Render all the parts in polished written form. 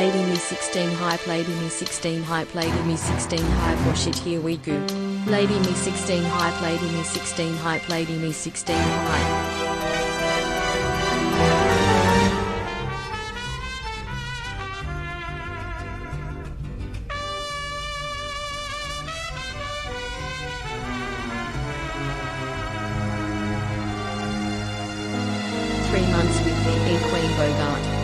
Lady me 16 hype, lady me 16 hype, lady me 16 hype, wash it here we go. Lady me 16 hype, lady me 16 hype, lady me 16 hype. Months with VE Queen Bogart.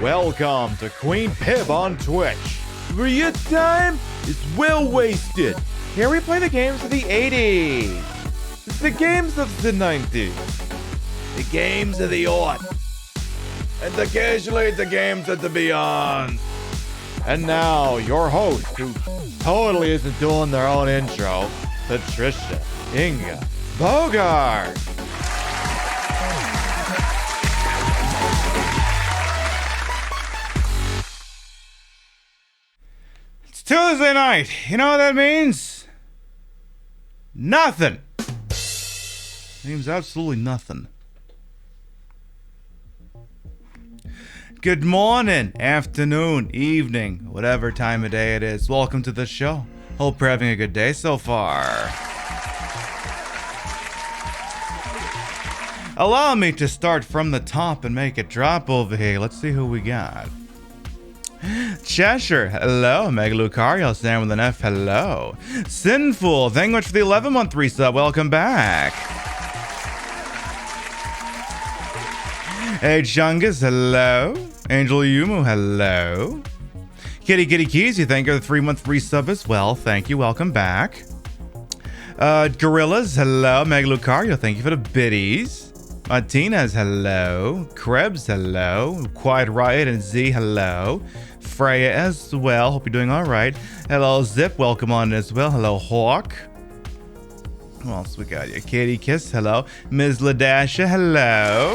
Welcome to Queen Pib on Twitch, where your time is well wasted. Here we play the games of the 80s, the games of the 90s, the games of the aughts, and occasionally the games of the beyond. And now, your host, who totally isn't doing their own intro, Patricia Inga Bogart. It's Tuesday night. You know what that means? Nothing. It means absolutely nothing. Good morning, afternoon, evening, whatever time of day it is. Welcome to the show. Hope you're having a good day so far. Allow me to start from the top and make it drop over here. Let's see who we got. Cheshire, hello. Megalucario, Sam with an F, hello. Sinful, thank you much for the 11-month resub. Welcome back. Hey, Chungus, hello. Angel Yumu, hello. Kitty Keezy, thank you for the 3-month resub as well. Thank you, welcome back. Gorillas, hello. Megalucario, thank you for the biddies. Martinez, hello. Krebs, hello. Quiet Riot and Z, hello. Freya as well, hope you're doing alright. Hello, Zip, welcome on as well. Hello, Hawk. Who else we got here? Katie Kiss, hello. Ms. Ladasha, hello.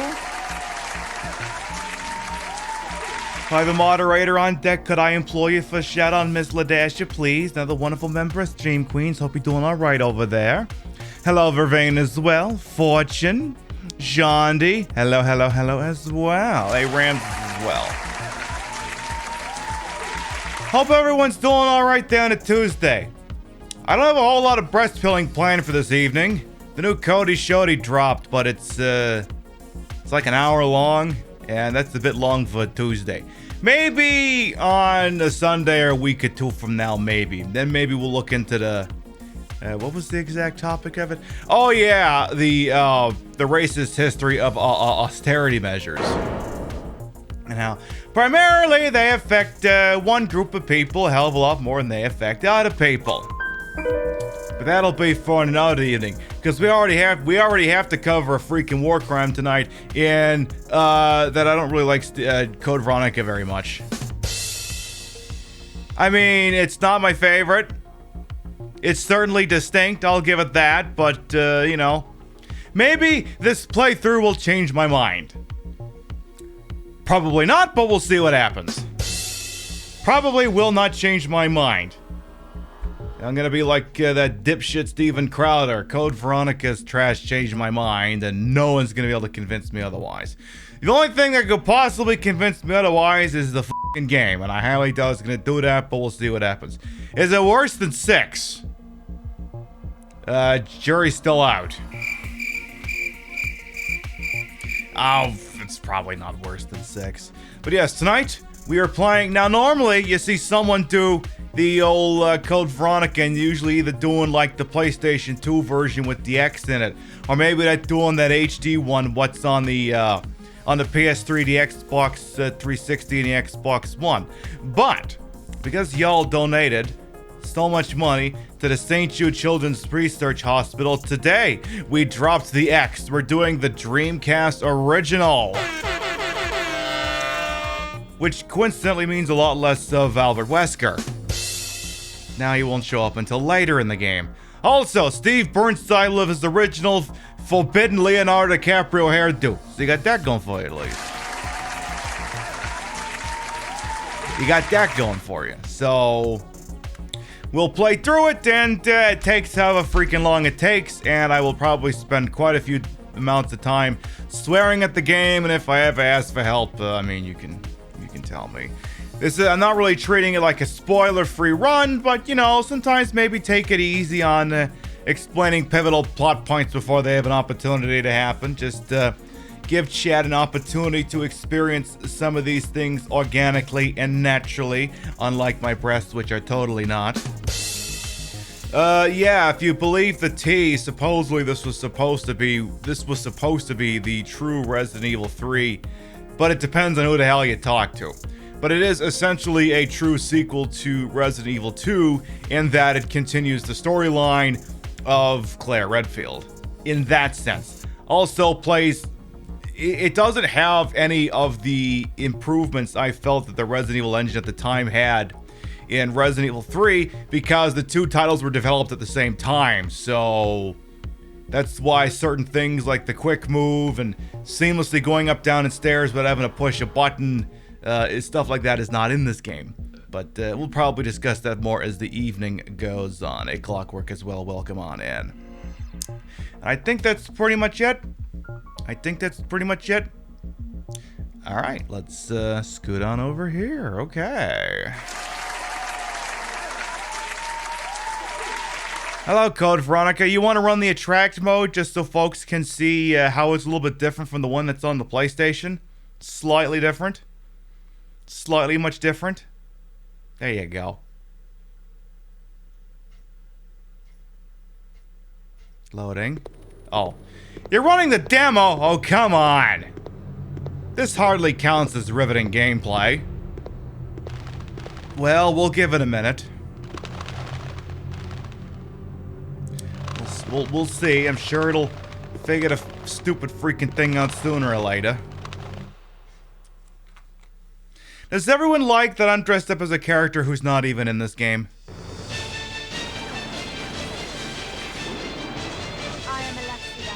By the moderator on deck, could I implore you for a shout out, Ms. Ladasha, please? Another wonderful member of Stream Queens. Hope you're doing alright over there. Hello, Vervain as well. Fortune. Jondi. Hello as well. Hey, Rams as well. Hope everyone's doing alright down at Tuesday. I don't have a whole lot of breast pilling planned for this evening. The new Cody Shody dropped, but it's like an hour long. And that's a bit long for a Tuesday. Maybe on a Sunday or a week or two from now, maybe. Then maybe we'll look into the... what was the exact topic of it? Oh yeah, the racist history of austerity measures. And how primarily they affect one group of people a hell of a lot more than they affect other people. But that'll be for another evening, because we already have to cover a freaking war crime tonight, and that I don't really like Code Veronica very much. I mean, it's not my favorite. It's certainly distinct, I'll give it that, but you know, maybe this playthrough will change my mind. Probably not, but we'll see what happens. Probably will not change my mind. I'm gonna be like that dipshit Steven Crowder. Code Veronica's trash changed my mind, and no one's gonna be able to convince me otherwise. The only thing that could possibly convince me otherwise is the fucking game, and I highly doubt it's gonna do that, but we'll see what happens. Is it worse than 6? Jury's still out. Oh, it's probably not worse than 6. But yes, tonight we are playing. Now, normally you see someone do the old Code Veronica, and usually either doing like the PlayStation 2 version with the X in it, or maybe they're doing that HD one, what's on the PS3, the Xbox 360, and the Xbox One. But because y'all donated so much money to the St. Jude Children's Research Hospital, today we dropped the X. We're doing the Dreamcast original, which coincidentally means a lot less of Albert Wesker. Now he won't show up until later in the game. Also, Steve Burnside with his original forbidden Leonardo DiCaprio hairdo. So you got that going for you, at least. You got that going for you. So we'll play through it, and it takes however freaking long it takes, and I will probably spend quite a few amounts of time swearing at the game, and if I ever ask for help, I mean, you can tell me. I'm not really treating it like a spoiler-free run, but, you know, sometimes maybe take it easy on explaining pivotal plot points before they have an opportunity to happen. Just give Chad an opportunity to experience some of these things organically and naturally, unlike my breasts, which are totally not. Yeah, if you believe the tea, supposedly this was supposed to be the true Resident Evil 3 but it depends on who the hell you talk to. But it is essentially a true sequel to Resident Evil 2 in that it continues the storyline of Claire Redfield in that sense. Also plays, it doesn't have any of the improvements I felt that the Resident Evil engine at the time had in Resident Evil 3 because the two titles were developed at the same time. So that's why certain things like the quick move and seamlessly going up down the stairs without having to push a button, stuff like that is not in this game. But we'll probably discuss that more as the evening goes on. A Clockwork as well, welcome on in. I think that's pretty much it. All right, let's scoot on over here. Okay. Hello, Code Veronica. You want to run the attract mode just so folks can see how it's a little bit different from the one that's on the PlayStation? Slightly different. Slightly much different. There you go. Loading. Oh. You're running the demo? Oh, come on. This hardly counts as riveting gameplay. Well, we'll give it a minute. We'll see. I'm sure it'll figure the stupid freaking thing out sooner or later. Does everyone like that I'm dressed up as a character who's not even in this game? I am Alexia,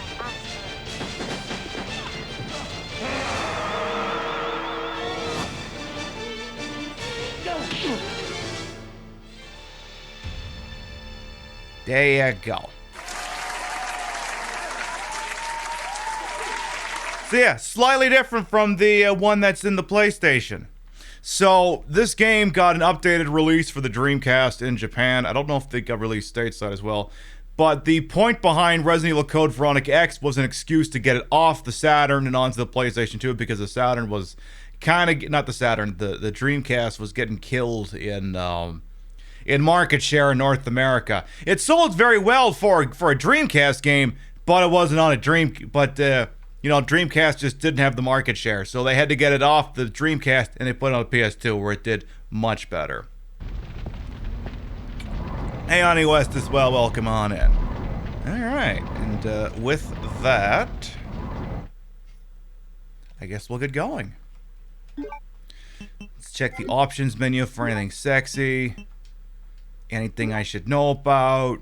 There you go. So yeah, slightly different from the one that's in the PlayStation. So this game got an updated release for the Dreamcast in Japan. I don't know if they got released stateside as well. But the point behind Resident Evil Code Veronica X was an excuse to get it off the Saturn and onto the PlayStation 2 because the Saturn was kind of, not the Saturn, the Dreamcast was getting killed in market share in North America. It sold very well for a Dreamcast game, but it wasn't on a Dreamcast just didn't have the market share, so they had to get it off the Dreamcast and they put it on the PS2 where it did much better. Hey, Honey West as well, welcome on in. Alright, and with that, I guess we'll get going. Let's check the options menu for anything sexy. Anything I should know about.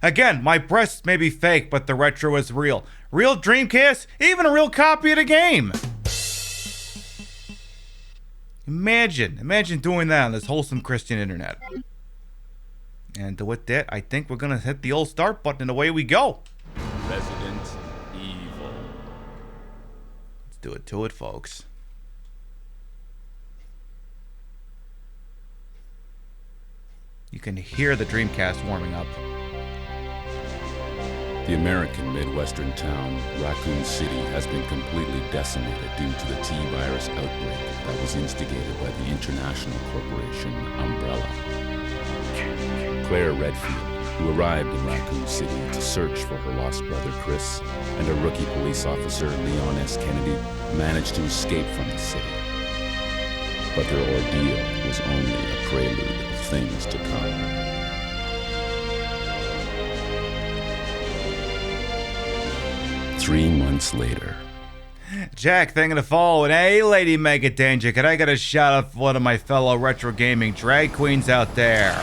Again, my breasts may be fake, but the retro is real. Real Dreamcast, even a real copy of the game. Imagine doing that on this wholesome Christian internet. And with that, I think we're gonna hit the old start button and away we go. Resident Evil. Let's do it to it, folks. You can hear the Dreamcast warming up. The American Midwestern town, Raccoon City, has been completely decimated due to the T-virus outbreak that was instigated by the international corporation Umbrella. Claire Redfield, who arrived in Raccoon City to search for her lost brother Chris, and a rookie police officer, Leon S. Kennedy, managed to escape from the city. But their ordeal was only a prelude of things to come. Three months later. Jack, thanking the follow. And hey, Lady Mega Danger, could I get a shout out for one of my fellow retro gaming drag queens out there?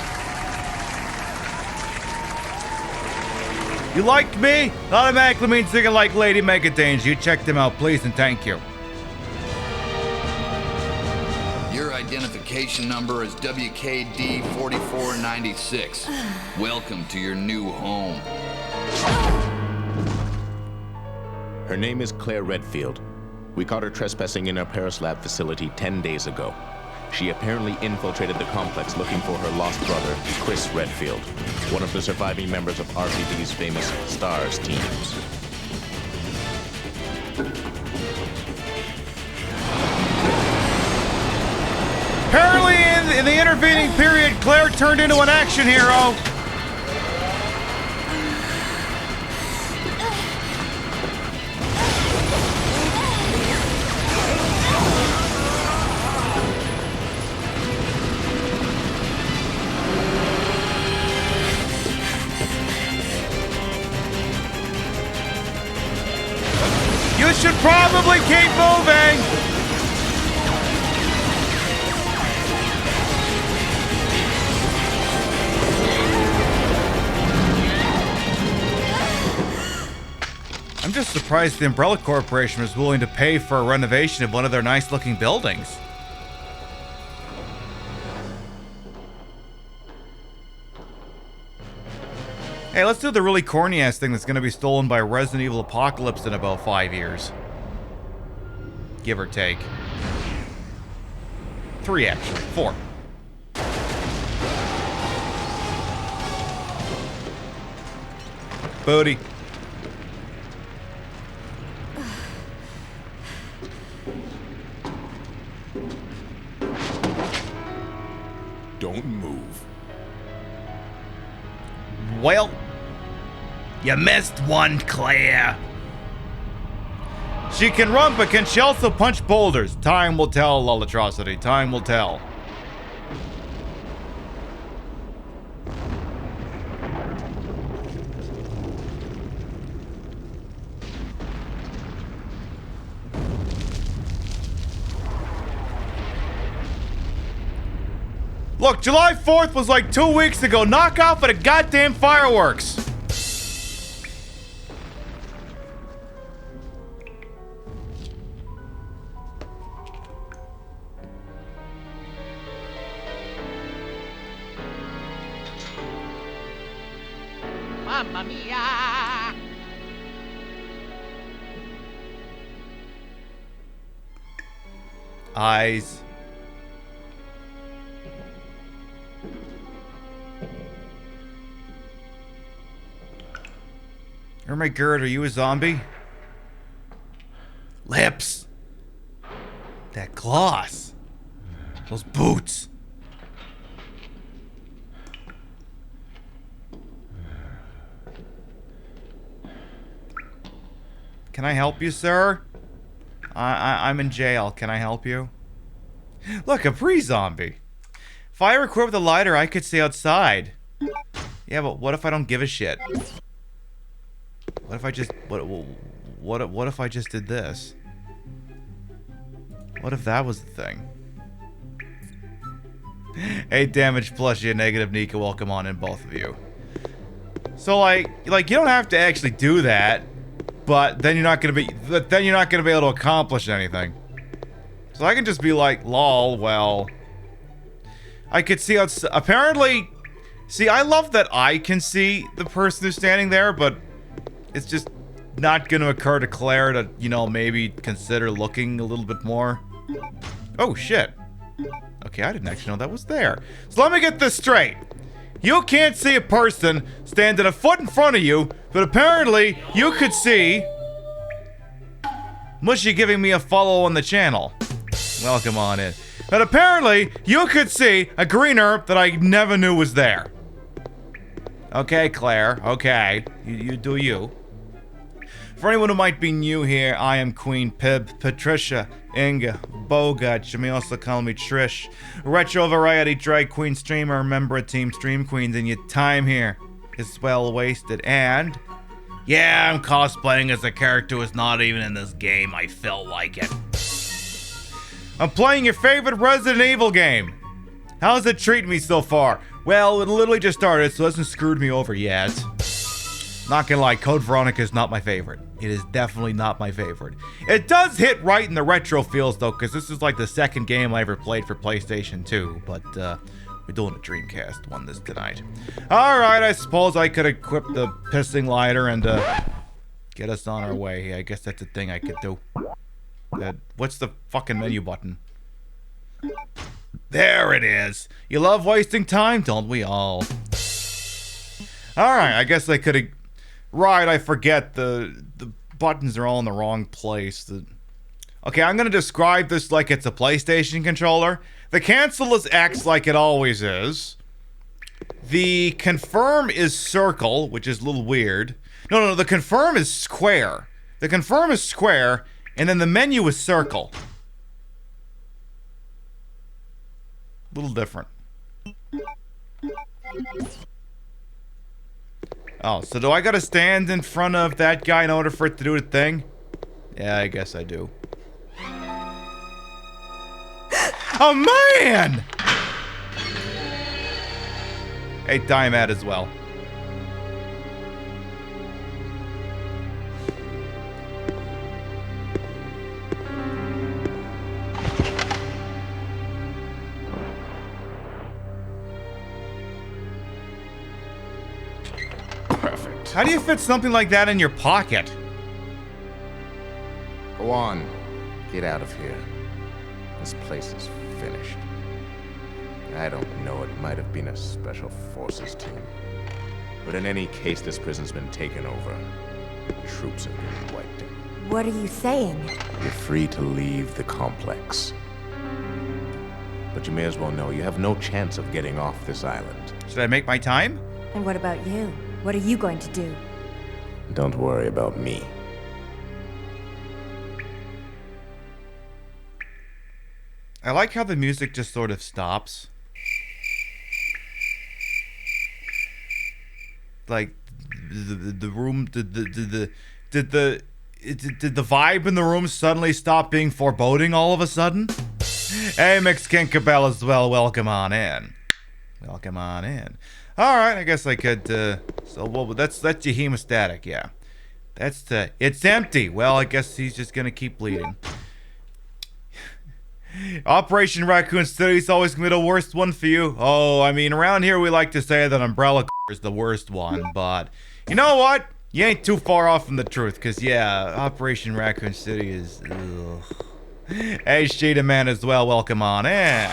You like me? Automatically means you can like Lady Mega Danger. You check them out, please, and thank you. Your identification number is WKD4496. Welcome to your new home. Her name is Claire Redfield. We caught her trespassing in our Paris lab facility 10 days ago. She apparently infiltrated the complex looking for her lost brother, Chris Redfield, one of the surviving members of RPD's famous STARS teams. Apparently in the intervening period, Claire turned into an action hero. You should probably keep moving. I'm just surprised the Umbrella Corporation was willing to pay for a renovation of one of their nice-looking buildings. Hey, let's do the really corny-ass thing that's going to be stolen by Resident Evil Apocalypse in about 5 years. Give or take. 3, actually. 4. Booty. Don't move. Well, you missed one, Claire. She can run, but can she also punch boulders? Time will tell, Lolatrocity. Time will tell. Look, July 4th was like 2 weeks ago. Knock off at the goddamn fireworks. Mamma mia! Eyes. Oh my god, are you a zombie? Lips. That gloss. Those boots. Can I help you, sir? I'm in jail. Can I help you? Look, a pre-zombie. If I were equipped with a lighter, I could stay outside. Yeah, but what if I don't give a shit? What if I just what if I just did this? What if that was the thing? 8 damage plus you negative Nika. Welcome on in, both of you. So like you don't have to actually do that, but then you're not gonna be able to accomplish anything. So I can just be like, lol. Well, I could see outside. Apparently, see, I love that I can see the person who's standing there, but it's just not going to occur to Claire to, you know, maybe consider looking a little bit more. Oh, shit. Okay, I didn't actually know that was there. So let me get this straight. You can't see a person standing a foot in front of you, but apparently you could see Mushy giving me a follow on the channel. Welcome on in. But apparently you could see a green herb that I never knew was there. Okay, Claire. Okay. You do you. For anyone who might be new here, I am Queen Pib, Patricia, Inga, Bogart. You may also call me Trish. Retro variety drag queen streamer, member of Team Stream Queens, and your time here is well wasted. And yeah, I'm cosplaying as a character who's not even in this game. I felt like it. I'm playing your favorite Resident Evil game. How's it treating me so far? Well, it literally just started, so it hasn't screwed me over yet. Not gonna lie, Code Veronica is not my favorite. It is definitely not my favorite. It does hit right in the retro feels, though, because this is like the second game I ever played for PlayStation 2, but we're doing a Dreamcast one this tonight. Alright, I suppose I could equip the pissing lighter and get us on our way. I guess that's a thing I could do. What's the fucking menu button? There it is. You love wasting time, don't we all? Alright, I guess I could have... Right, I forget. The buttons are all in the wrong place. Okay, I'm going to describe this like it's a PlayStation controller. The cancel is X like it always is. The confirm is circle, which is a little weird. No, the confirm is square. The confirm is square, and then the menu is circle. A little different. Oh, so do I gotta stand in front of that guy in order for it to do the thing? Yeah, I guess I do. Oh, man! Hey, Diemat as well. Perfect. How do you fit something like that in your pocket? Go on. Get out of here. This place is finished. I don't know, it might have been a special forces team. But in any case, this prison's been taken over. The troops have been wiped out. What are you saying? You're free to leave the complex. But you may as well know you have no chance of getting off this island. Should I make my time? And what about you? What are you going to do? Don't worry about me. I like how the music just sort of stops. Like the room, did the vibe in the room suddenly stop being foreboding all of a sudden? Hey, Mexican Cabell as well. Welcome on in. Welcome on in. All right, I guess I could. So well, that's your hemostatic, yeah. That's it's empty. Well, I guess he's just gonna keep bleeding. Operation Raccoon City is always gonna be the worst one for you. Oh, I mean, around here we like to say that Umbrella is the worst one, but you know what? You ain't too far off from the truth, cause yeah, Operation Raccoon City is. Ugh. Hey, Sheeta Man as well. Welcome on in.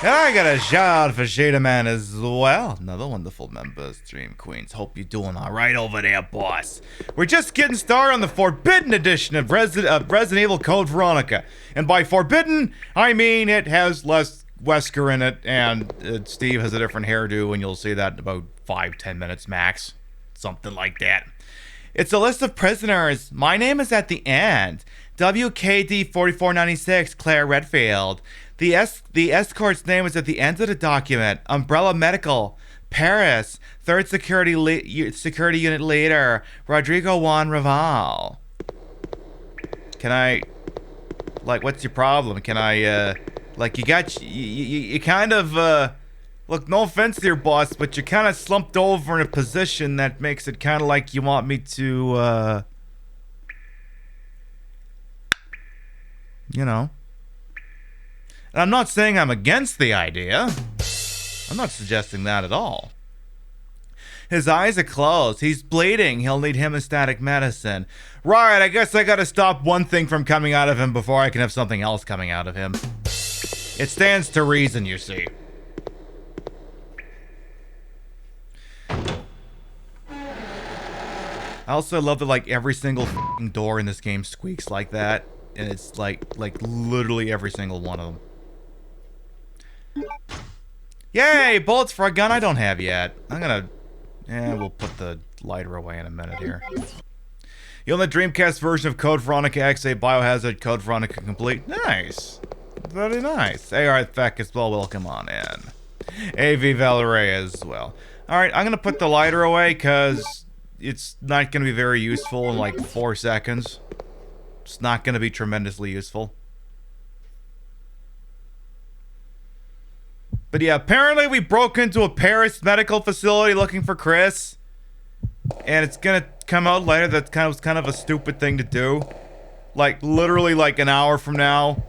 And I got a shout out for Sheeta Man as well. Another wonderful member of Stream Queens. Hope you're doing all right over there, boss. We're just getting started on the Forbidden edition of Resident Evil Code Veronica. And by forbidden, I mean it has less Wesker in it, and Steve has a different hairdo, and you'll see that in about 5-10 minutes max. Something like that. It's a list of prisoners. My name is at the end. WKD 4496, Claire Redfield. The escort's name is at the end of the document. Umbrella Medical, Paris, 3rd Security Unit Leader, Rodrigo Juan Raval. Can I, like, what's your problem? Can I, like, you kind of, look, no offense to your boss, but you're kind of slumped over in a position that makes it kind of like you want me to, you know. And I'm not saying I'm against the idea. I'm not suggesting that at all. His eyes are closed. He's bleeding. He'll need hemostatic medicine. Right, I guess I gotta stop one thing from coming out of him before I can have something else coming out of him. It stands to reason, you see. I also love that, like, every single f***ing door in this game squeaks like that. And it's like literally every single one of them. Yay! Bullets for a gun I don't have yet. We'll put the lighter away in a minute here. You own the Dreamcast version of Code Veronica XA Biohazard Code Veronica Complete. Nice. Very nice. AR Feck as well, welcome on in. AV Valerie as well. Alright, I'm gonna put the lighter away because it's not gonna be very useful in like 4 seconds. It's not gonna be tremendously useful. But yeah, apparently we broke into a Paris medical facility looking for Chris. And it's gonna come out later that was kind of a stupid thing to do. Like, literally like an hour from now,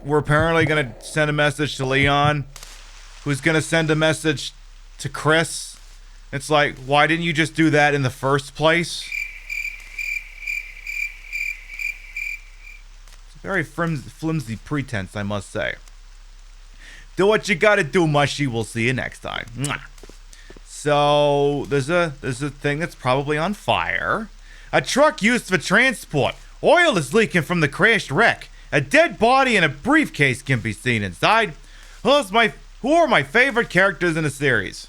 we're apparently gonna send a message to Leon, who's gonna send a message to Chris. It's like, why didn't you just do that in the first place? It's a very flimsy pretense, I must say. Do what you gotta do, mushy. We'll see you next time. Mwah. So there's a thing that's probably on fire. A truck used for transport. Oil is leaking from the crashed wreck. A dead body and a briefcase can be seen inside. Who are my favorite characters in the series?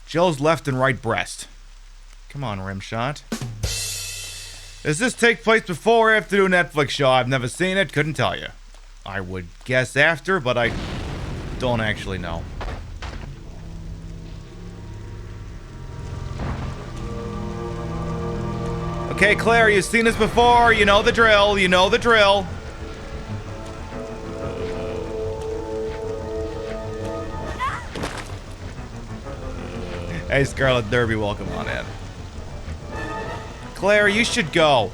Jill's left and right breast. Come on, Rimshot. Does this take place before or after the Netflix show? I've never seen it, couldn't tell you. I would guess after, but I don't actually know. Okay, Claire, you've seen this before. You know the drill. You know the drill. Hey, Scarlet Derby, welcome on in. Claire, you should go.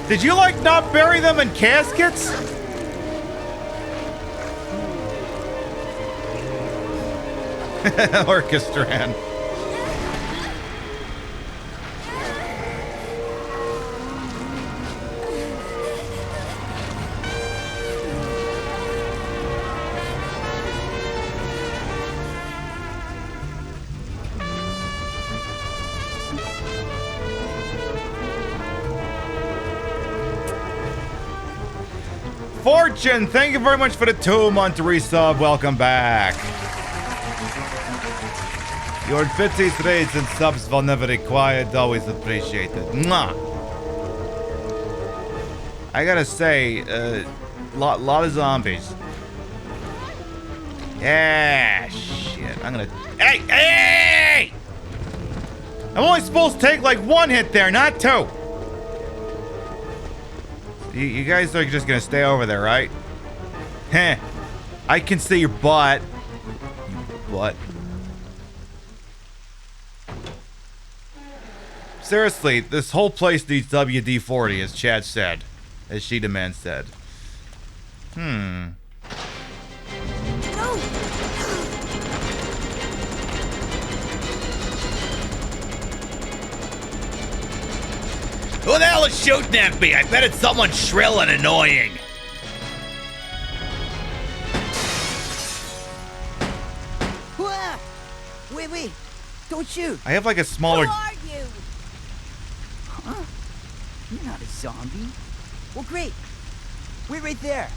Did you, like, not bury them in caskets? Orchestran. Fortune, thank you very much for the 2-month resub. Welcome back. Your pities, raids, and subs will never required. Always appreciated. Mwah. I gotta say, lot of zombies. Yeah, shit. I'm gonna. Hey! I'm only supposed to take like 1 hit there, not 2. You guys are just gonna stay over there, right? Heh. I can see your butt. You butt. Seriously, this whole place needs WD-40, as Chad said. As Sheeta Man said. No! Who the hell is shooting at me? I bet it's someone shrill and annoying. Wait. Don't shoot. I have like a smaller... Who are you? Huh? You're not a zombie. Well, great. Wait right there.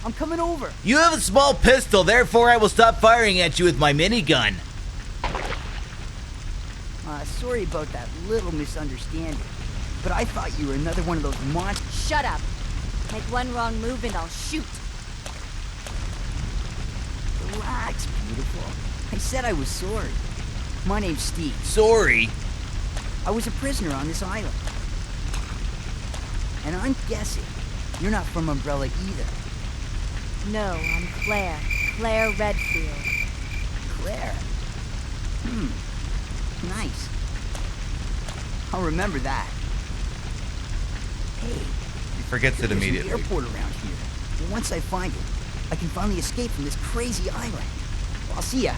I'm coming over. You have a small pistol, therefore I will stop firing at you with my minigun. Sorry about that little misunderstanding. But I thought you were another one of those monsters. Shut up. Make one wrong move and I'll shoot. Relax, beautiful. I said I was sorry. My name's Steve. Sorry? I was a prisoner on this island. And I'm guessing you're not from Umbrella either. No, I'm Claire. Claire Redfield. Claire? Nice. I'll remember that. Hey. He forgets it There's immediately. an airport around here. Once I find it, I can finally escape from this crazy island. Well, I'll see ya.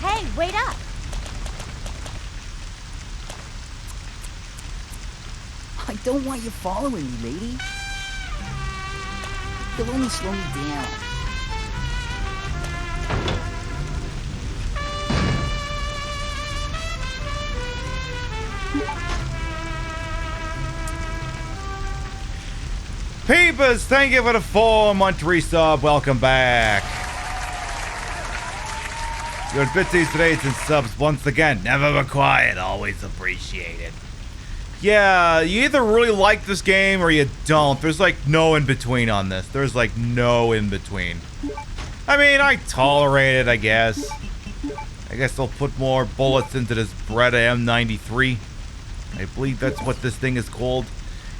Hey, wait up! I don't want you following me, lady. You'll only slow me down. Peepers, thank you for the 4-month resub. Welcome back. Your bitsy rates and subs once again. Never required, always appreciated. Yeah, you either really like this game or you don't. There's like no in between on this. There's like no in between. I mean, I tolerate it, I guess. I guess they'll put more bullets into this Beretta M93. I believe that's what this thing is called.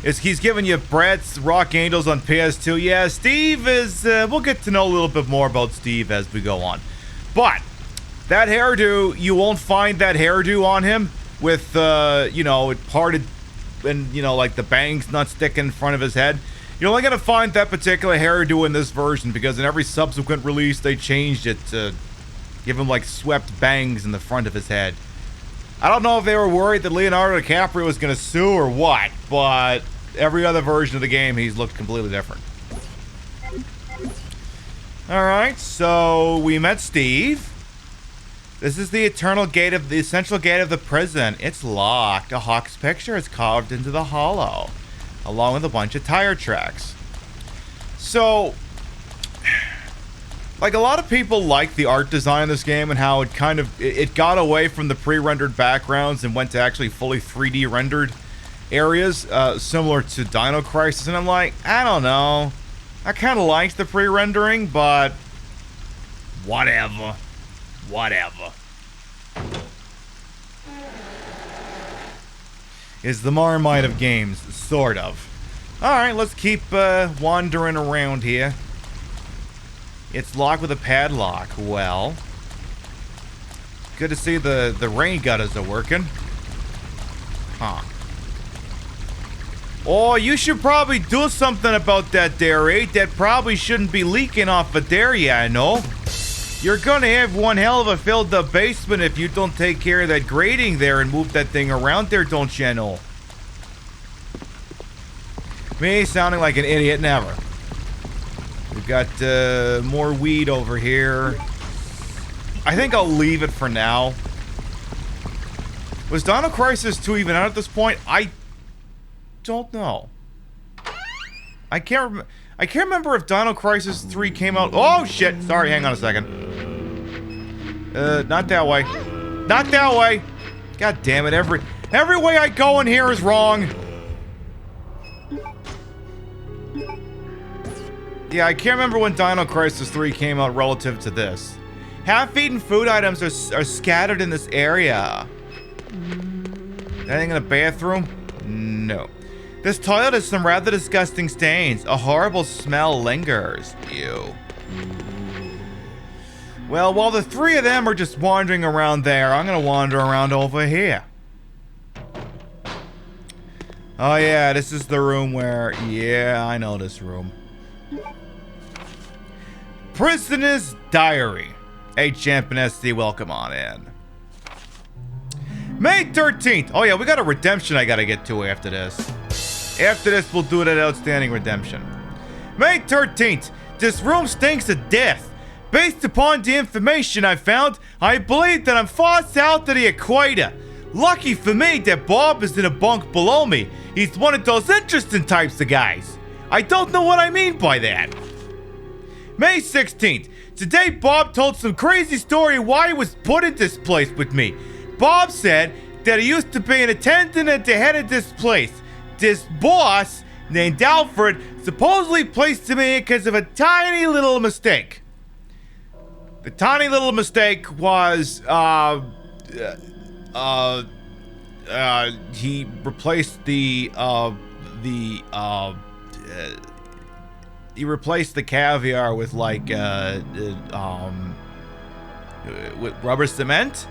He's giving you Brett's Rock Angels on PS2. Yeah, Steve is... we'll get to know a little bit more about Steve as we go on. But, that hairdo, you won't find that hairdo on him with, you know, it parted and, you know, like the bangs not sticking in front of his head. You're only going to find that particular hairdo in this version because in every subsequent release they changed it to give him, like, swept bangs in the front of his head. I don't know if they were worried that Leonardo DiCaprio was going to sue or what, but... every other version of the game, he's looked completely different. Alright, so we met Steve. This is the eternal gate of the essential gate of the prison. It's locked. A hawk's picture is carved into the hollow, along with a bunch of tire tracks. So, Like, a lot of people like the art design of this game and how it got away from the pre-rendered backgrounds and went to actually fully 3D rendered areas, similar to Dino Crisis. And I'm like, I don't know. I kind of liked the pre-rendering, but whatever. Whatever. Is the Marmite of games, sort of. Alright, let's keep wandering around here. It's locked with a padlock. Well, good to see the rain gutters are working. Huh. Oh, you should probably do something about that there, eh? That probably shouldn't be leaking off of there, yeah, I know. You're gonna have one hell of a filled up basement if you don't take care of that grating there and move that thing around there, don't you know? Me sounding like an idiot never. We've got more weed over here. I think I'll leave it for now. Was Dino Crisis 2 even out at this point? I don't know. I can't remember if Dino Crisis 3 came out. Oh shit! Sorry, hang on a second. Not that way. Not that way. God damn it! Every way I go in here is wrong. Yeah, I can't remember when Dino Crisis 3 came out relative to this. Half-eaten food items are scattered in this area. Anything in the bathroom? No. This toilet has some rather disgusting stains. A horrible smell lingers. Ew. Well, while the three of them are just wandering around there, I'm gonna wander around over here. Oh yeah, this is the room where... Yeah, I know this room. Prisoner's Diary. Hey, Champ and SD, welcome on in. May 13th. Oh yeah, we got a redemption I gotta get to after this. After this, we'll do that outstanding redemption. May 13th. This room stinks to death. Based upon the information I found, I believe that I'm far south of the equator. Lucky for me that Bob is in a bunk below me. He's one of those interesting types of guys. I don't know what I mean by that. May 16th. Today, Bob told some crazy story why he was put in this place with me. Bob said that he used to be an attendant at the head of this place. This boss, named Alfred, supposedly placed him in because of a tiny little mistake. The tiny little mistake was, he replaced the caviar with like with rubber cement.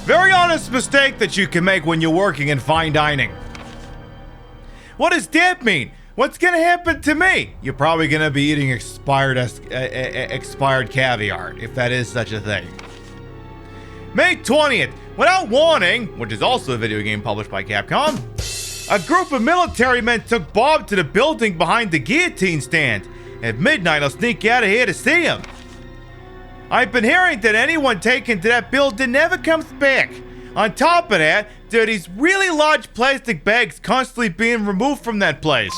Very honest mistake that you can make when you're working in fine dining. What does that mean? What's gonna happen to me? You're probably gonna be eating expired caviar, if that is such a thing. May 20th. Without warning, which is also a video game published by Capcom, a group of military men took Bob to the building behind the guillotine stand. At midnight, I'll sneak out of here to see him. I've been hearing that anyone taken to that building never comes back. On top of that, there are these really large plastic bags constantly being removed from that place.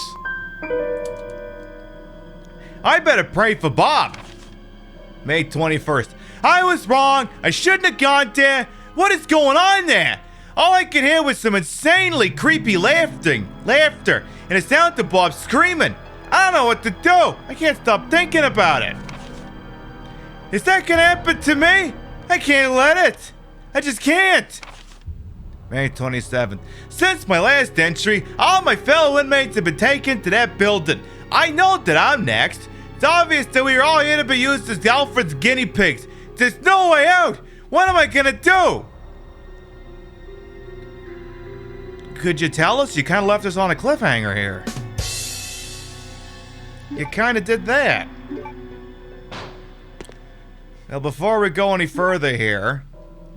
I better pray for Bob. May 21st. I was wrong. I shouldn't have gone there. What is going on there? All I could hear was some insanely creepy laughter, and it sounded to Bob screaming. I don't know what to do. I can't stop thinking about it. Is that gonna happen to me? I can't let it. I just can't. May 27th. Since my last entry, all my fellow inmates have been taken to that building. I know that I'm next. It's obvious that we are all here to be used as Alfred's guinea pigs. There's no way out. What am I gonna do? Could you tell us? You kind of left us on a cliffhanger here. You kind of did that. Now, before we go any further here,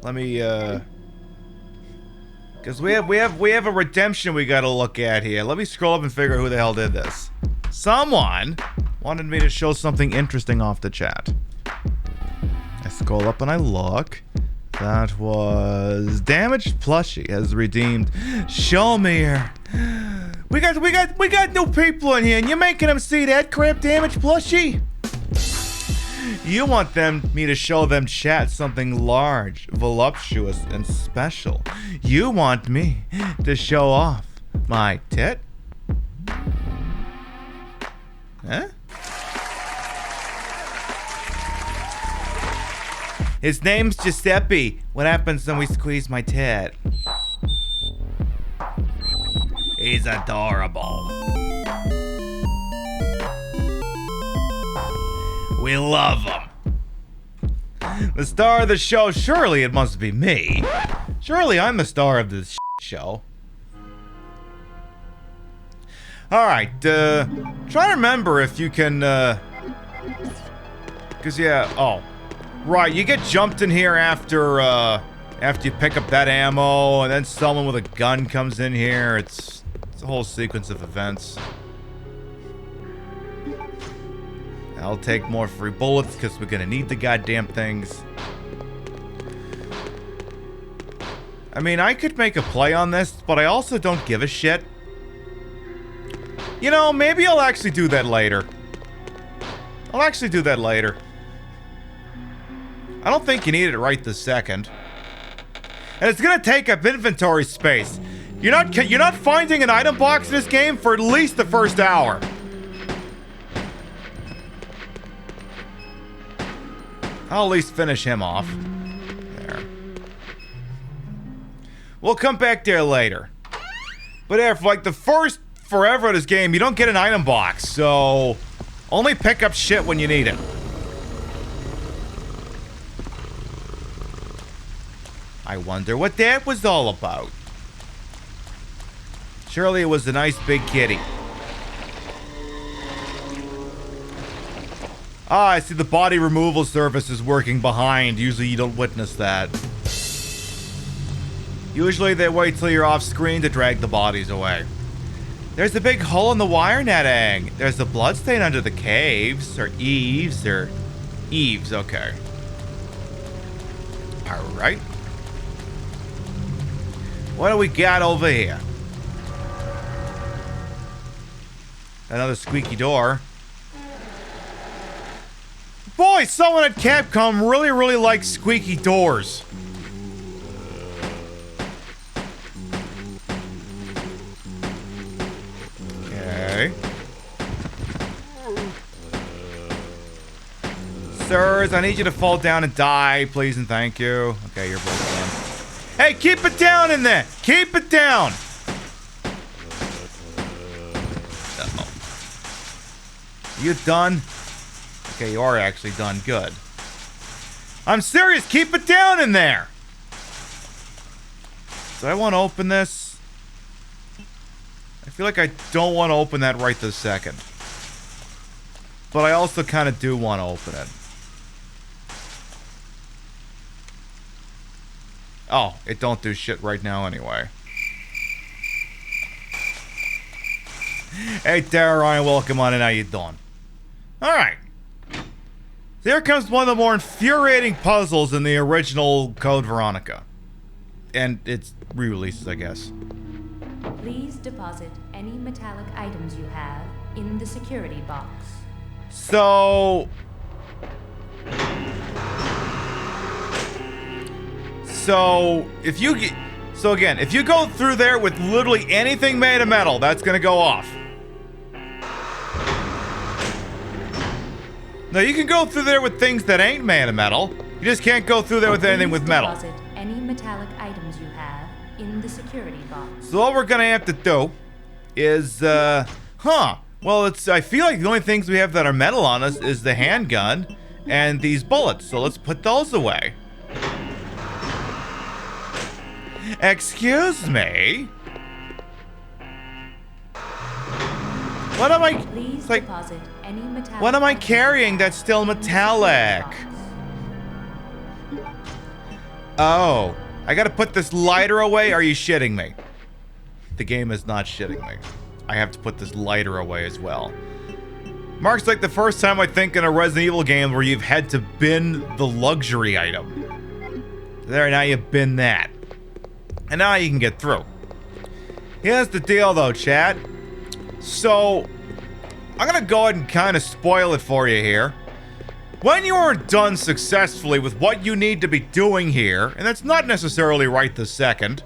let me, because we have a redemption we gotta look at here. Let me scroll up and figure out who the hell did this. Someone wanted me to show something interesting off the chat. I scroll up and I look. That was Damaged Plushie has redeemed. Show me here. We got new people in here, and you're making them see that crap, Damaged Plushie. You want me to show them chat something large, voluptuous, and special. You want me to show off my tit? Huh? His name's Giuseppe. What happens when we squeeze my tit? He's adorable. We love him. The star of the show, surely it must be me. Surely I'm the star of this show. Alright, try to remember if you can, cause yeah, oh. Right, you get jumped in here after you pick up that ammo, and then someone with a gun comes in here. It's a whole sequence of events. I'll take more free bullets, because we're gonna need the goddamn things. I mean, I could make a play on this, but I also don't give a shit. You know, maybe I'll actually do that later. I don't think you need it right this second. And it's gonna take up inventory space. You're not finding an item box in this game for at least the first hour. I'll at least finish him off. There. We'll come back there later. But yeah, for like the first forever of this game, you don't get an item box, so only pick up shit when you need it. I wonder what that was all about. Surely it was a nice big kitty. Ah, I see the body removal service is working behind. Usually you don't witness that. Usually they wait till you're off screen to drag the bodies away. There's a big hole in the wire netting. There's a bloodstain under the caves, or eaves, okay. Alright. What do we got over here? Another squeaky door. Boy, someone at Capcom really likes squeaky doors. Okay. Sirs, I need you to fall down and die, please and thank you. Okay, you're both done. Hey, keep it down in there! Keep it down! Uh-oh. You done? Okay, you are actually done. Good. I'm serious! Keep it down in there! Do I want to open this? I feel like I don't want to open that right this second. But I also kind of do want to open it. Oh, it don't do shit right now anyway. Hey, Tara Ryan, welcome on in. How you doing? Alright. Here comes one of the more infuriating puzzles in the original Code Veronica. And its re-releases, I guess. Please deposit any metallic items you have in the security box. So if you go through there with literally anything made of metal, that's gonna go off. No, you can go through there with things that ain't made of metal. You just can't go through there with anything with metal. Deposit any metallic items you have in the security box. So all we're gonna have to do is, well, I feel like the only things we have that are metal on us is the handgun and these bullets. So let's put those away. Excuse me? What am I... Please like, deposit any metallic what am I items carrying that's still metallic? Oh, I gotta put this lighter away? Are you shitting me? The game is not shitting me. I have to put this lighter away as well. Marks like the first time I think in a Resident Evil game where you've had to bin the luxury item. There, now you bin that. And now you can get through. Here's the deal though, chat. So, I'm gonna go ahead and kind of spoil it for you here. When you are done successfully with what you need to be doing here, and that's not necessarily right this second,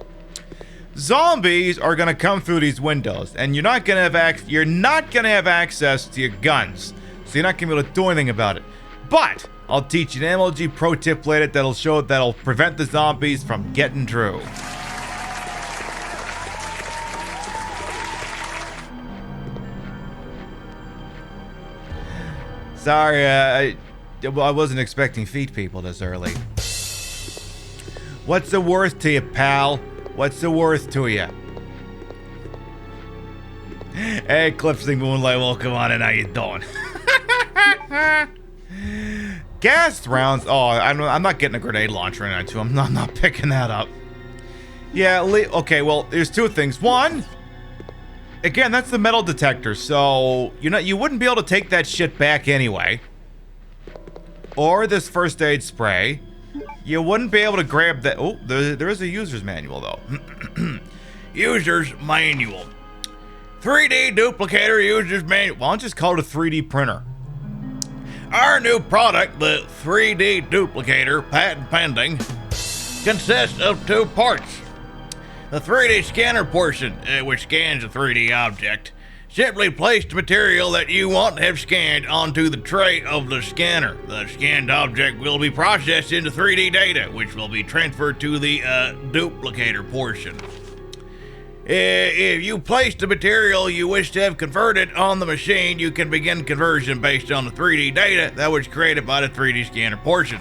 zombies are gonna come through these windows, and you're not gonna have access to your guns, so you're not gonna be able to do anything about it. But I'll teach you an MLG pro tip later that'll prevent the zombies from getting through. Sorry, I wasn't expecting feet people this early. What's the worth to you, pal? What's the worth to you? Hey, Clipsing Moonlight, welcome on in. How you doing? Gas rounds. Oh, I'm not getting a grenade launcher right now, too. I'm not picking that up. Yeah, okay, well, there's two things. One, again, that's the metal detector, so you wouldn't be able to take that shit back anyway. Or this first aid spray. You wouldn't be able to grab that. Oh, there is a user's manual, though. User's manual. 3D duplicator user's manual. Why don't you just call it a 3D printer? Our new product, the 3D duplicator, patent pending, consists of two parts. The 3D scanner portion, which scans a 3D object, simply place the material that you want to have scanned onto the tray of the scanner. The scanned object will be processed into 3D data, which will be transferred to the duplicator portion. If you place the material you wish to have converted on the machine, you can begin conversion based on the 3D data that was created by the 3D scanner portion.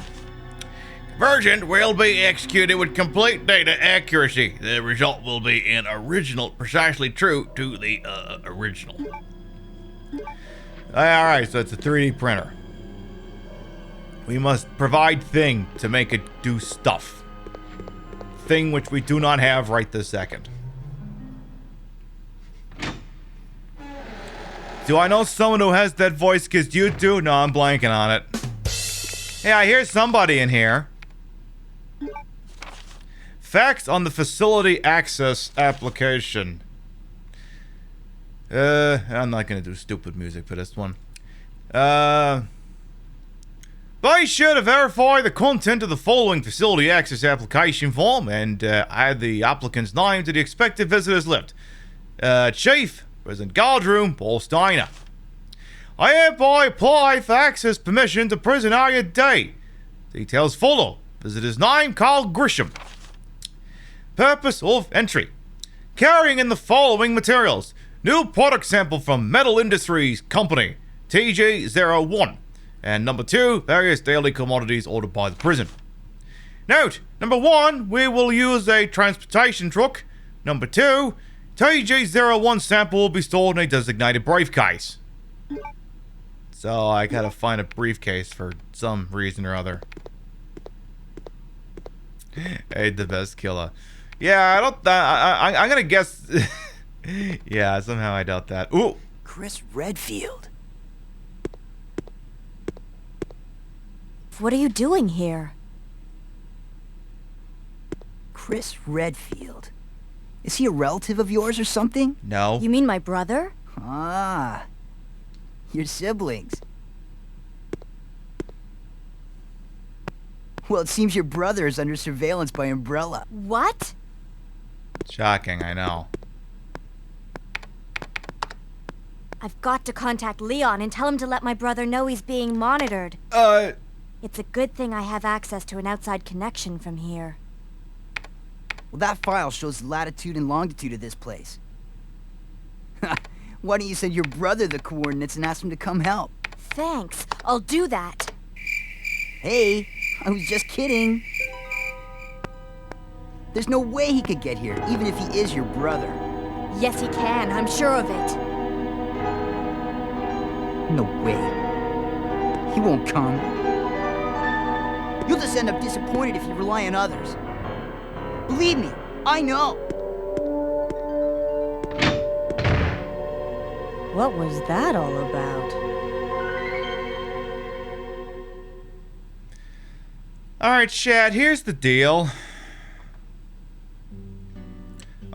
Conversion will be executed with complete data accuracy. The result will be an original, precisely true to the original. Alright, so it's a 3D printer. We must provide thing to make it do stuff. Thing which we do not have right this second. Do I know someone who has that voice because you do? No, I'm blanking on it. Hey, I hear somebody in here. Facts on the facility access application. I'm not gonna do stupid music for this one. Be sure to verify the content of the following facility access application form and add the applicant's name to the expected visitors list. Chief, President Guardroom, Paul Steiner. I hereby apply for access permission to Prison Area D. Details follow. Visitor's name, Carl Grisham. Purpose of entry. Carrying in the following materials. New product sample from Metal Industries Company, TG01. And number 2, various daily commodities ordered by the prison. Note, number 1, we will use a transportation truck. Number 2, TG01 sample will be stored in a designated briefcase. So I gotta find a briefcase for some reason or other. Hey, the best killer. Yeah, I'm gonna guess. Yeah, somehow I doubt that. Ooh, Chris Redfield. What are you doing here? Chris Redfield. Is he a relative of yours or something? no. You mean my brother? Ah, your siblings. Well, it seems your brother is under surveillance by Umbrella. What? Shocking, I know. I've got to contact Leon and tell him to let my brother know he's being monitored. It's a good thing I have access to an outside connection from here. Well, that file shows the latitude and longitude of this place. Why don't you send your brother the coordinates and ask him to come help? Thanks, I'll do that. Hey, I was just kidding. There's no way he could get here, even if he is your brother. Yes, he can, I'm sure of it. No way. He won't come. You'll just end up disappointed if you rely on others. Believe me, I know. What was that all about? Alright, Chad, here's the deal.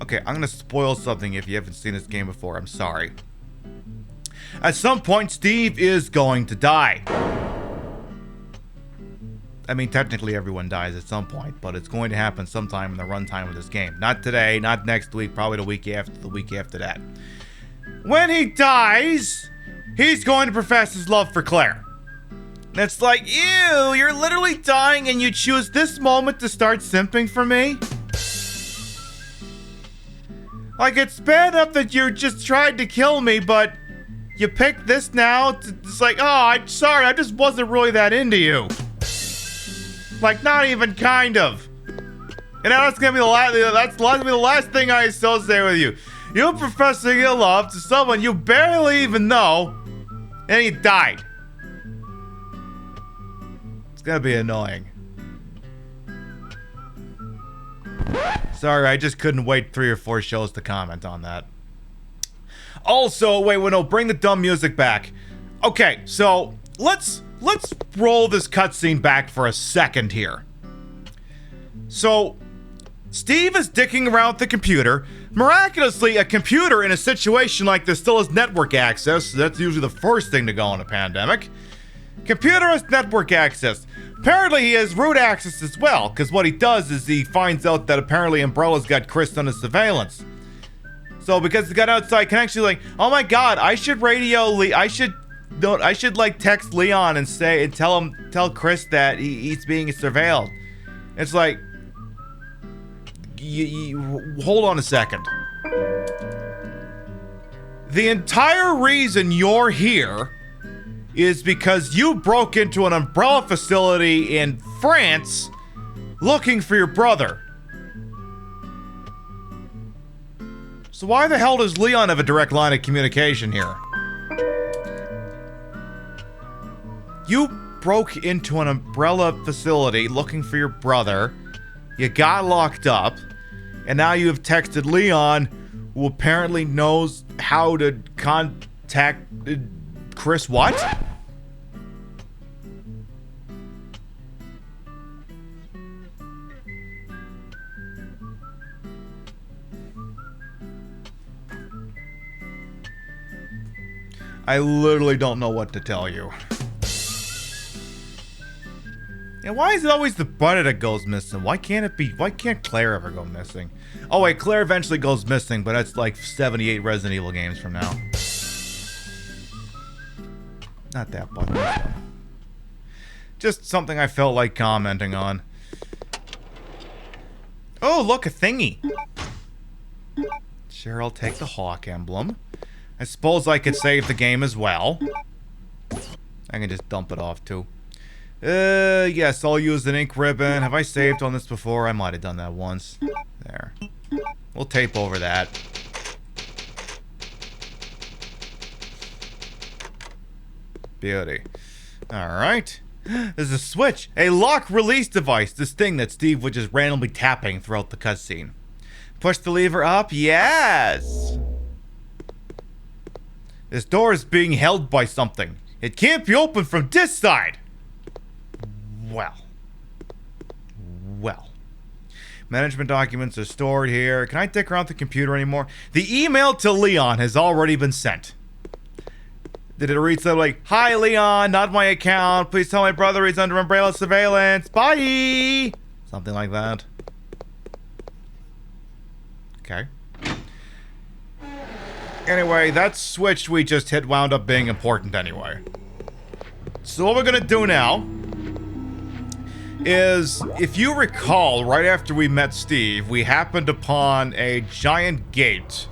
Okay, I'm gonna spoil something if you haven't seen this game before. I'm sorry. At some point, Steve is going to die. I mean, technically everyone dies at some point, but it's going to happen sometime in the runtime of this game. Not today, not next week, probably the week after that. When he dies, he's going to profess his love for Claire. And it's like, ew, you're literally dying and you choose this moment to start simping for me? Like, it's bad enough that you just tried to kill me, but you picked this now? It's like, oh, I'm sorry, I just wasn't really that into you. Like, not even kind of. And now that's gonna be the last thing I associate with you. You professing your love to someone you barely even know, and he died. It's gonna be annoying. Sorry, I just couldn't wait 3 or 4 shows to comment on that. Also, wait, no, bring the dumb music back. Okay, so let's roll this cutscene back for a second here. So, Steve is dicking around with the computer. Miraculously, a computer in a situation like this still has network access. So that's usually the first thing to go in a pandemic. Computer has network access. Apparently, he has root access as well, because what he does is he finds out that apparently Umbrella's got Chris under surveillance. So, because he's got outside connection, like, oh my god, I should like text Leon and tell Chris that he's being surveilled. It's like, hold on a second. The entire reason you're here is because you broke into an Umbrella facility in France looking for your brother. So why the hell does Leon have a direct line of communication here? You broke into an Umbrella facility looking for your brother, you got locked up, and now you have texted Leon, who apparently knows how to contact Chris what? I literally don't know what to tell you. Yeah, why is it always the brother that goes missing? Why can't Claire ever go missing? Oh wait, Claire eventually goes missing, but that's like 78 Resident Evil games from now. Not that button. Just something I felt like commenting on. Oh, look, a thingy. Sure, I'll take the hawk emblem. I suppose I could save the game as well. I can just dump it off too. Yes, I'll use an ink ribbon. Have I saved on this before? I might have done that once. There. We'll tape over that. Beauty. Alright. There's a switch. A lock release device. This thing that Steve was just randomly tapping throughout the cutscene. Push the lever up. Yes! This door is being held by something. It can't be opened from this side. Well. Management documents are stored here. Can I dick around the computer anymore? The email to Leon has already been sent. Did it read something like, "Hi Leon, not my account. Please tell my brother he's under Umbrella surveillance. Bye!" Something like that. Okay. Anyway, that switch we just hit wound up being important anyway. So what we're gonna do now is, if you recall, right after we met Steve, we happened upon a giant gate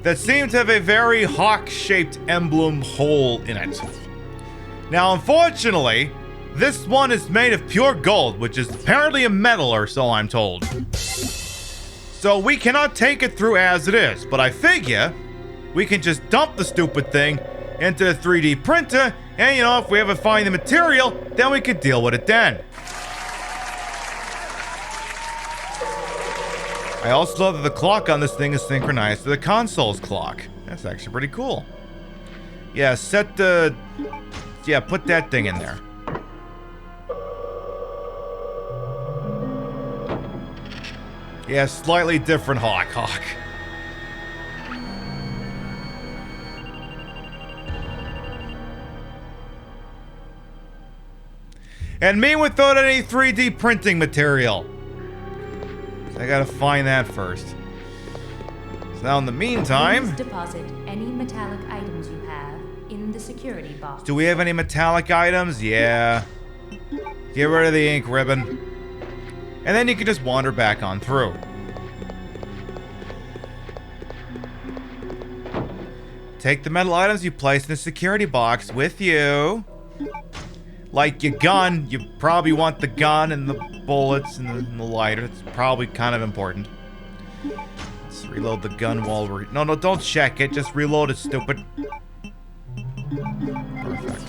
that seemed to have a very hawk-shaped emblem hole in it. Now, unfortunately, this one is made of pure gold, which is apparently a metal, or so I'm told. So we cannot take it through as it is, but I figure we can just dump the stupid thing into the 3D printer, and you know, if we ever find the material, then we could deal with it then. I also love that the clock on this thing is synchronized to the console's clock. That's actually pretty cool. Yeah, put that thing in there. Yeah, slightly different hawk. And me without any 3D printing material. So I gotta find that first. So now in the meantime... Please deposit any metallic items you have in the security box. Do we have any metallic items? Yeah. Get rid of the ink ribbon. And then you can just wander back on through. Take the metal items you place in the security box with you. Like your gun. You probably want the gun and the bullets and the lighter. It's probably kind of important. Let's reload the gun while we're... No, don't check it. Just reload it, stupid. Perfect.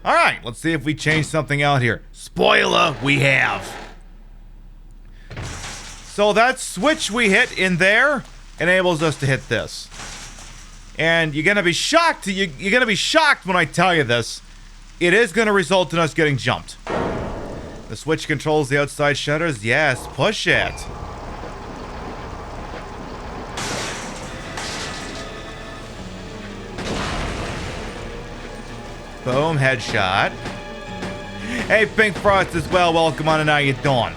Alright, let's see if we change something out here. Spoiler, we have. So that switch we hit in there enables us to hit this. And you're gonna be shocked. You're gonna be shocked when I tell you this. It is gonna result in us getting jumped. The switch controls the outside shutters. Yes, push it. Boom, headshot. Hey, Pink Frost as well. Welcome on and how you doing?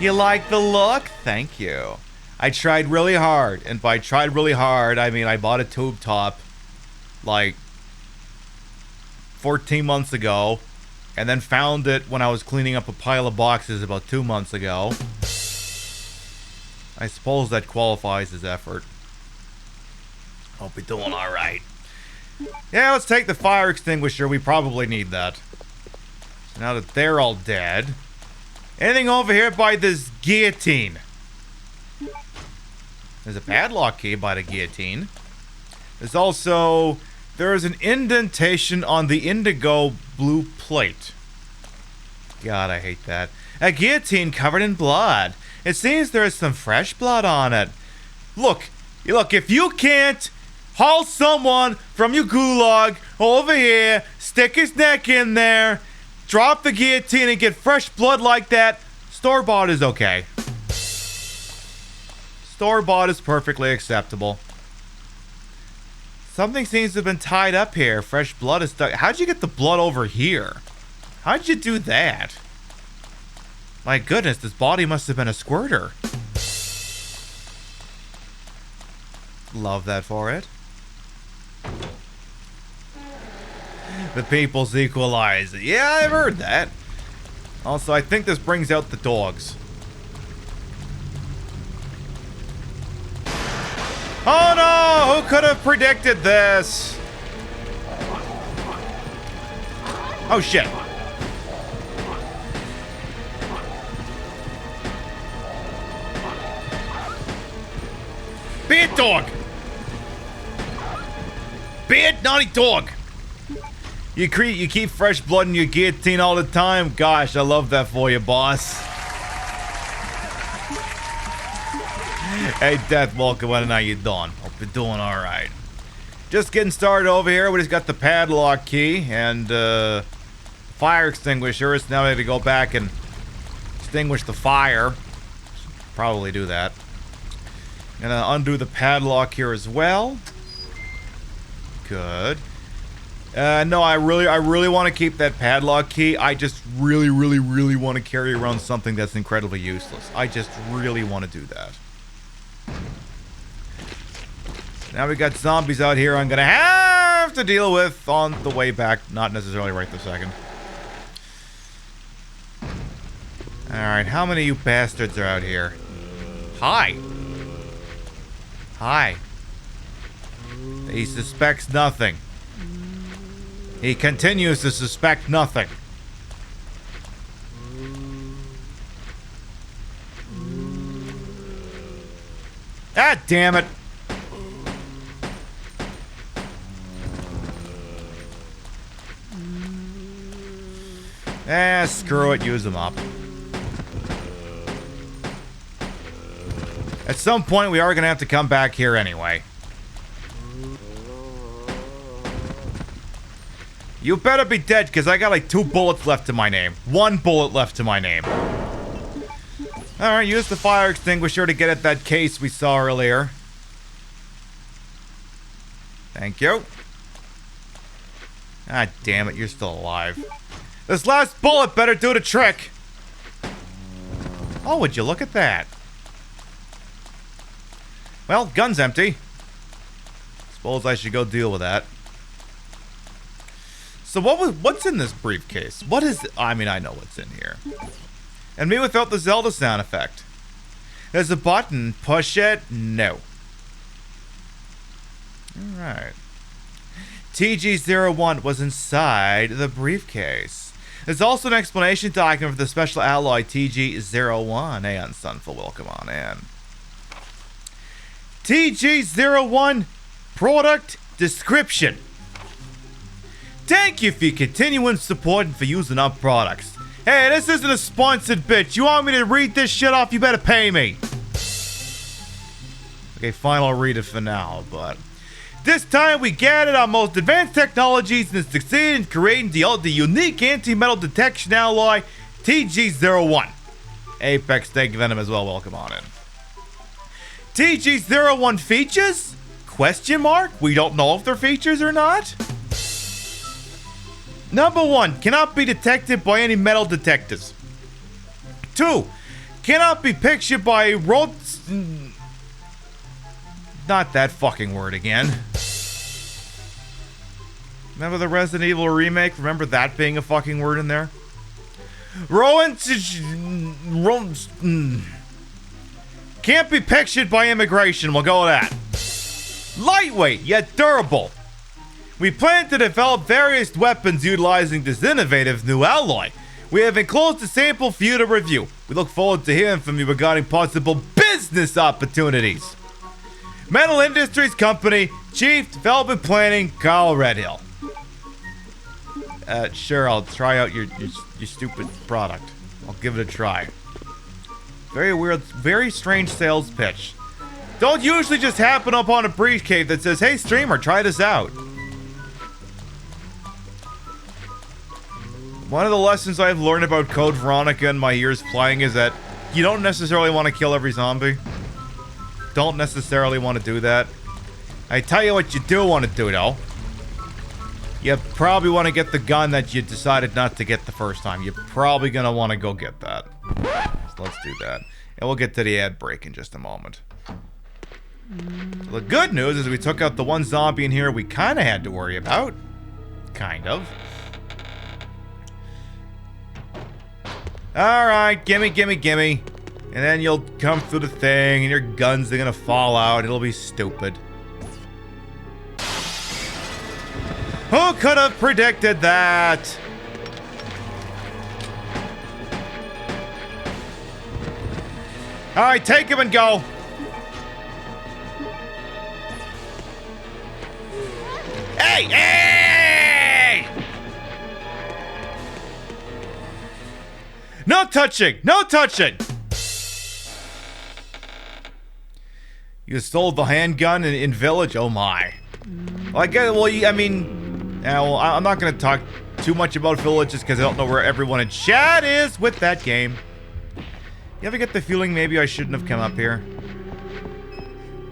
You like the look? Thank you. I tried really hard, and by tried really hard, I mean I bought a tube top like 14 months ago, and then found it when I was cleaning up a pile of boxes about 2 months ago. I suppose that qualifies as effort. Hope you're doing alright. Yeah, let's take the fire extinguisher. We probably need that. So now that they're all dead. Anything over here by this guillotine? There's a padlock key by the guillotine. There's also... There's an indentation on the indigo blue plate. God, I hate that. A guillotine covered in blood. It seems there is some fresh blood on it. Look, if you can't haul someone from your gulag over here, stick his neck in there, drop the guillotine and get fresh blood like that, store-bought is okay. Store-bought is perfectly acceptable. Something seems to have been tied up here. Fresh blood is stuck. How'd you get the blood over here? How'd you do that? My goodness, this body must have been a squirter. Love that for it. The people's equalizer. Yeah, I've heard that. Also, I think this brings out the dogs. Oh no! Who could have predicted this? Oh shit. Be it, dog! Be it, naughty dog! You keep fresh blood in your guillotine all the time? Gosh, I love that for you, boss. Hey, Death, welcome on and how you doing? Hope you're doing alright. Just getting started over here. We just got the padlock key and fire extinguisher. So now we have to go back and extinguish the fire. Should probably do that. Gonna undo the padlock here as well. Good. No, I really want to keep that padlock key. I just really want to carry around something that's incredibly useless. I just really want to do that. Now we got zombies out here I'm gonna have to deal with on the way back. Not necessarily right this second. Alright, how many of you bastards are out here? Hi. Hi. He suspects nothing. He continues to suspect nothing. Ah, damn it. Ah, screw it. Use them up. At some point, we are going to have to come back here anyway. You better be dead, because I got like 2 bullets left to my name. 1 bullet left to my name. Alright, use the fire extinguisher to get at that case we saw earlier. Thank you. Ah, damn it, you're still alive. This last bullet better do the trick. Oh, would you look at that? Well, gun's empty. Suppose I should go deal with that. So what's in this briefcase? What is it? I mean, I know what's in here. And me without the Zelda sound effect. There's a button. Push it. No. Alright. TG-01 was inside the briefcase. There's also an explanation document for the special alloy TG-01. Hey, Unsunful, welcome on in. TG-01 product description. Thank you for your continuing support and for using our products. Hey, this isn't a sponsored bitch. You want me to read this shit off? You better pay me. Okay, fine, I'll read it for now, but... This time we gathered our most advanced technologies and succeeded in creating the unique anti-metal detection alloy TG-01. Apex, thank you, Venom, as well. Welcome on in. TG-01 features? Question mark? We don't know if they're features or not. Number 1, cannot be detected by any metal detectors. 2, cannot be pictured by not that fucking word again. Remember the Resident Evil remake? Remember that being a fucking word in there? Can't be pictured by immigration. We'll go with that. Lightweight, yet durable. We plan to develop various weapons utilizing this innovative new alloy. We have enclosed a sample for you to review. We look forward to hearing from you regarding possible business opportunities. Metal Industries Company, Chief Development Planning, Carl Redhill. Sure, I'll try out your stupid product. I'll give it a try. Very weird, very strange sales pitch. Don't usually just happen upon a briefcase that says, hey streamer, try this out. One of the lessons I've learned about Code Veronica in my years playing is that you don't necessarily want to kill every zombie. Don't necessarily want to do that. I tell you what you do want to do though. You probably want to get the gun that you decided not to get the first time. You're probably going to want to go get that. So let's do that. And we'll get to the ad break in just a moment. So the good news is we took out the one zombie in here we kind of had to worry about. Kind of. Alright, gimme, gimme, gimme. And then you'll come through the thing and your guns are going to fall out. It'll be stupid. Who could have predicted that? Alright, take him and go. Hey! Hey! No touching! No touching! You stole the handgun in Village? Oh my. I'm not going to talk too much about Village just because I don't know where everyone in chat is with that game. You ever get the feeling maybe I shouldn't have come up here?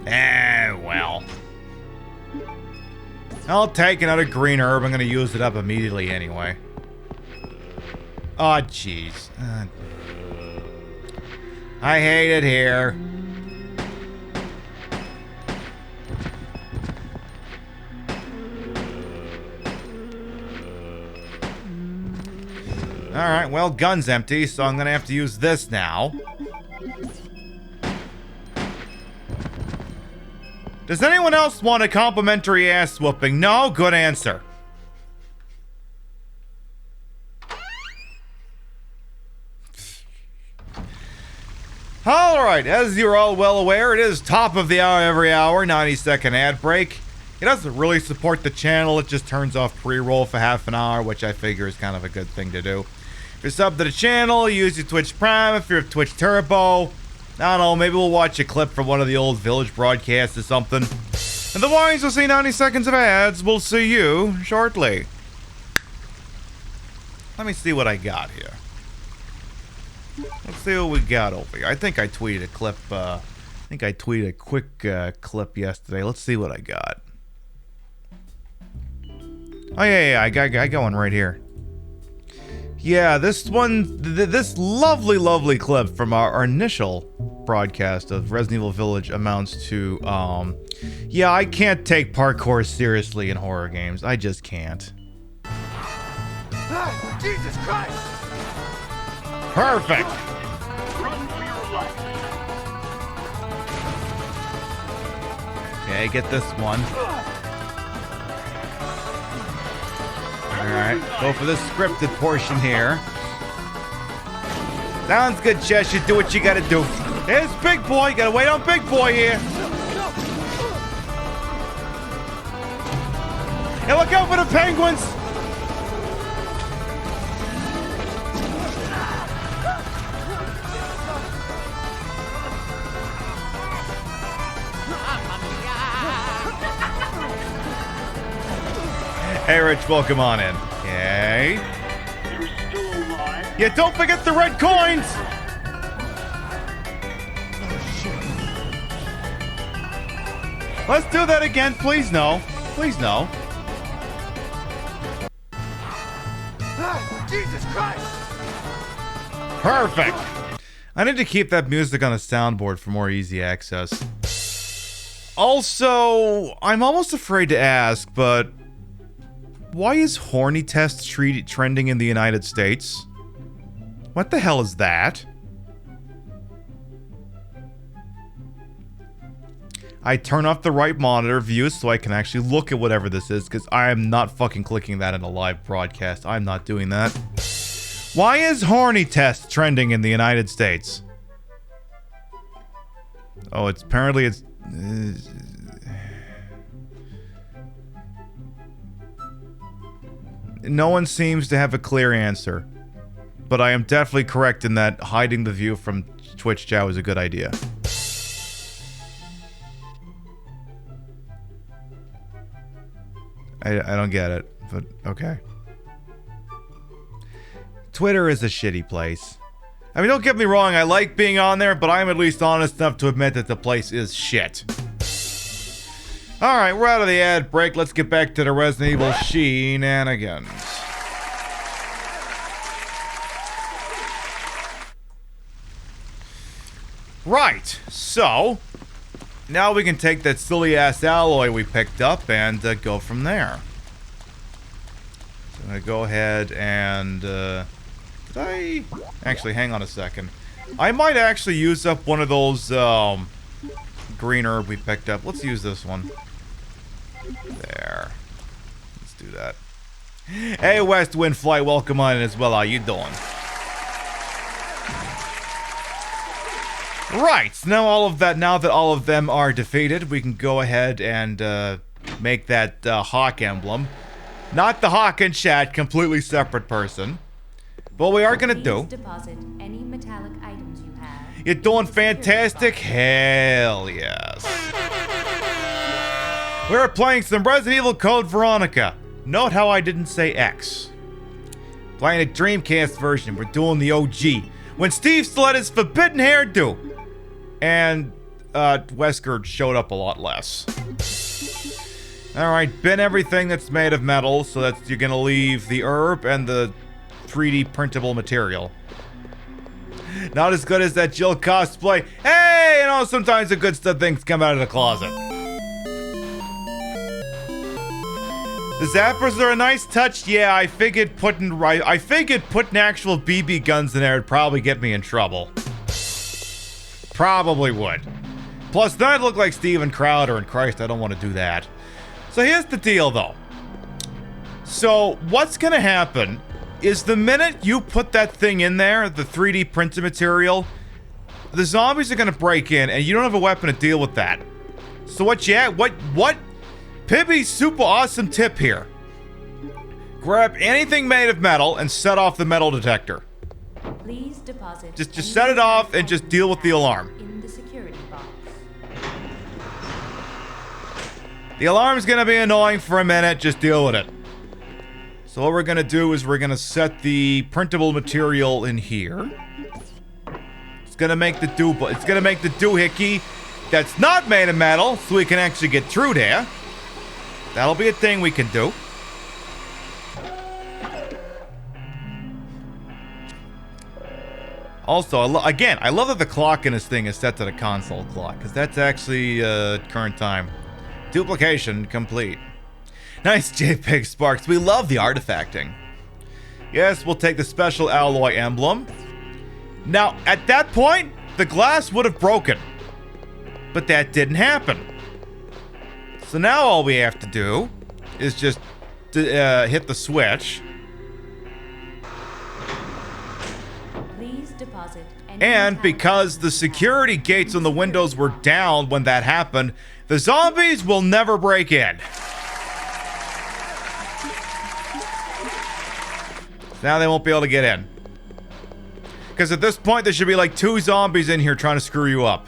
Well. I'll take another green herb. I'm going to use it up immediately anyway. Oh, jeez. I hate it here. Alright, well, gun's empty, so I'm gonna have to use this now. Does anyone else want a complimentary ass whooping? No? Good answer. Alright, as you're all well aware, it is top of the hour every hour, 90-second ad break. It doesn't really support the channel, it just turns off pre-roll for half an hour, which I figure is kind of a good thing to do. If you're sub to the channel, use your Twitch Prime. If you're Twitch Turbo, I don't know, maybe we'll watch a clip from one of the old Village broadcasts or something. Otherwise, we'll see 90 seconds of ads. We'll see you shortly. Let me see what I got here. Let's see what we got over here. I think I tweeted a clip, a quick clip yesterday. Let's see what I got. Oh, yeah, I got one right here. Yeah, this one, this lovely clip from our initial broadcast of Resident Evil Village amounts to, yeah, I can't take parkour seriously in horror games. I just can't. Ah, Jesus Christ! Perfect! Run for your life. Okay, get this one. Alright, go for this scripted portion here. Sounds good, Cheshire. Do what you gotta do. Here's Big Boy. Gotta wait on Big Boy here. Hey, look out for the penguins! Hey, Rich, welcome on in. Okay. You're still alive? Yeah, don't forget the red coins! Oh, shit. Let's do that again, please no. Please no. Ah, Jesus Christ! Perfect! I need to keep that music on a soundboard for more easy access. Also, I'm almost afraid to ask, but why is horny test trending in the United States? What the hell is that? I turn off the right monitor view so I can actually look at whatever this is, because I am not fucking clicking that in a live broadcast. I'm not doing that. Why is horny test trending in the United States? Oh, it's apparently it's... No one seems to have a clear answer. But I am definitely correct in that hiding the view from Twitch chat is a good idea. I don't get it, but okay. Twitter is a shitty place. I mean, don't get me wrong, I like being on there, but I'm at least honest enough to admit that the place is shit. Alright, we're out of the ad break. Let's get back to the Resident Evil shenanigans. Right, so now we can take that silly ass alloy we picked up and go from there. So I'm gonna go ahead and actually, hang on a second. I might actually use up one of those green herb we picked up. Let's use this one. There. Let's do that. Hey, West Wind Flight, welcome on in as well. How you doing? Right, so now that all of them are defeated, we can go ahead and make that hawk emblem. Not the hawk in chat, completely separate person. But what we are gonna do. Deposit any metallic items you have. You're doing fantastic. Hell yes. We're playing some Resident Evil Code Veronica. Note how I didn't say X. Playing a Dreamcast version. We're doing the OG. When Steve still had his forbidden hairdo. And Wesker showed up a lot less. Alright, bin everything that's made of metal, so that you're gonna leave the herb and the 3D printable material. Not as good as that Jill cosplay. Hey, you know, sometimes the good stuff things come out of the closet. The zappers are a nice touch. Yeah, I figured putting actual BB guns in there would probably get me in trouble. Probably would. Plus, then I'd look like Steven Crowder, and Christ, I don't want to do that. So here's the deal, though. So what's gonna happen is the minute you put that thing in there, the 3D printed material, the zombies are gonna break in, and you don't have a weapon to deal with that. So what? Pibby's super awesome tip here. Grab anything made of metal and set off the metal detector. Please deposit. Just set it off and just deal with the alarm. In the security box. The alarm's gonna be annoying for a minute, just deal with it. So what we're gonna do is we're gonna set the printable material in here. It's gonna make the doohickey that's not made of metal, so we can actually get through there. That'll be a thing we can do. Also, again, I love that the clock in this thing is set to the console clock, because that's actually current time. Duplication complete. Nice JPEG Sparks. We love the artifacting. Yes, we'll take the special alloy emblem. Now, at that point, the glass would have broken. But that didn't happen. So now all we have to do is just hit the switch. Please deposit any And because the security gates on the windows were down when that happened, the zombies will never break in. Now they won't be able to get in. Because at this point, there should be like 2 zombies in here trying to screw you up.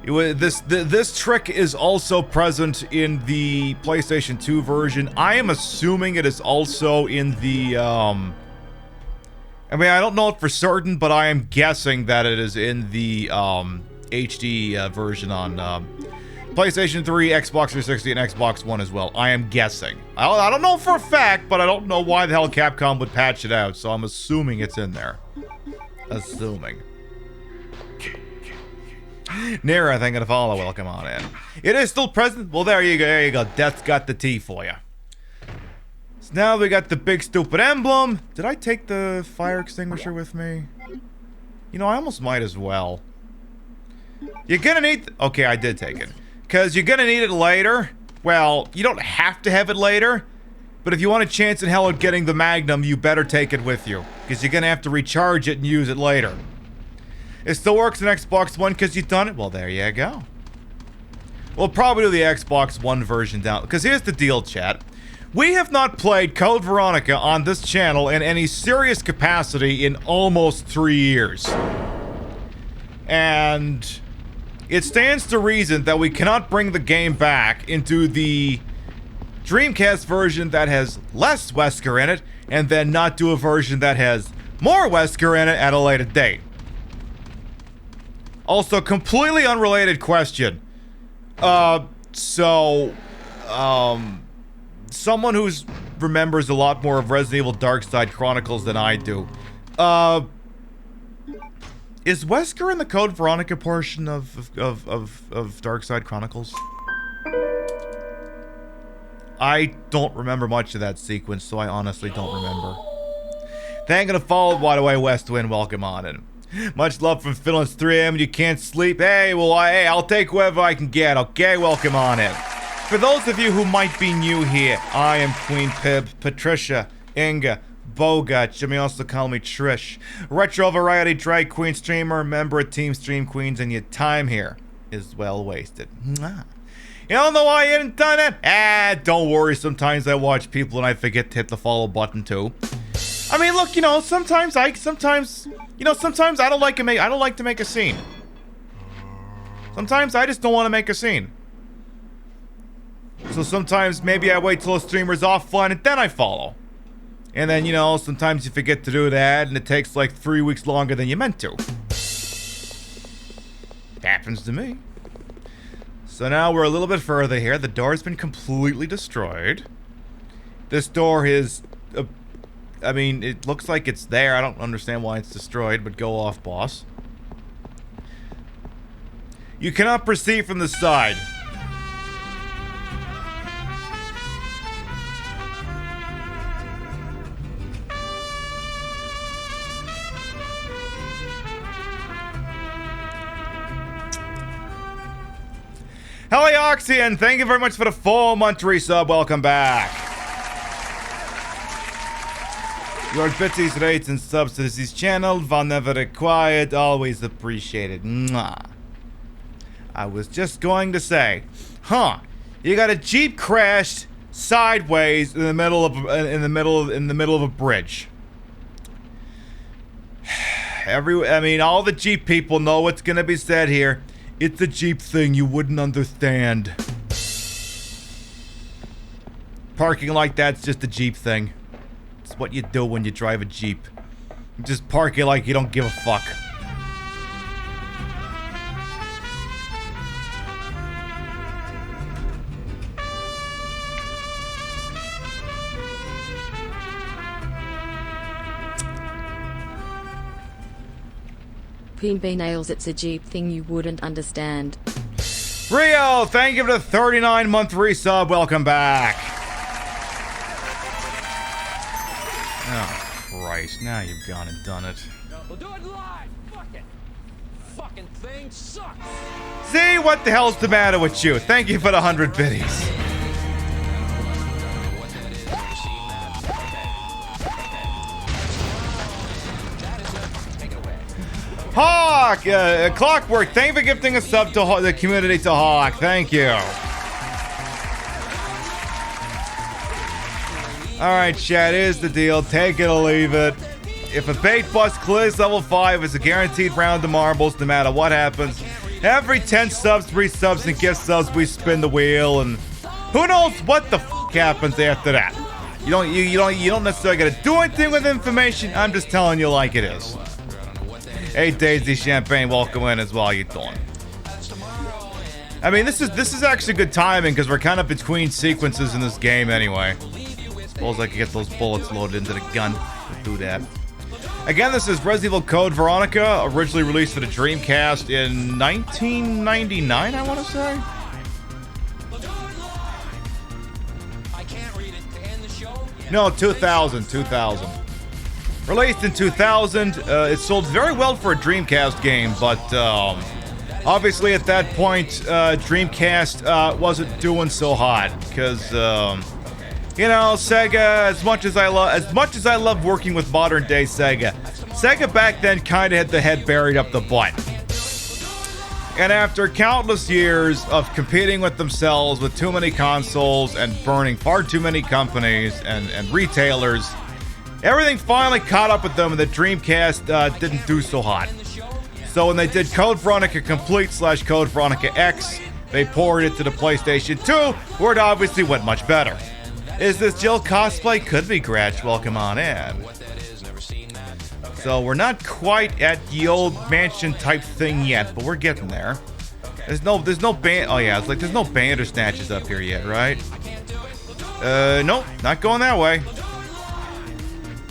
This trick is also present in the PlayStation 2 version. I am assuming it is also in the, I mean, I don't know it for certain, but I am guessing that it is in the, HD version on, PlayStation 3, Xbox 360, and Xbox One as well. I am guessing. I don't know for a fact, but I don't know why the hell Capcom would patch it out, so I'm assuming it's in there. Assuming. Nira, thank you to follow. Welcome on in. It is still present. Well, there you go. There you go. Death's got the tea for you. So now we got the big stupid emblem. Did I take the fire extinguisher with me? You know, I almost might as well. You're gonna need... Okay, I did take it. Because you're gonna need it later. Well, you don't have to have it later. But if you want a chance in hell at getting the Magnum, you better take it with you. Because you're gonna have to recharge it and use it later. It still works on Xbox One because you've done it? Well, there you go. We'll probably do the Xbox One version down. Because here's the deal, chat. We have not played Code Veronica on this channel in any serious capacity in almost 3 years. And it stands to reason that we cannot bring the game back into the Dreamcast version that has less Wesker in it, and then not do a version that has more Wesker in it at a later date. Also, completely unrelated question. Someone who remembers a lot more of Resident Evil Dark Side Chronicles than I do. Is Wesker in the Code Veronica portion of Dark Side Chronicles? I don't remember much of that sequence, so I honestly don't remember. Thank you to follow, by the way, Westwind. Welcome on in. Much love from Phil. It's 3 a.m. You can't sleep. Hey, well, I'll take whoever I can get. Okay, welcome on in. For those of you who might be new here, I am Queen Pib, Patricia, Inga, Bogart. You may also call me Trish. Retro Variety Drag Queen streamer, member of Team Stream Queens, and your time here is well wasted. Mwah. You don't know why you hadn't done it? Don't worry. Sometimes I watch people and I forget to hit the follow button too. I mean, look, you know, sometimes I don't like to make a scene. Sometimes I just don't want to make a scene. So sometimes maybe I wait till a streamer's offline and then I follow. And then, you know, sometimes you forget to do that and it takes like 3 weeks longer than you meant to. Happens to me. So now we're a little bit further here. The door's been completely destroyed. This door is... I mean, it looks like it's there. I don't understand why it's destroyed, but go off, boss. You cannot proceed from the side. Helioxian, thank you very much for the 4-month resub. Welcome back. Your bits, rates, and subs to this channel, whenever required, always appreciated. Mwah. I was just going to say, you got a Jeep crashed sideways in the middle of a bridge. All the Jeep people know what's gonna be said here. It's a Jeep thing you wouldn't understand. Parking like that's just a Jeep thing. It's what you do when you drive a Jeep. You just park it like you don't give a fuck. PB nails, it's a Jeep thing you wouldn't understand. Rio, thank you for the 39-month resub. Welcome back. Oh, Christ. Now you've gone and done it. We'll do it live. Fuck it. Fucking thing sucks. See, what the hell's the matter with you? Thank you for the 100 biddies. Hawk! Clockwork, thank you for gifting a sub to the community to Hawk. Thank you. Alright, chat, here's the deal. Take it or leave it. If a bait bust clears level 5, it's a guaranteed round of marbles no matter what happens. Every 10 subs, 3 subs, and gift subs, we spin the wheel, and who knows what the f happens after that. You don't necessarily gotta do anything with information. I'm just telling you like it is. Hey Daisy Champagne, welcome in as well. How you doing? I mean, this is actually good timing because we're kind of between sequences in this game anyway. Suppose I could get those bullets loaded into the gun. We'll do that. Again, this is Resident Evil Code Veronica, originally released for the Dreamcast in 1999, I want to say. No, 2000. Released in 2000, it sold very well for a Dreamcast game, but obviously at that point, Dreamcast wasn't doing so hot because, you know, Sega. As much as I love working with modern day Sega back then kind of had the head buried up the butt. And after countless years of competing with themselves with too many consoles and burning far too many companies and retailers, everything finally caught up with them, and the Dreamcast didn't do so hot. So when they did Code Veronica Complete / Code Veronica X, they poured it to the PlayStation 2, where it obviously went much better. Is this Jill cosplay? Could be, Gratch. Welcome on in. So we're not quite at the old mansion type thing yet, but we're getting there. There's no band. Oh yeah, it's like there's no Bandersnatches up here yet, right? Nope, not going that way.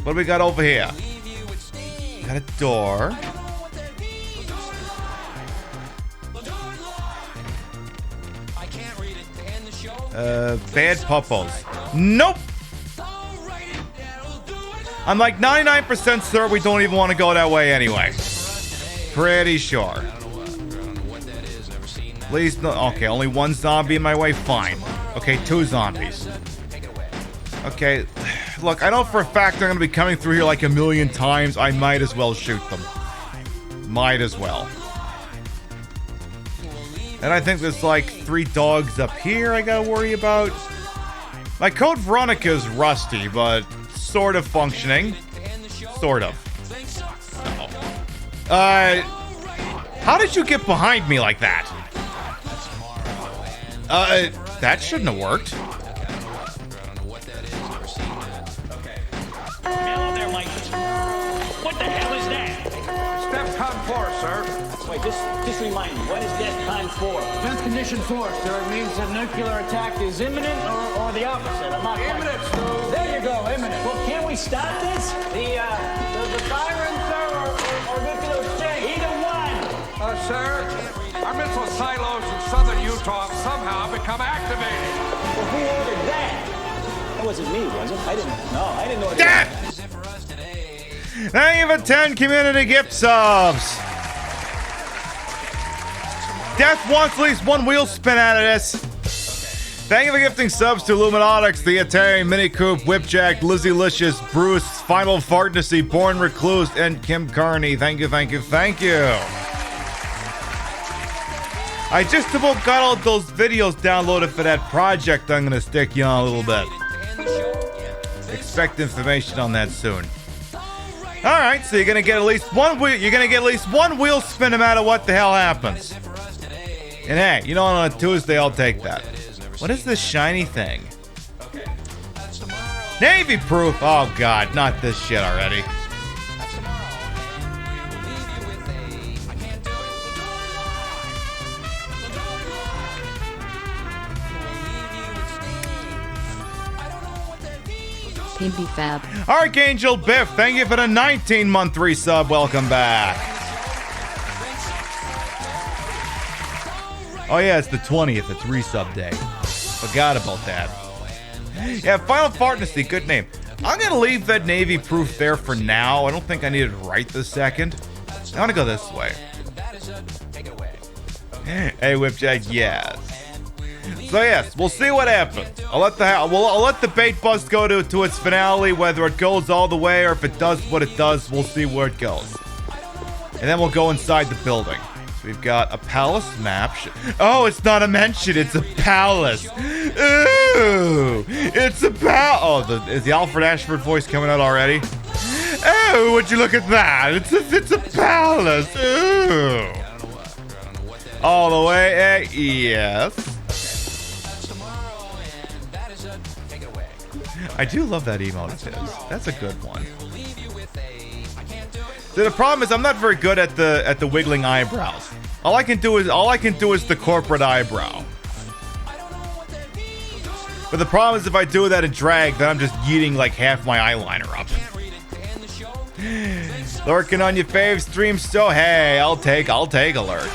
What do we got over here? Got a door. Bad puppos. Nope. I'm like 99% sure we don't even want to go that way anyway. Pretty sure. Please no. Okay, only one zombie in my way. Fine. Okay, 2 zombies. Okay. Look, I know for a fact they're going to be coming through here like a million times. I might as well shoot them. Might as well. And I think there's like 3 dogs up here I gotta worry about. My Code Veronica is rusty, but sort of functioning. Sort of. How did you get behind me like that? That shouldn't have worked. Hello there, Mike. What the hell is that? DEFCON 4, sir. Wait, just remind me, what is DEFCON 4? Death condition 4, sir. It means that nuclear attack is imminent or the opposite. I'm not Imminent, sir. There you go, imminent. Well, can't we stop this? The sirens, sir, or nuclear exchange? Either one. Sir, our missile silos in southern Utah have somehow become activated. Well, who ordered that? That wasn't me, was it? I didn't order that. Thank you for 10 community gift subs. Death wants at least 1 wheel spin out of this. Thank you for gifting subs to Illuminatics, The Italian, Mini Coop, Whipjack, Lizzie Licious, Bruce, Final Fartnessy, Born Recluse, and Kim Carney. Thank you. I just about got all those videos downloaded for that project I'm gonna stick you on a little bit. Expect information on that soon. Alright, so you're gonna get at least 1 wheel. You're gonna get at least 1 wheel spin no matter what the hell happens. And hey, you know, on a Tuesday, I'll take that. What is this shiny thing? Navy proof! Oh god, not this shit already. Pimpy Fab. Archangel Biff, thank you for the 19-month resub. Welcome back. Oh yeah, it's the 20th. It's resub day. Forgot about that. Yeah, Final Fantasy, good name. I'm gonna leave that navy proof there for now. I don't think I need it right this second. I wanna go this way. Hey, Whipjack, yes. So yes, we'll see what happens. I'll let the bait bust go to its finale. Whether it goes all the way or if it does what it does, we'll see where it goes. And then we'll go inside the building. So we've got a palace map. Oh, it's not a mansion, it's a palace. Ooh, it's a palace. Oh, is the Alfred Ashford voice coming out already? Oh, would you look at that? It's a palace. Ooh. All the way, yes. I do love that emote of his. That's a good one. So the problem is I'm not very good at the wiggling eyebrows. All I can do is the corporate eyebrow. But the problem is if I do that in drag, then I'm just yeeting like half my eyeliner up. Lurking on your fave stream, so hey, I'll take a lurk.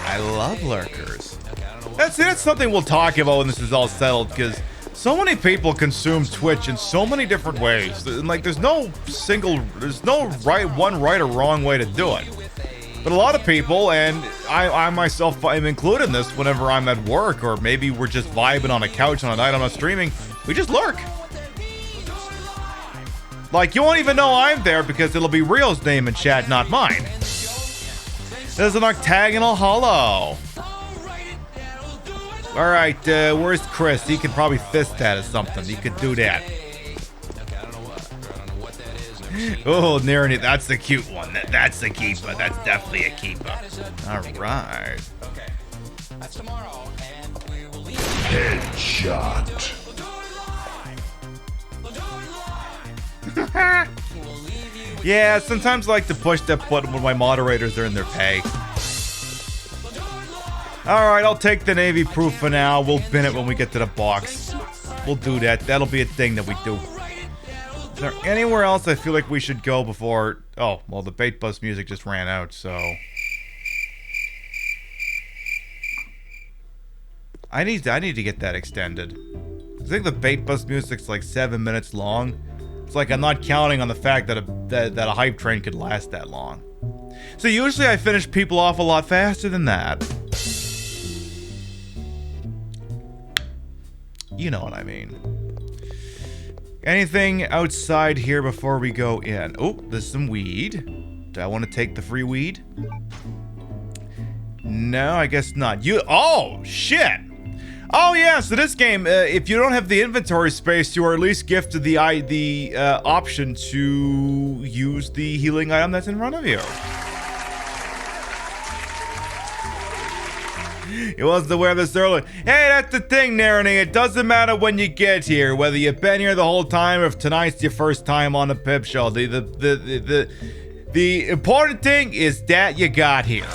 I love lurkers. That's something we'll talk about when this is all settled, because so many people consume Twitch in so many different ways. Like, there's no right or wrong way to do it. But a lot of people, and I myself am included in this, whenever I'm at work, or maybe we're just vibing on a couch on a night I'm not streaming, we just lurk. Like, you won't even know I'm there because it'll be Rio's name in chat, not mine. There's an octagonal hollow. Alright, where's Chris? He could probably fist that or something. He could do that. Oh, Nirani, that's a cute one. That's a keeper. That's definitely a keeper. Alright. Headshot. Yeah, sometimes I like to push that button when my moderators are in their pay. Alright, I'll take the navy proof for now. We'll bin it when we get to the box. We'll do that. That'll be a thing that we do. Is there anywhere else I feel like we should go before... Oh, well, the bait bus music just ran out, so... I need to get that extended. I think the bait bus music's like 7 minutes long. It's like I'm not counting on the fact that a hype train could last that long. So usually I finish people off a lot faster than that. You know what I mean. Anything outside here before we go in? Oh, there's some weed. Do I want to take the free weed? No, I guess not. Oh, shit! Oh yeah, so this game, if you don't have the inventory space, you are at least gifted the option to use the healing item that's in front of you. He wasn't aware of this earlier. Hey, that's the thing, Narrating. It doesn't matter when you get here, whether you've been here the whole time or if tonight's your first time on the Pip Show. The important thing is that you got here.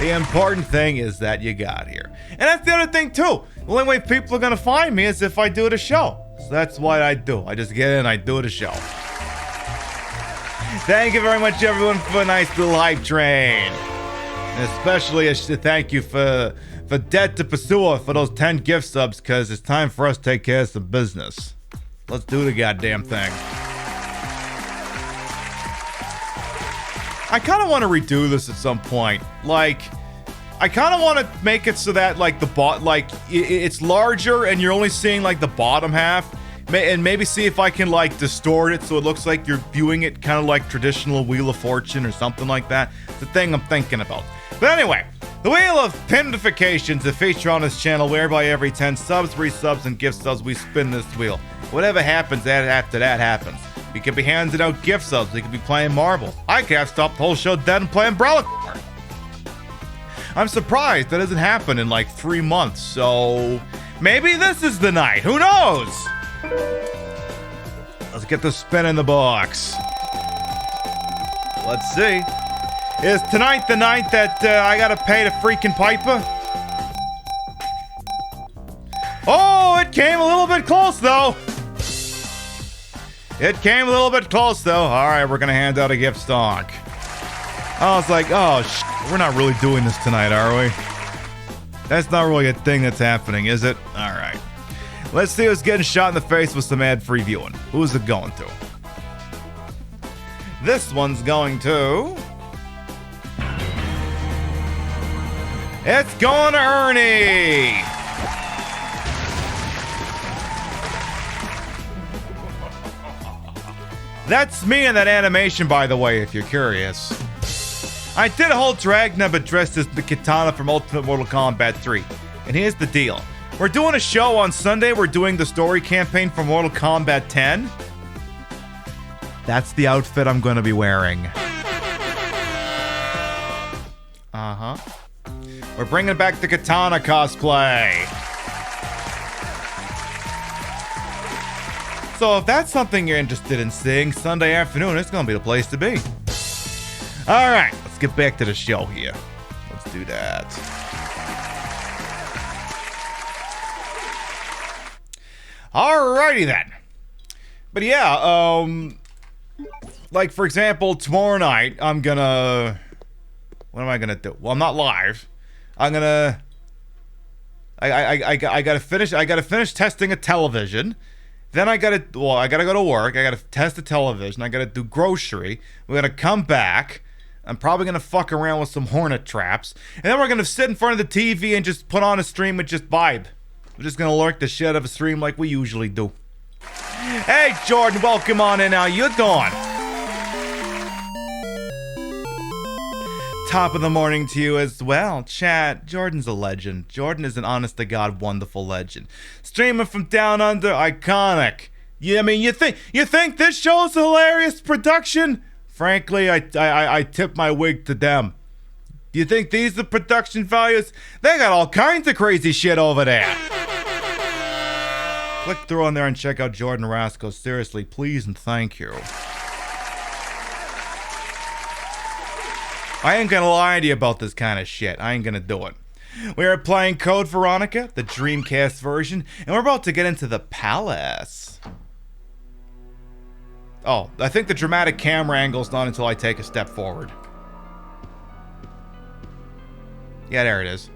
The important thing is that you got here. And that's the other thing, too. The only way people are going to find me is if I do the show. So that's what I do. I just get in, I do the show. Thank you very much, everyone, for a nice little hype train. And especially a thank you for Dead to Pursuer for those 10 gift subs, because it's time for us to take care of some business. Let's do the goddamn thing. I kind of want to redo this at some point. Like, I kind of want to make it so that, like, it's larger and you're only seeing, like, the bottom half. And maybe see if I can, like, distort it so it looks like you're viewing it kind of like traditional Wheel of Fortune or something like that. It's the thing I'm thinking about. But anyway, the Wheel of Pindifications, a feature on this channel whereby every 10 subs, resubs, and gift subs, we spin this wheel. Whatever happens after that happens. We could be handing out gift subs. We could be playing Marble. I could have stopped the whole show dead and play Umbrella Corps. I'm surprised that doesn't happen in like 3 months. So maybe this is the night. Who knows? Let's get the spin in the box. Let's see. Is tonight the night that I gotta pay the freaking piper? Oh, it came a little bit close though. It came a little bit close, though. All right, we're going to hand out a gift stock. I was like, oh, we're not really doing this tonight, are we? That's not really a thing that's happening, is it? All right. Let's see who's getting shot in the face with some ad-free viewing. Who's it going to? This one's going to... It's going to Ernie! That's me in that animation, by the way, if you're curious. I did a whole Dragna but dressed as the Katana from Ultimate Mortal Kombat 3. And here's the deal. We're doing a show on Sunday. We're doing the story campaign for Mortal Kombat 10. That's the outfit I'm going to be wearing. Uh-huh. We're bringing back the Katana cosplay. So if that's something you're interested in seeing Sunday afternoon, it's going to be the place to be. All right, let's get back to the show here. Let's do that. Alrighty then. But yeah, like for example, tomorrow night, I'm gonna... What am I gonna do? Well, I'm not live. I'm gonna... I gotta finish testing a television. Then I gotta go to work. I gotta test the television. I gotta do grocery. We're gonna come back. I'm probably gonna fuck around with some hornet traps. And then we're gonna sit in front of the TV and just put on a stream and just vibe. We're just gonna lurk the shit out of a stream like we usually do. Hey, Jordan, welcome on in. How you doing? Top of the morning to you as well. Chat, Jordan's a legend. Jordan is an honest-to-God wonderful legend. Streaming from down under, iconic. Yeah, I mean, you think this show's a hilarious production? Frankly, I tip my wig to them. You think these are the production values? They got all kinds of crazy shit over there. Click through on there and check out Jordan Rasco. Seriously, please and thank you. I ain't gonna lie to you about this kind of shit. I ain't gonna do it. We are playing Code Veronica, the Dreamcast version, and we're about to get into the palace. Oh, I think the dramatic camera angle's not until I take a step forward. Yeah, there it is.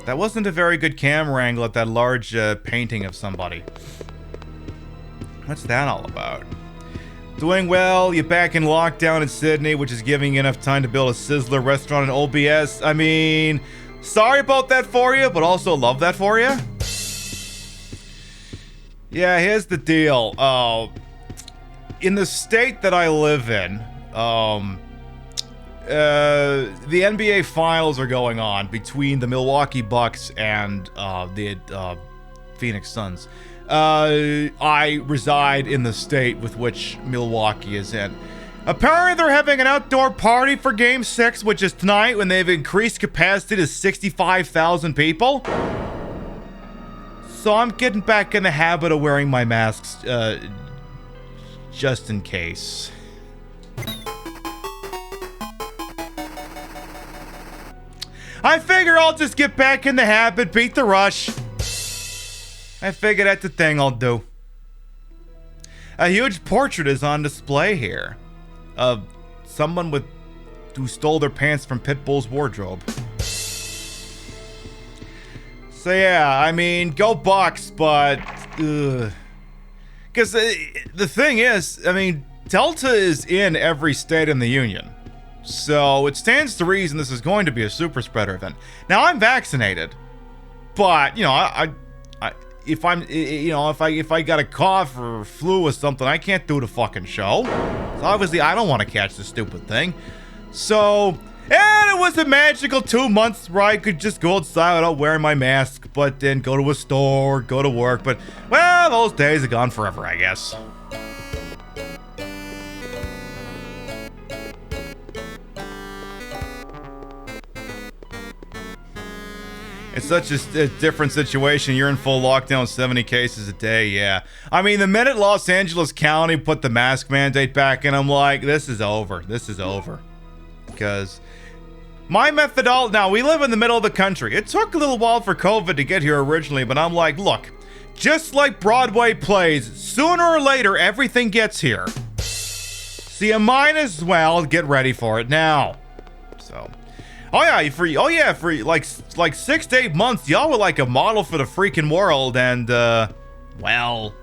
That wasn't a very good camera angle at that large painting of somebody. What's that all about? Doing well, you're back in lockdown in Sydney, which is giving you enough time to build a Sizzler restaurant in OBS. I mean, sorry about that for you, but also love that for you. Yeah, here's the deal. In the state that I live in, the NBA Finals are going on between the Milwaukee Bucks and the Phoenix Suns. I reside in the state with which Milwaukee is in. Apparently they're having an outdoor party for Game 6, which is tonight, when they've increased capacity to 65,000 people. So I'm getting back in the habit of wearing my masks, just in case. I figure I'll just get back in the habit, beat the rush. I figure that's the thing I'll do. A huge portrait is on display here of someone who stole their pants from Pitbull's wardrobe. So yeah, I mean, go Bucks, but because the thing is, I mean, Delta is in every state in the union. So it stands to reason this is going to be a super spreader event. Now I'm vaccinated, but you know, if I got a cough or flu or something, I can't do the fucking show. So obviously I don't want to catch the stupid thing. So, and it was a magical 2 months where I could just go outside without wearing my mask, but then go to a store, go to work. But well, those days are gone forever, I guess. It's such a different situation. You're in full lockdown, 70 cases a day, yeah. I mean, the minute Los Angeles County put the mask mandate back in, I'm like, this is over. This is over. Because My methodology, now we live in the middle of the country. It took a little while for COVID to get here originally, but I'm like, look, just like Broadway plays, sooner or later, everything gets here. So you might as well get ready for it now. So, for like 6 to 8 months, y'all were like a model for the freaking world, and, well,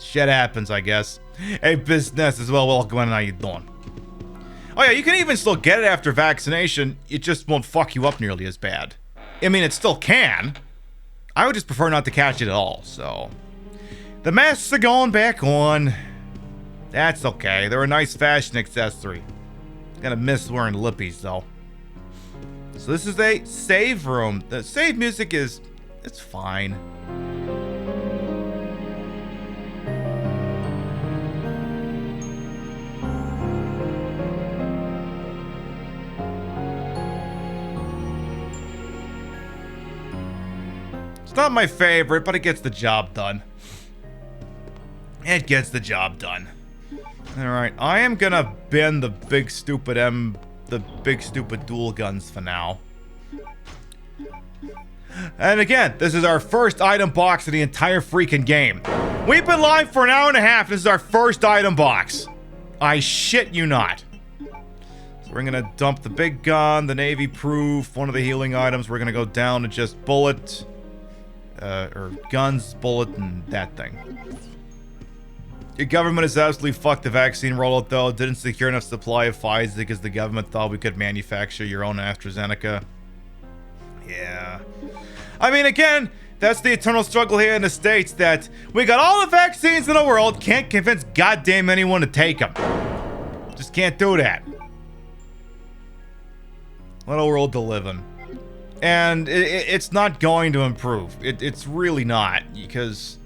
shit happens, I guess. Hey, business as well, welcome on, how you doing? Oh yeah, you can even still get it after vaccination. It just won't fuck you up nearly as bad. I mean, it still can. I would just prefer not to catch it at all, so. The masks are going back on. That's okay. They're a nice fashion accessory. Gonna miss wearing lippies, though. So this is a save room. The save music it's fine. It's not my favorite, but it gets the job done. It gets the job done. Alright, I am gonna bin the big stupid dual guns for now. And again, this is our first item box of the entire freaking game. We've been live for an hour and a half. This is our first item box. I shit you not. So we're gonna dump the big gun, the navy proof, one of the healing items. We're gonna go down to just bullet. Or guns, bullet, and that thing. Your government has absolutely fucked the vaccine rollout, though. Didn't secure enough supply of Pfizer because the government thought we could manufacture your own AstraZeneca. Yeah. I mean, again, that's the eternal struggle here in the States, that we got all the vaccines in the world, can't convince goddamn anyone to take them. Just can't do that. What a world to live in. And it's not going to improve. It's really not, because,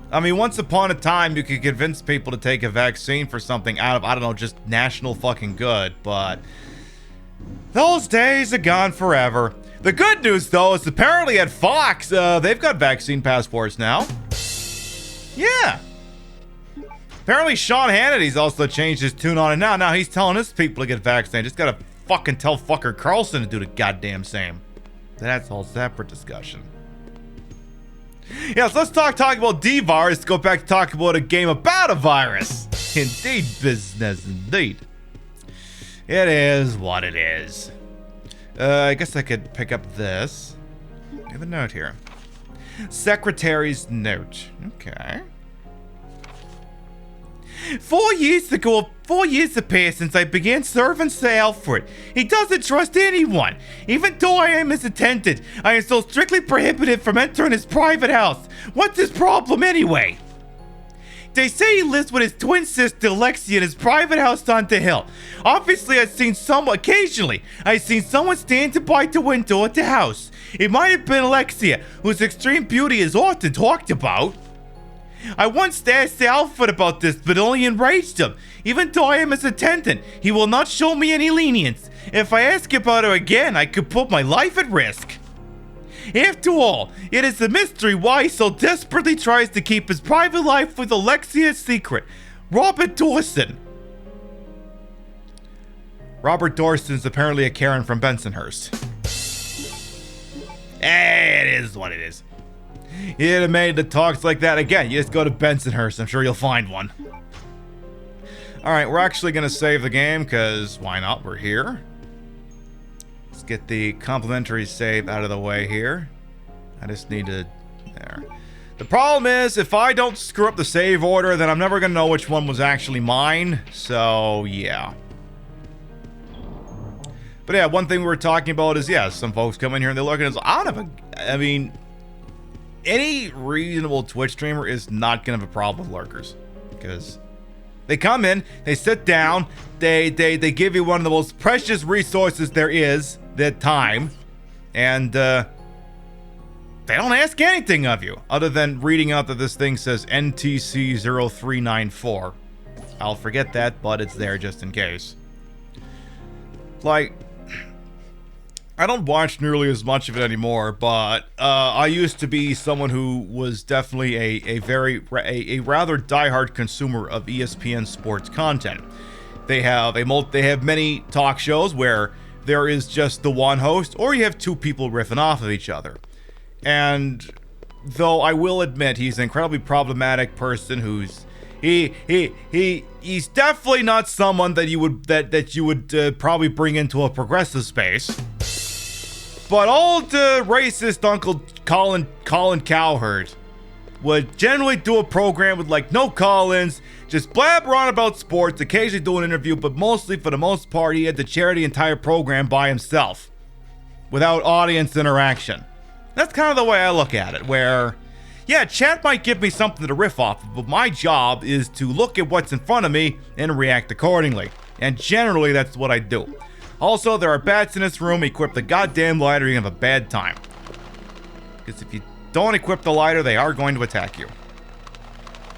I mean, once upon a time, you could convince people to take a vaccine for something out of, I don't know, just national fucking good, but those days are gone forever. The good news, though, is apparently at Fox, they've got vaccine passports now. Yeah. Apparently Sean Hannity's also changed his tune on it now. Now he's telling his people to get vaccinated. Just gotta fucking tell fucker Carlson to do the goddamn same. That's all separate discussion. Yeah, so let's talk about D-Virus. Go back to talk about a game about a virus. Indeed, business, indeed. It is what it is. I guess I could pick up this. I have a note here. Secretary's note. Okay. 4 years have passed since I began serving Sir Alfred. He doesn't trust anyone. Even though I am his attendant, I am so strictly prohibited from entering his private house. What's his problem anyway? They say he lives with his twin sister Alexia in his private house on the hill. Obviously, I've seen someone standing by the window at the house. It might have been Alexia, whose extreme beauty is often talked about. I once asked Alfred about this, but only enraged him. Even though I am his attendant, he will not show me any lenience. If I ask about her again, I could put my life at risk. After all, it is a mystery why he so desperately tries to keep his private life with Alexia a secret. Robert Dawson. Robert Dawson's apparently a Karen from Bensonhurst. It is what it is. You'd have made the talks like that again. You just go to Bensonhurst. I'm sure you'll find one. Alright, we're actually going to save the game, because why not? We're here. Let's get the complimentary save out of the way here. I just need to... There. The problem is, if I don't screw up the save order, then I'm never going to know which one was actually mine. So, yeah. But yeah, one thing we were talking about is, yeah, some folks come in here and they look at us. I mean... Any reasonable Twitch streamer is not going to have a problem with lurkers. Because they come in, they sit down, they give you one of the most precious resources there is, their time, and they don't ask anything of you, other than reading out that this thing says NTC0394. I'll forget that, but it's there just in case. Like... I don't watch nearly as much of it anymore, but I used to be someone who was definitely a rather diehard consumer of ESPN sports content. They have many talk shows where there is just the one host, or you have two people riffing off of each other. And though I will admit he's an incredibly problematic person who's he's definitely not someone that you would probably bring into a progressive space. But old racist Uncle Colin Cowherd would generally do a program with like no call-ins, just blabber on about sports, occasionally do an interview, but mostly for the most part he had to chair the entire program by himself without audience interaction. That's kind of the way I look at it, where yeah, chat might give me something to riff off of, but my job is to look at what's in front of me and react accordingly. And generally, that's what I do. Also, there are bats in this room. Equip the goddamn lighter, you have a bad time. Because if you don't equip the lighter, they are going to attack you.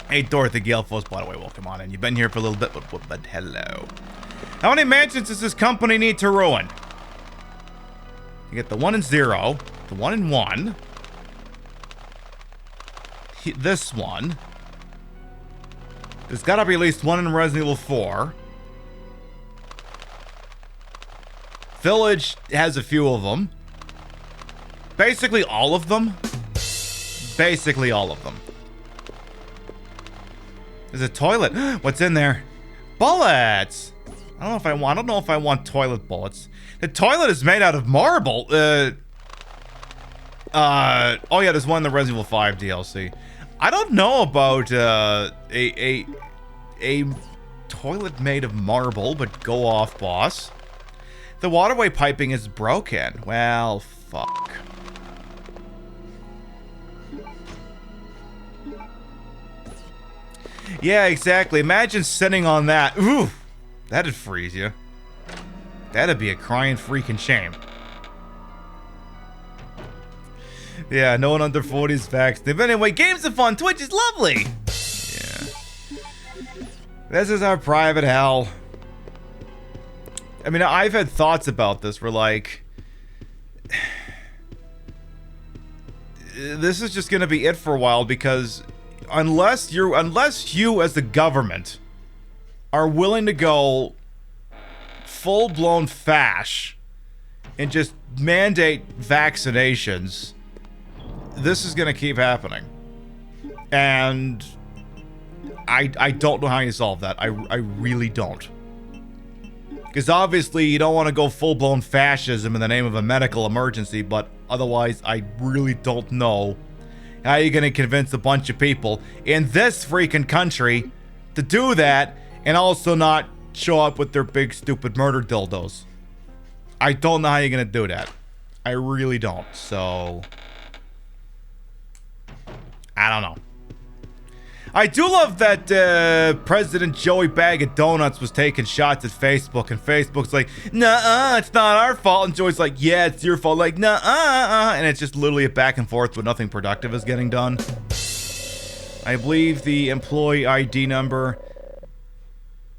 Hey, Dorothy Galefoss, by the way, welcome on in. You've been here for a little bit, but hello. How many mansions does this company need to ruin? You get the 1 and 0, the 1 and 1. This one. There's gotta be at least one in Resident Evil 4. Village has a few of them. Basically all of them. Basically all of them. There's a toilet. What's in there? Bullets! I don't know if I want toilet bullets. The toilet is made out of marble. Oh yeah, there's one in the Resident Evil 5 DLC. I don't know about a toilet made of marble, but go off, boss. The waterway piping is broken. Well, fuck. Yeah, exactly. Imagine sitting on that. Ooh, that'd freeze you. That'd be a crying freaking shame. Yeah, no one under 40 is vaccinated. But anyway, games are fun. Twitch is lovely. Yeah. This is our private hell. I mean, I've had thoughts about this where, like, this is just gonna be it for a while, because unless you as the government are willing to go full-blown fash and just mandate vaccinations, this is gonna keep happening. And I don't know how you solve that. I really don't. Because obviously you don't want to go full-blown fascism in the name of a medical emergency, but otherwise I really don't know how you're going to convince a bunch of people in this freaking country to do that and also not show up with their big stupid murder dildos. I don't know how you're going to do that. I really don't. So I don't know. I do love that President Joey Bag of Donuts was taking shots at Facebook, and Facebook's like, "Nuh-uh, it's not our fault," and Joey's like, "Yeah, it's your fault." Like, "Nuh-uh," and it's just literally a back and forth, but nothing productive is getting done. I believe the employee ID number.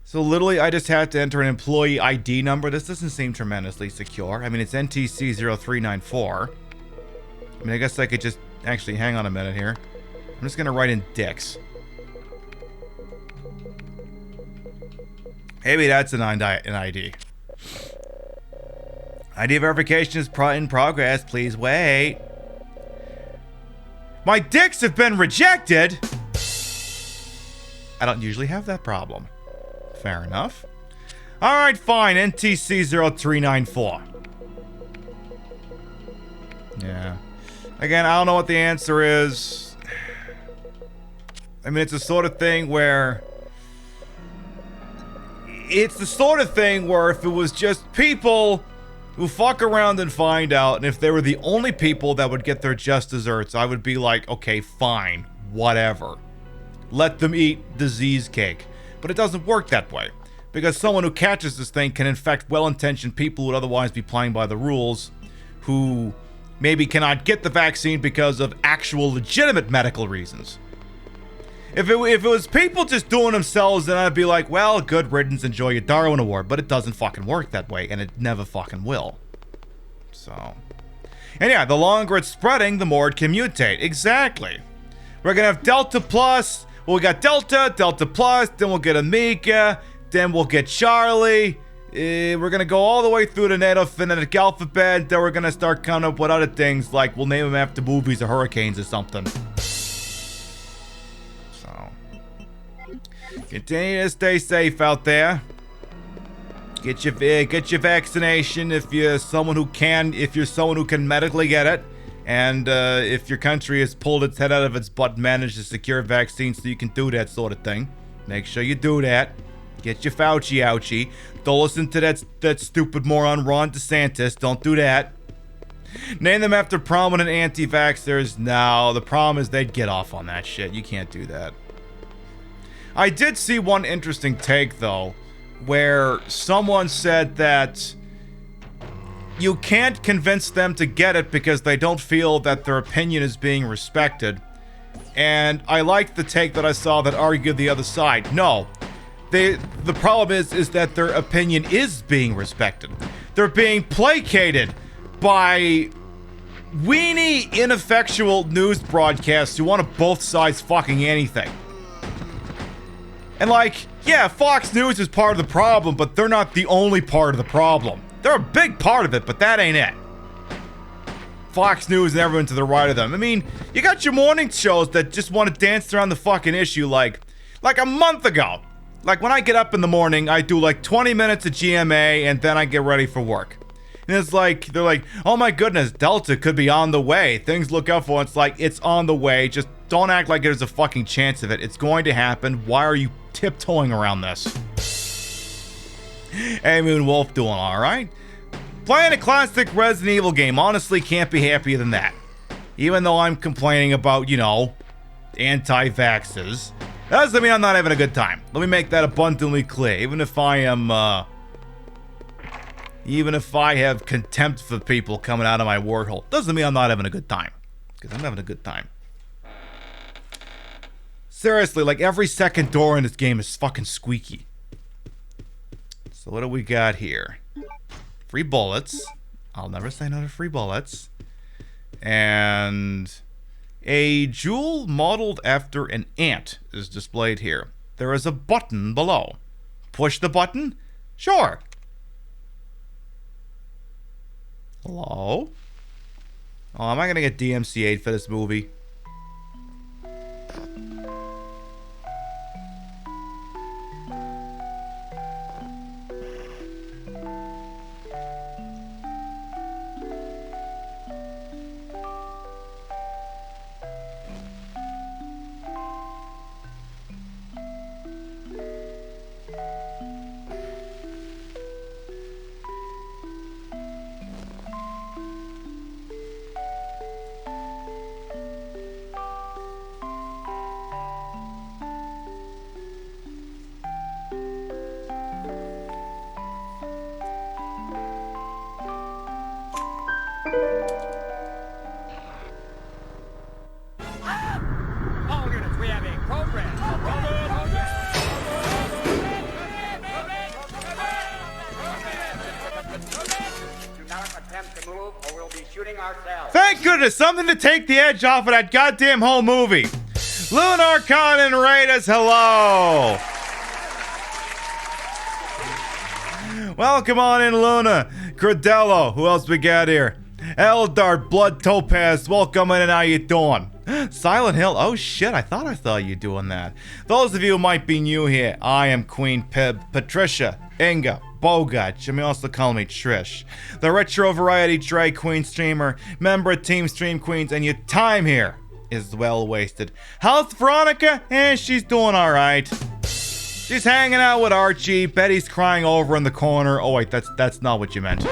So literally, I just have to enter an employee ID number. This doesn't seem tremendously secure. I mean, it's NTC0394. I mean, I guess I could just actually hang on a minute here. I'm just gonna write in dicks. Maybe that's an ID. ID verification is in progress. Please wait. My dicks have been rejected. I don't usually have that problem. Fair enough. Alright, fine. NTC0394. Yeah. Again, I don't know what the answer is. I mean, it's the sort of thing where... It's the sort of thing where if it was just people who fuck around and find out, and if they were the only people that would get their just desserts, I would be like, okay, fine, whatever. Let them eat disease cake. But it doesn't work that way. Because someone who catches this thing can infect well-intentioned people who would otherwise be playing by the rules, who maybe cannot get the vaccine because of actual legitimate medical reasons. If it was people just doing themselves, then I'd be like, well, good riddance, enjoy your Darwin Award. But it doesn't fucking work that way, and it never fucking will. So. And yeah, the longer it's spreading, the more it can mutate. Exactly. We're gonna have Delta Plus. Well, we got Delta, Delta Plus, then we'll get Omega, then we'll get Charlie, We're gonna go all the way through the NATO phonetic alphabet, then we're gonna start coming up with other things like we'll name them after movies or hurricanes or something. So, continue to stay safe out there. Get your vaccination if you're someone who can medically get it. And if your country has pulled its head out of its butt and managed to secure vaccines so you can do that sort of thing, make sure you do that. Get your Fauci ouchie. Don't listen to that stupid moron Ron DeSantis. Don't do that. Name them after prominent anti-vaxxers. No, the problem is they'd get off on that shit. You can't do that. I did see one interesting take, though, where someone said that you can't convince them to get it because they don't feel that their opinion is being respected. And I liked the take that I saw that argued the other side. No. The problem is that their opinion is being respected. They're being placated by weenie, ineffectual news broadcasts who want to both sides fucking anything. And like, yeah, Fox News is part of the problem, but they're not the only part of the problem. They're a big part of it, but that ain't it. Fox News and everyone to the right of them. I mean, you got your morning shows that just want to dance around the fucking issue like a month ago. Like, when I get up in the morning, I do like 20 minutes of GMA, and then I get ready for work. And it's like, they're like, oh my goodness, Delta could be on the way. Things look up for it. It's like, it's on the way. Just don't act like there's a fucking chance of it. It's going to happen. Why are you tiptoeing around this? Hey, Moon Wolf, doing alright? Playing a classic Resident Evil game. Honestly, can't be happier than that. Even though I'm complaining about, anti-vaxxers. That doesn't mean I'm not having a good time. Let me make that abundantly clear. Even if I have contempt for people coming out of my word hole, doesn't mean I'm not having a good time. Because I'm having a good time. Seriously, like every second door in this game is fucking squeaky. So what do we got here? Free bullets. I'll never say no to free bullets. And a jewel modeled after an ant is displayed here. There is a button below. Push the button? Sure. Hello? Oh, am I gonna get DMCA'd for this movie? Thank goodness, something to take the edge off of that goddamn whole movie. Lunar Khan and Raiders, hello. Welcome on in, Luna. Credello, who else we got here? Eldar, Blood Topaz, welcome in, and how you doing? Silent Hill, oh shit, I thought I saw you doing that. Those of you who might be new here, I am Queen Pib, Patricia, Inga, Bogart, you may also call me Trish, the retro variety drag queen streamer, member of Team Stream Queens, and your time here is well wasted. How's Veronica? She's doing alright. She's hanging out with Archie, Betty's crying over in the corner. Oh wait, that's not what you meant.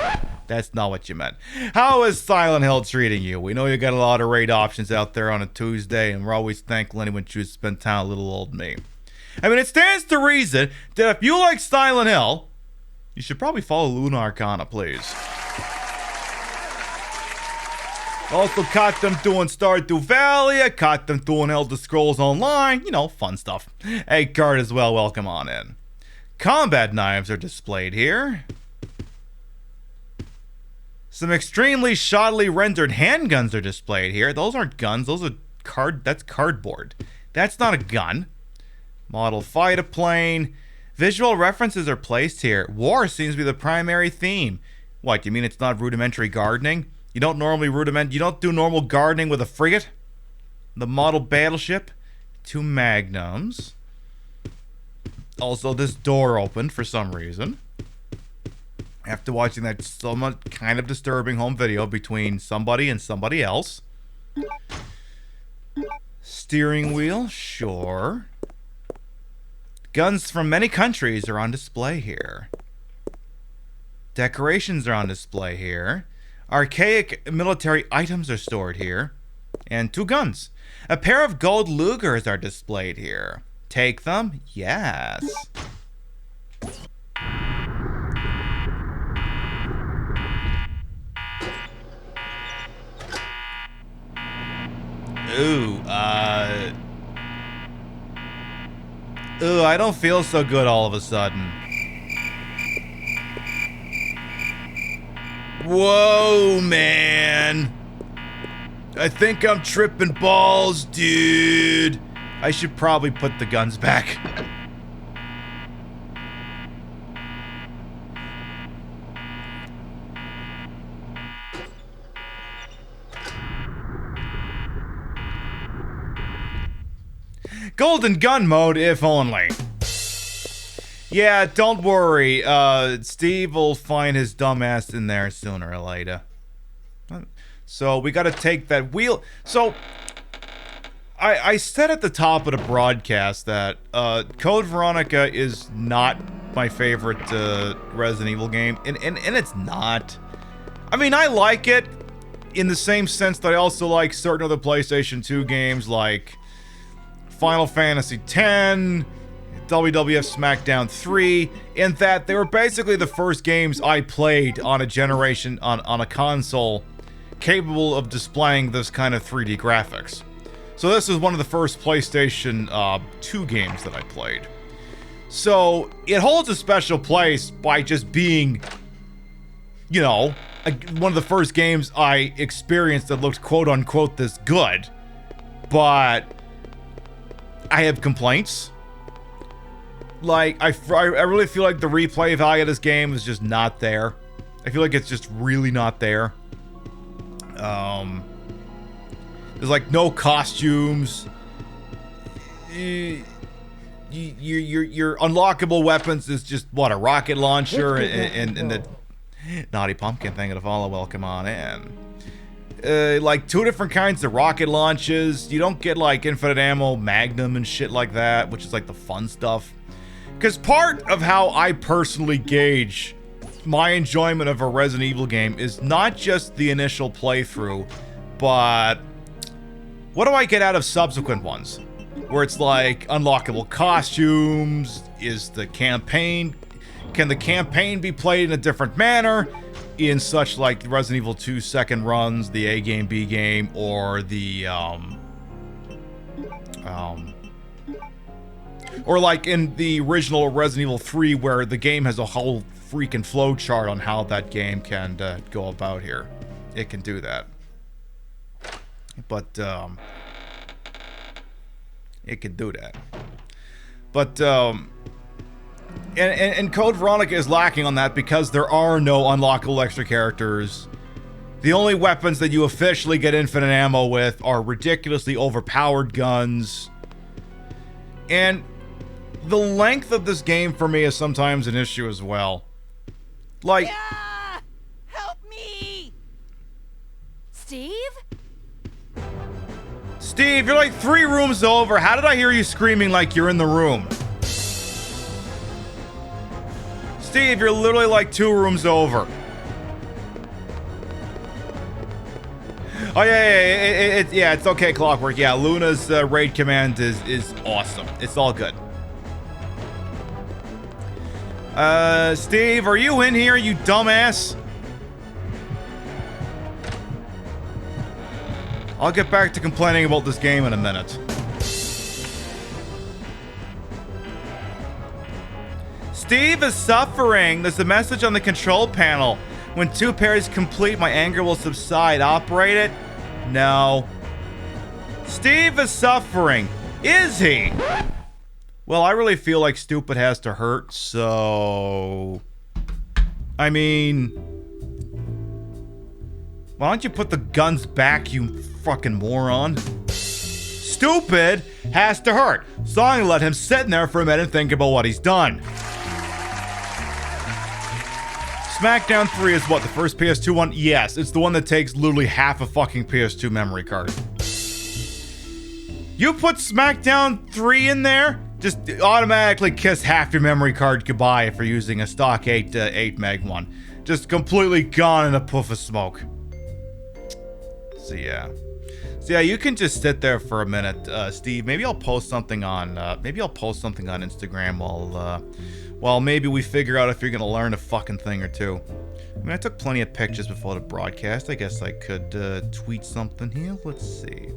That's not what you meant. How is Silent Hill treating you? We know you got a lot of raid options out there on a Tuesday, and we're always thankful anyone chooses to spend time with little old me. I mean, it stands to reason that if you like Silent Hill, you should probably follow Luna Arcana, please. Also caught them doing Stardew Valley. I caught them doing Elder Scrolls Online. You know, fun stuff. Hey, Card as well, welcome on in. Combat knives are displayed here. Some extremely shoddily rendered handguns are displayed here. Those aren't guns, those are that's cardboard. That's not a gun. Model fighter plane. Visual references are placed here. War seems to be the primary theme. What, you mean it's not rudimentary gardening? You don't do normal gardening with a frigate? The model battleship? 2 magnums. Also, this door opened for some reason. After watching that somewhat kind of disturbing home video between somebody and somebody else. Steering wheel, sure. Guns from many countries are on display here. Decorations are on display here. Archaic military items are stored here. And 2 guns. A pair of gold Lugers are displayed here. Take them? Yes. Ooh, I don't feel so good all of a sudden. Whoa, man. I think I'm tripping balls, dude. I should probably put the guns back. Golden gun mode, if only. Yeah, don't worry. Steve will find his dumbass in there sooner or later. So we gotta take that wheel. So I said at the top of the broadcast that Code Veronica is not my favorite Resident Evil game, and it's not. I mean, I like it in the same sense that I also like certain other PlayStation 2 games like Final Fantasy X, WWF SmackDown 3, in that they were basically the first games I played on a generation, on a console capable of displaying this kind of 3D graphics. So this is one of the first PlayStation 2 games that I played. So it holds a special place by just being, you know, one of the first games I experienced that looked quote-unquote this good. But I have complaints. Like, I really feel like the replay value of this game is just not there. I feel like it's just really not there. There's like no costumes. Your unlockable weapons is just what, a rocket launcher and the Naughty Pumpkin thing to follow. Welcome on in. Like 2 different kinds of rocket launches. You don't get like infinite ammo, magnum and shit like that, which is like the fun stuff. Because part of how I personally gauge my enjoyment of a Resident Evil game is not just the initial playthrough, but what do I get out of subsequent ones? Where it's like unlockable costumes, is the campaign, can the campaign be played in a different manner? In such like Resident Evil 2 second runs, the A game, B game, or the or like in the original Resident Evil 3 where the game has a whole freaking flow chart on how that game can go about here. It can do that. But it can do that. But and Code Veronica is lacking on that because there are no unlockable extra characters. The only weapons that you officially get infinite ammo with are ridiculously overpowered guns. And the length of this game for me is sometimes an issue as well. Like, yeah! Help me! Steve? Steve, you're like 3 rooms over. How did I hear you screaming like you're in the room? Steve, you're literally like 2 rooms over. Oh yeah, it's okay, Clockwork. Yeah, Luna's raid command is awesome. It's all good. Steve, are you in here, you dumbass? I'll get back to complaining about this game in a minute. Steve is suffering. There's a message on the control panel. When 2 pairs complete, my anger will subside. Operate it? No. Steve is suffering. Is he? Well, I really feel like stupid has to hurt, so... I mean... Why don't you put the guns back, you fucking moron? Stupid has to hurt. So I'm gonna let him sit in there for a minute and think about what he's done. SmackDown 3 is what, the first PS2 one? Yes, it's the one that takes literally half a fucking PS2 memory card. You put SmackDown 3 in there, just automatically kiss half your memory card goodbye if you're using a stock 8 meg one. Just completely gone in a puff of smoke. So yeah, you can just sit there for a minute, Steve. Maybe I'll post something on Instagram while maybe we figure out if you're gonna learn a fucking thing or two. I mean, I took plenty of pictures before the broadcast. I guess I could tweet something here. Let's see.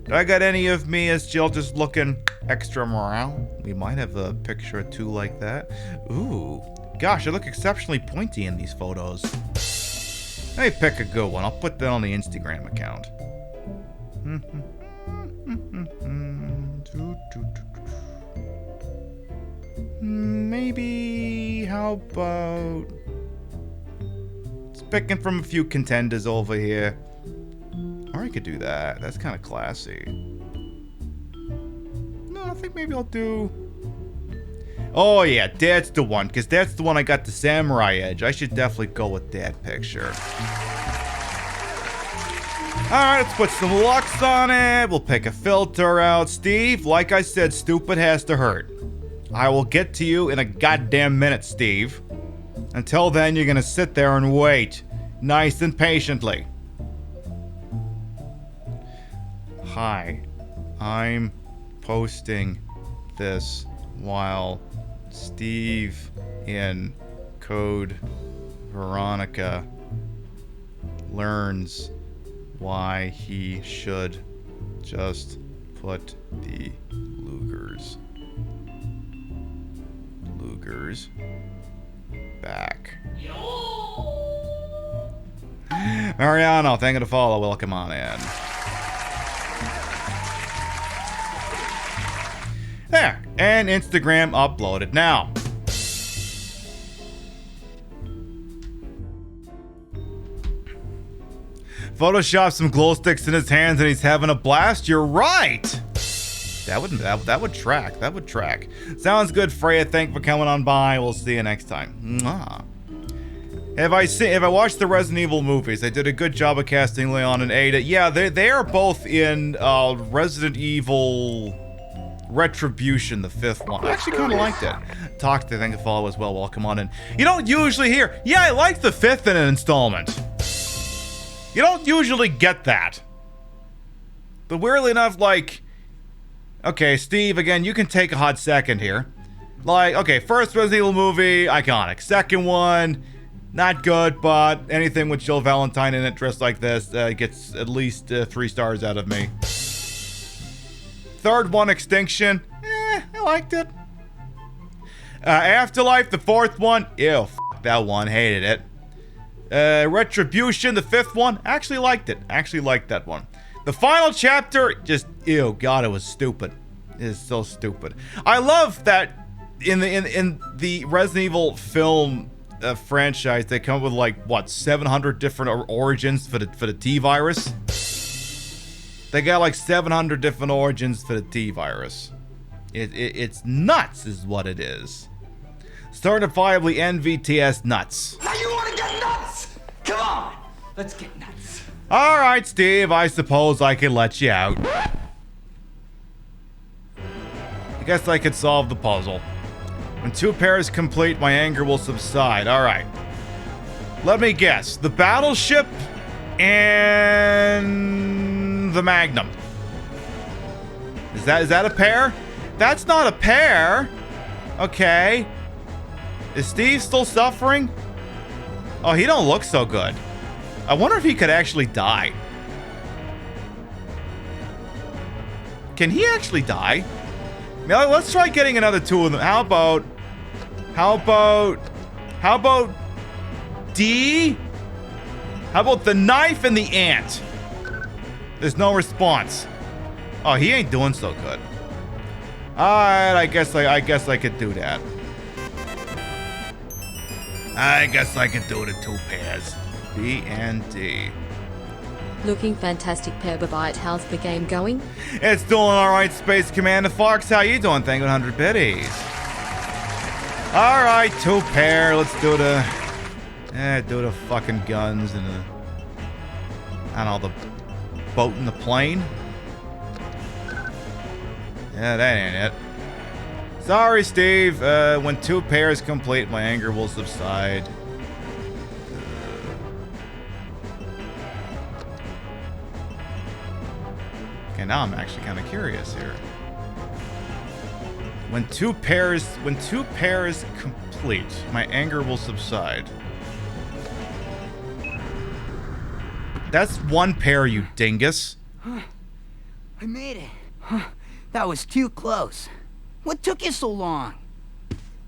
Do I got any of me as Jill just looking extra morale? We might have a picture or two like that. Ooh, gosh, I look exceptionally pointy in these photos. Let me pick a good one. I'll put that on the Instagram account. Maybe, how about... It's picking from a few contenders over here. Or I could do that. That's kind of classy. No, I think maybe I'll do... Oh yeah, that's the one, because that's the one I got the samurai edge. I should definitely go with that picture. Alright, let's put some lux on it. We'll pick a filter out. Steve, like I said, stupid has to hurt. I will get to you in a goddamn minute, Steve. Until then, you're gonna sit there and wait. Nice and patiently. Hi. I'm posting this while Steve in code Veronica learns why he should just put the Lugers back. Mariano, thank you to follow. Welcome on in. There, and Instagram uploaded now. Photoshop some glow sticks in his hands and he's having a blast. You're right. That would track. That would track. Sounds good, Freya. Thanks for coming on by. We'll see you next time. Mwah. Have I watched the Resident Evil movies? They did a good job of casting Leon and Ada. Yeah, they are both in Resident Evil Retribution, the 5th one. I actually kind of liked it. Talk to thank you follow as well. Welcome on in. You don't usually hear, yeah, I like the 5th in an installment. You don't usually get that. But weirdly enough, like, okay, Steve, again, you can take a hot second here. Like, okay, first Resident Evil movie, iconic. Second one, not good, but anything with Jill Valentine in it dressed like this gets at least 3 stars out of me. Third one, Extinction, I liked it. Afterlife, the 4th one, ew, f that one, hated it. Retribution, the 5th one, actually liked it. Actually liked that one. The final chapter, just, ew, God, it was stupid. It is so stupid. I love that in the Resident Evil film franchise, they come up with like, what, 700 different origins for the T-virus? They got like 700 different origins for the T-virus. It's nuts is what it is. Certifiably NVTS nuts. Now you want to get nuts? Come on, let's get nuts. All right, Steve, I suppose I can let you out. I guess I could solve the puzzle. When 2 pairs complete, my anger will subside. All right. Let me guess. The battleship and the Magnum. Is that a pair? That's not a pair. Okay. Is Steve still suffering? Oh, he don't look so good. I wonder if he could actually die. Can he actually die? Now, let's try getting another 2 of them. How about D? How about the knife and the ant? There's no response. Oh, he ain't doing so good. Alright, I guess I could do that. I guess I could do the 2 pairs. B and D. Looking fantastic, PiBcast. How's the game going? It's doing alright, Space Commander Fox. How you doing? Thank you, 100 biddies. Alright, 2 pair. Let's do the... do the fucking guns and the... I don't know, the boat and the plane. Yeah, that ain't it. Sorry, Steve. When 2 pairs complete, my anger will subside. Okay, now I'm actually kind of curious here. When two pairs complete, my anger will subside. That's 1 pair, you dingus. I made it. That was too close. What took you so long?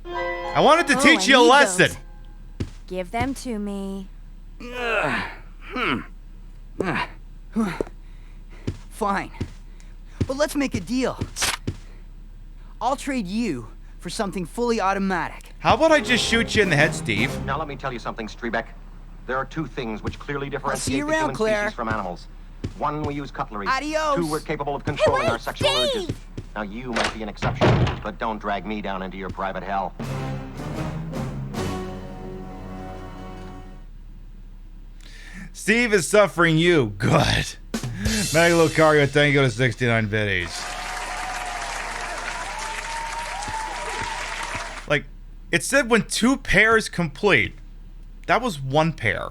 I wanted to teach you a lesson. Those. Give them to me. Fine. But let's make a deal. I'll trade you for something fully automatic. How about I just shoot you in the head, Steve? Now let me tell you something, Strebeck. There are 2 things which clearly differentiate you the around, human Claire. species from animals. 1, we use cutlery. Adios. 2, we're capable of controlling our sexual Steve! urges. Now you might be an exception, but don't drag me down into your private hell. Steve is suffering you. Good. Maggie Lucario, thank you to 69 biddies. Like, it said when 2 pairs complete. That was 1 pair.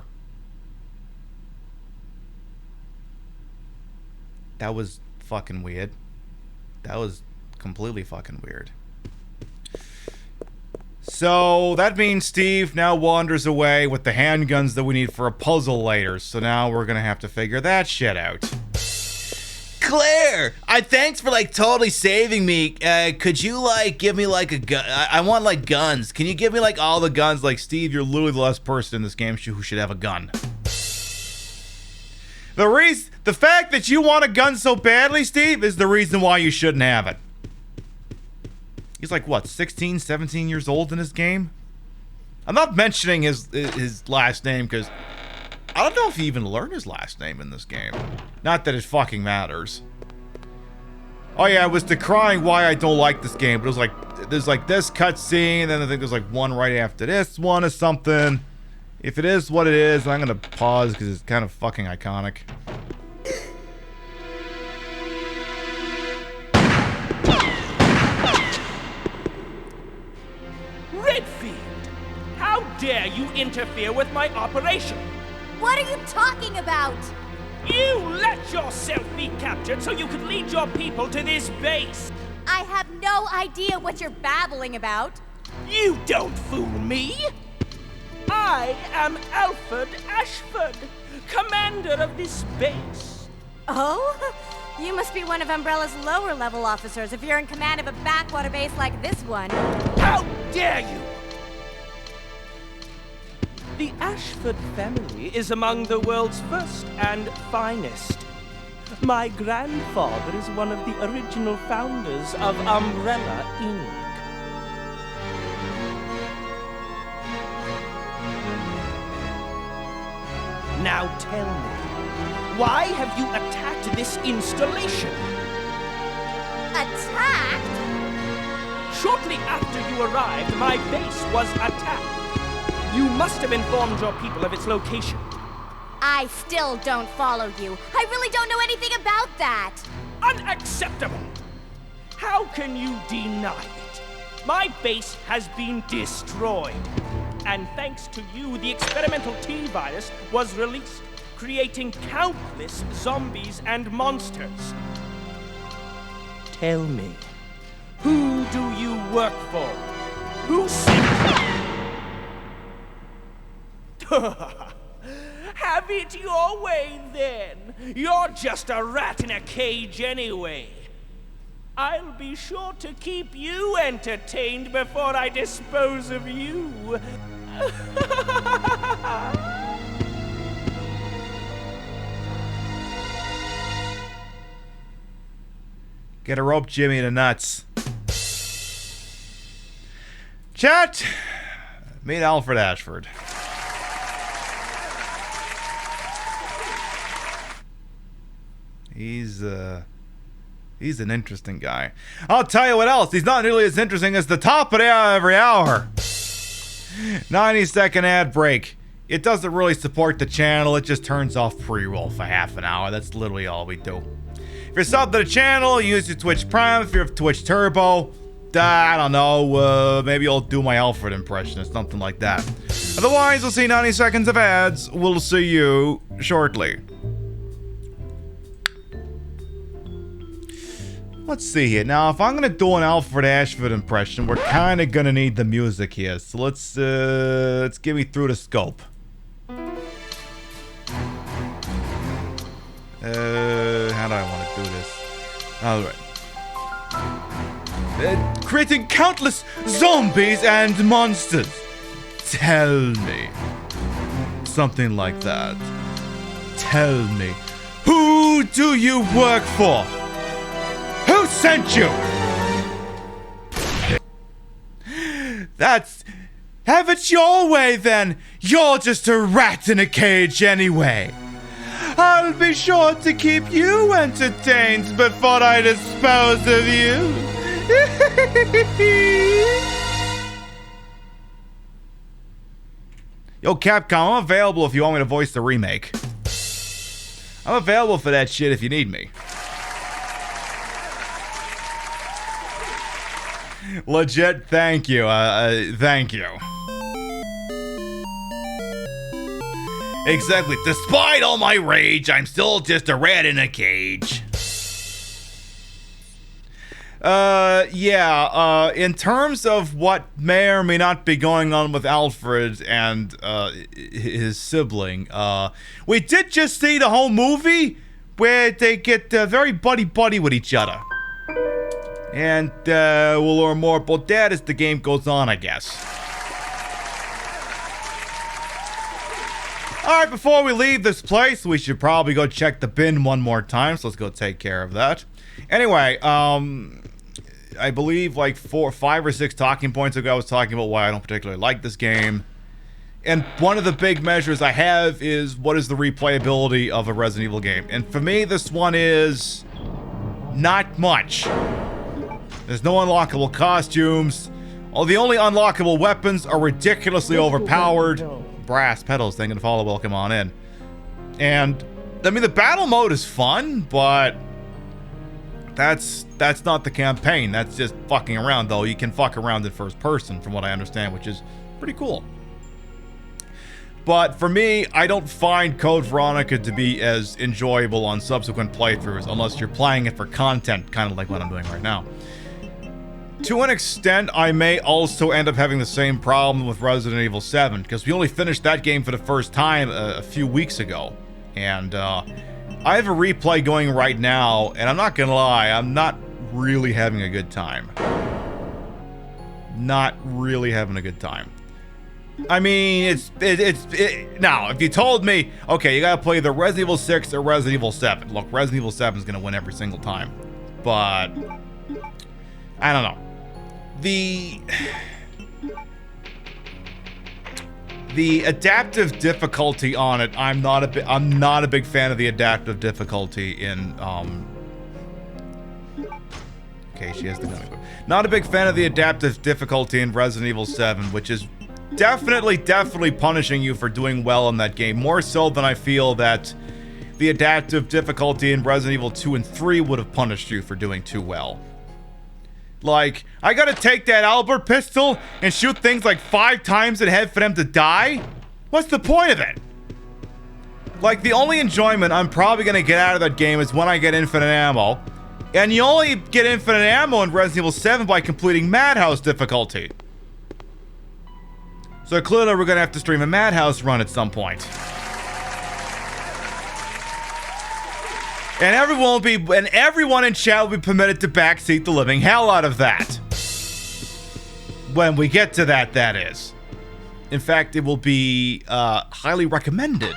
That was fucking weird. That was completely fucking weird. So that means Steve now wanders away with the handguns that we need for a puzzle later. So now we're gonna have to figure that shit out. Claire, thanks for like totally saving me. Could you like give me like a gun? I want like guns. Can you give me like all the guns? Like, Steve, you're literally the last person in this game who should have a gun. The fact that you want a gun so badly, Steve, is the reason why you shouldn't have it. He's like, what, 16, 17 years old in this game? I'm not mentioning his last name because I don't know if he even learned his last name in this game. Not that it fucking matters. Oh yeah, I was decrying why I don't like this game, but it was like, there's like this cutscene, and then I think there's like one right after this one or something. If it is what it is, I'm gonna pause because it's kind of fucking iconic. Redfield! How dare you interfere with my operation? What are you talking about? You let yourself be captured so you could lead your people to this base! I have no idea what you're babbling about. You don't fool me! I am Alfred Ashford, commander of this base. Oh? You must be one of Umbrella's lower-level officers if you're in command of a backwater base like this one. How dare you! The Ashford family is among the world's first and finest. My grandfather is one of the original founders of Umbrella, Inc. Now tell me, why have you attacked this installation? Attacked? Shortly after you arrived, my base was attacked. You must have informed your people of its location. I still don't follow you. I really don't know anything about that. Unacceptable! How can you deny it? My base has been destroyed. And thanks to you, the experimental T-virus was released, creating countless zombies and monsters. Tell me, who do you work for? Who sent you? Have it your way, then. You're just a rat in a cage anyway. I'll be sure to keep you entertained before I dispose of you. Get a rope, Jimmy, the nuts. Chat, meet Alfred Ashford. He's an interesting guy. I'll tell you what else. He's not nearly as interesting as the top of the hour every hour. 90-second ad break. It doesn't really support the channel. It just turns off pre-roll for half an hour. That's literally all we do. If you're sub to the channel, use your Twitch Prime. If you're Twitch Turbo, I don't know. Maybe I'll do my Alfred impression or something like that. Otherwise, we'll see 90 seconds of ads. We'll see you shortly. Let's see here. Now, if I'm gonna do an Alfred Ashford impression, we're kind of gonna need the music here. So let's get me through the scope. How do I want to do this? All right. Creating countless zombies and monsters. Tell me. Something like that. Tell me. Who do you work for? Who sent you? Have it your way then. You're just a rat in a cage anyway. I'll be sure to keep you entertained before I dispose of you. Yo, Capcom, I'm available if you want me to voice the remake. I'm available for that shit if you need me. Legit, thank you. Thank you. Exactly. Despite all my rage, I'm still just a rat in a cage. In terms of what may or may not be going on with Alfred and his sibling, we did just see the whole movie where they get very buddy-buddy with each other. And we'll learn more about that as the game goes on, I guess. Alright, before we leave this place, we should probably go check the bin one more time, so let's go take care of that. Anyway, I believe like 5 or 6 talking points ago I was talking about why I don't particularly like this game. And one of the big measures I have is what is the replayability of a Resident Evil game. And for me, this one is not much. There's no unlockable costumes. The only unlockable weapons are ridiculously overpowered. Brass pedals, thank you to follow, welcome on in. And, I mean, the battle mode is fun, but that's not the campaign. That's just fucking around, though. You can fuck around in first person, from what I understand, which is pretty cool. But for me, I don't find Code Veronica to be as enjoyable on subsequent playthroughs unless you're playing it for content, kind of like what I'm doing right now. To an extent, I may also end up having the same problem with Resident Evil 7, because we only finished that game for the first time a few weeks ago. And I have a replay going right now, and I'm not gonna lie, I'm not really having a good time. Not really having a good time. I mean, now, if you told me, okay, you gotta play the Resident Evil 6 or Resident Evil 7. Look, Resident Evil 7 is gonna win every single time. But I don't know. The adaptive difficulty on it, I'm not a big fan of the adaptive difficulty in okay, she has the gun. Not a big fan of the adaptive difficulty in Resident Evil 7, which is definitely punishing you for doing well in that game, more so than I feel that the adaptive difficulty in Resident Evil 2 and 3 would have punished you for doing too well. Like, I gotta take that Albert pistol and shoot things like 5 times in the head for them to die? What's the point of it? Like, the only enjoyment I'm probably gonna get out of that game is when I get infinite ammo. And you only get infinite ammo in Resident Evil 7 by completing Madhouse difficulty. So clearly we're gonna have to stream a Madhouse run at some point. And everyone in chat will be permitted to backseat the living hell out of that. When we get to that, that is. In fact, it will be highly recommended.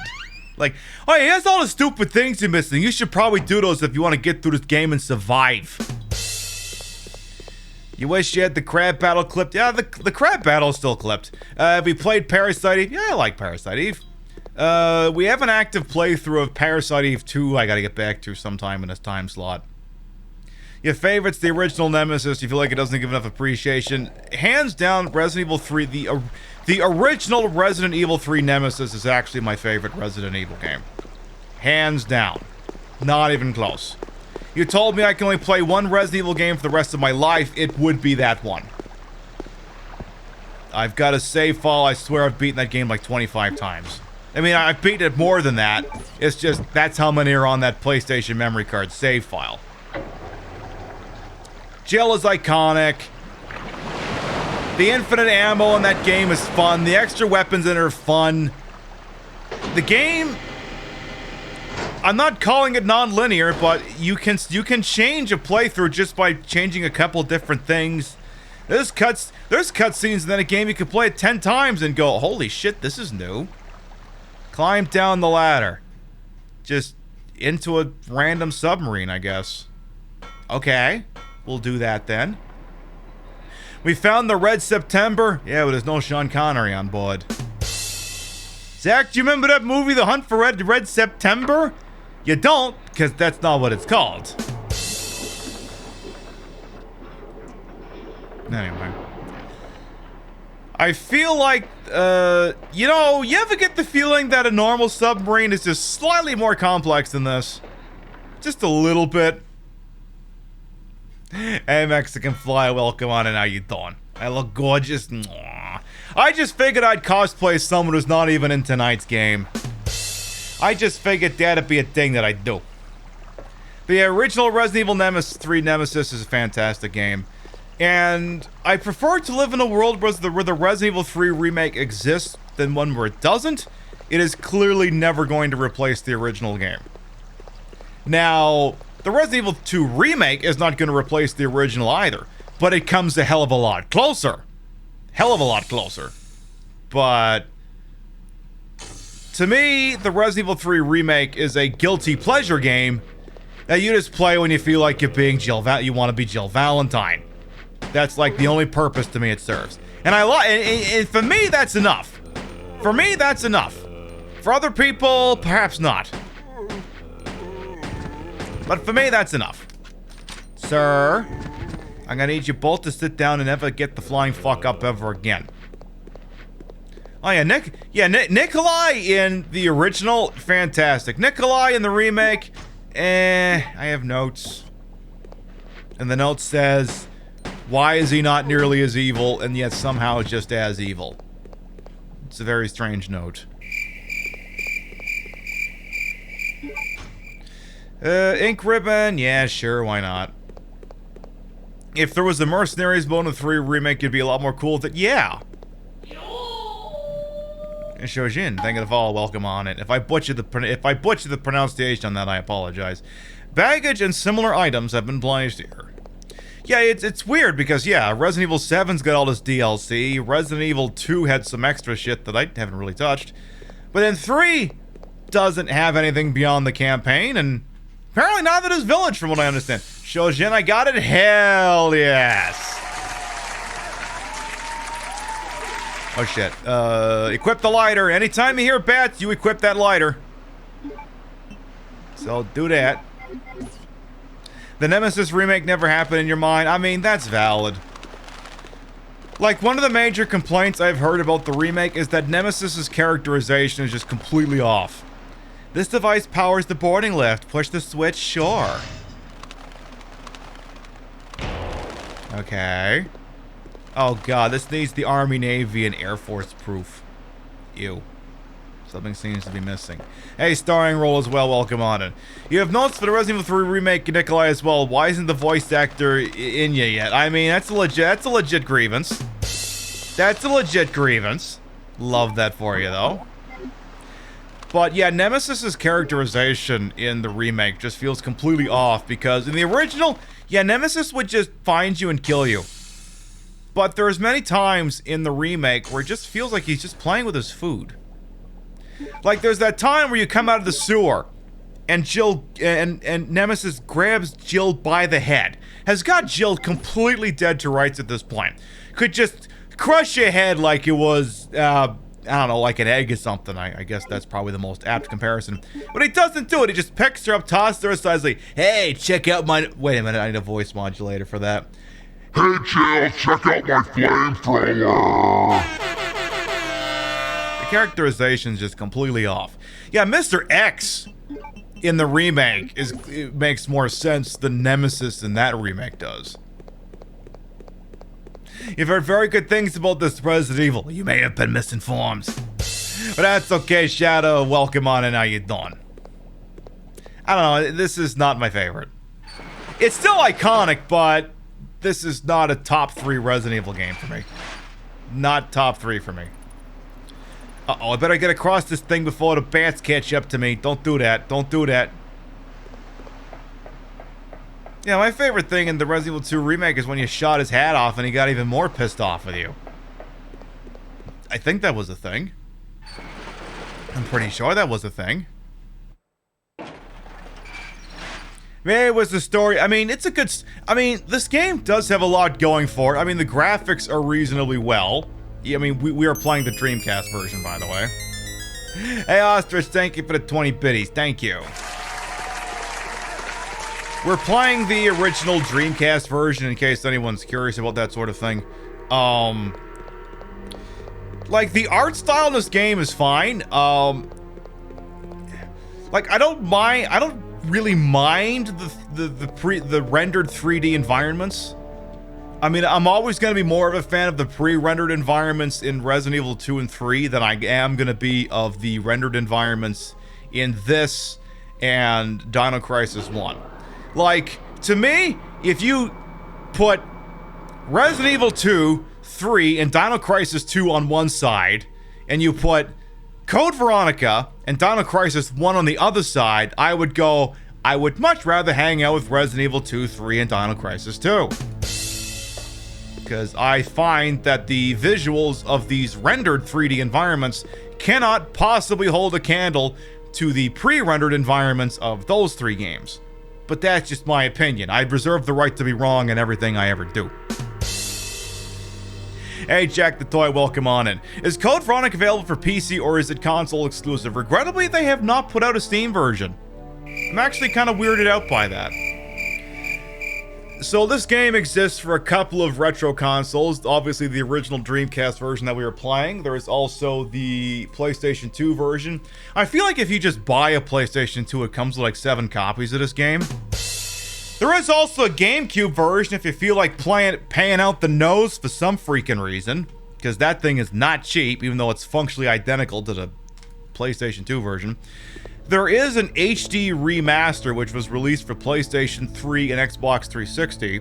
Like, oh, here's all the stupid things you're missing. You should probably do those if you want to get through this game and survive. You wish you had the crab battle clipped? Yeah, the crab battle's still clipped. Have we played Parasite Eve? Yeah, I like Parasite Eve. We have an active playthrough of Parasite Eve 2 I gotta get back to sometime in this time slot. Your favorite's the original Nemesis. You feel like it doesn't give enough appreciation. Hands down, Resident Evil 3, the original Resident Evil 3 Nemesis is actually my favorite Resident Evil game. Hands down. Not even close. You told me I can only play one Resident Evil game for the rest of my life, it would be that one. I've got a save file. I swear I've beaten that game like 25 times. I mean, I've beaten it more than that. It's just, that's how many are on that PlayStation memory card save file. Jill is iconic. The infinite ammo in that game is fun. The extra weapons in it are fun. The game... I'm not calling it non-linear, but you can change a playthrough just by changing a couple different things. There's cutscenes in that game you can play it 10 times and go, holy shit, this is new. Climb down the ladder. Just into a random submarine, I guess. Okay, we'll do that then. We found the Red September. Yeah, but there's no Sean Connery on board. Zach, do you remember that movie, The Hunt for Red September? You don't, because that's not what it's called. Anyway. I feel like, you know, you ever get the feeling that a normal submarine is just slightly more complex than this? Just a little bit. Hey, Mexican Fly, welcome on and how you doing? I look gorgeous. Mwah. I just figured I'd cosplay someone who's not even in tonight's game. I just figured that'd be a thing that I'd do. The original Resident Evil 3 Nemesis is a fantastic game. And I prefer to live in a world where the Resident Evil 3 remake exists than one where it doesn't. It is clearly never going to replace the original game. Now, the Resident Evil 2 remake is not going to replace the original either. But it comes a hell of a lot closer. Hell of a lot closer. But... to me, the Resident Evil 3 remake is a guilty pleasure game that you just play when you feel like you're being you want to be Jill Valentine. That's like the only purpose to me it serves. And and for me, that's enough. For me, that's enough. For other people, perhaps not. But for me, that's enough. Sir, I'm gonna need you both to sit down and never get the flying fuck up ever again. Oh yeah, Nikolai in the original, fantastic. Nikolai in the remake, I have notes. And the note says, why is he not nearly as evil and yet somehow just as evil? It's a very strange note. Ink ribbon, yeah, sure, why not? If there was a Mercenaries mode in the 3 remake, it'd be a lot more cool. Yeah. Shojin, thank you for the follow, welcome on it. If I butcher the pronunciation on that, I apologize. Baggage and similar items have been placed here. Yeah, it's weird because, yeah, Resident Evil 7's got all this DLC. Resident Evil 2 had some extra shit that I haven't really touched. But then 3 doesn't have anything beyond the campaign, and apparently neither does Village, from what I understand. Shojin, I got it? Hell yes! Oh shit. Equip the lighter. Anytime you hear bats, you equip that lighter. So do that. The Nemesis remake never happened in your mind. I mean, that's valid. Like, one of the major complaints I've heard about the remake is that Nemesis's characterization is just completely off. This device powers the boarding lift. Push the switch, sure. Okay. Oh god, this needs the Army, Navy, and Air Force proof. Ew. Something seems to be missing. Hey, starring role as well, welcome on it. You have notes for the Resident Evil 3 remake, Nikolai, as well. Why isn't the voice actor in you yet? I mean, that's a legit grievance. That's a legit grievance. Love that for you, though. But yeah, Nemesis's characterization in the remake just feels completely off, because in the original, yeah, Nemesis would just find you and kill you. But there's many times in the remake where it just feels like he's just playing with his food. Like, there's that time where you come out of the sewer, and Jill and Nemesis grabs Jill by the head. Has got Jill completely dead to rights at this point. Could just crush your head like it was, I don't know, like an egg or something. I guess that's probably the most apt comparison. But he doesn't do it. He just picks her up, tosses her aside, like, hey, check out my... Wait a minute, I need a voice modulator for that. Hey, Jill, check out my flamethrower. The characterization's just completely off. Yeah, Mr. X in the remake it makes more sense than Nemesis in that remake does. You've heard very good things about this Resident Evil. You may have been misinformed. But that's okay, Shadow. Welcome on in. How you doing? I don't know. This is not my favorite. It's still iconic, but this is not a top 3 Resident Evil game for me. Not top 3 for me. Uh-oh, I better get across this thing before the bats catch up to me. Don't do that. Don't do that. Yeah, my favorite thing in the Resident Evil 2 remake is when you shot his hat off and he got even more pissed off with you. I think that was a thing. I'm pretty sure that was a thing. Maybe it was the story. I mean, it's a good... I mean, this game does have a lot going for it. I mean, the graphics are reasonably well. I mean, we are playing the Dreamcast version, by the way. Hey, Ostrich, thank you for the 20 biddies. Thank you. We're playing the original Dreamcast version, in case anyone's curious about that sort of thing. Like, the art style in this game is fine. Like, I don't really mind the rendered 3D environments. I mean, I'm always going to be more of a fan of the pre-rendered environments in Resident Evil 2 and 3 than I am going to be of the rendered environments in this and Dino Crisis 1. Like, to me, if you put Resident Evil 2, 3, and Dino Crisis 2 on one side, and you put Code Veronica and Dino Crisis 1 on the other side, I would much rather hang out with Resident Evil 2, 3, and Dino Crisis 2. Because I find that the visuals of these rendered 3D environments cannot possibly hold a candle to the pre-rendered environments of those 3 games. But that's just my opinion. I reserve the right to be wrong in everything I ever do. Hey, Jack the Toy, welcome on in. Is Code Veronica available for PC or is it console exclusive? Regrettably, they have not put out a Steam version. I'm actually kind of weirded out by that. So this game exists for a couple of retro consoles. Obviously, the original Dreamcast version that we were playing. There is also the PlayStation 2 version. I feel like if you just buy a PlayStation 2, it comes with like 7 copies of this game. There is also a GameCube version if you feel like paying out the nose for some freaking reason. Because that thing is not cheap, even though it's functionally identical to the PlayStation 2 version. There is an HD remaster which was released for PlayStation 3 and Xbox 360,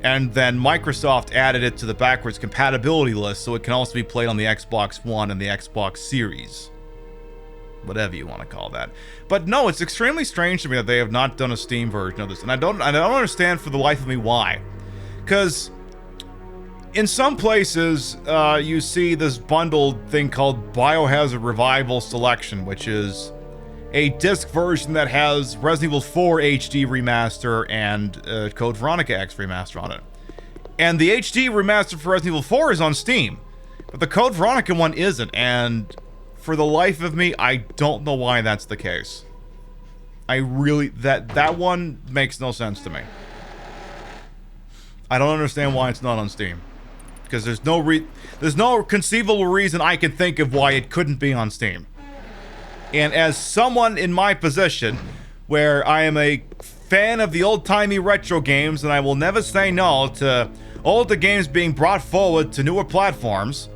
and then Microsoft added it to the backwards compatibility list so it can also be played on the Xbox One and the Xbox Series. Whatever you want to call that. But no, it's extremely strange to me that they have not done a Steam version of this, and I don't understand for the life of me why. Because in some places, you see this bundled thing called Biohazard Revival Selection, which is a disc version that has Resident Evil 4 HD Remaster and Code Veronica X Remaster on it. And the HD Remaster for Resident Evil 4 is on Steam, but the Code Veronica one isn't, and for the life of me, I don't know why that's the case. That one makes no sense to me. I don't understand why it's not on Steam. Because there's no conceivable reason I can think of why it couldn't be on Steam. And as someone in my position, where I am a fan of the old-timey retro games, and I will never say no to older games being brought forward to newer platforms,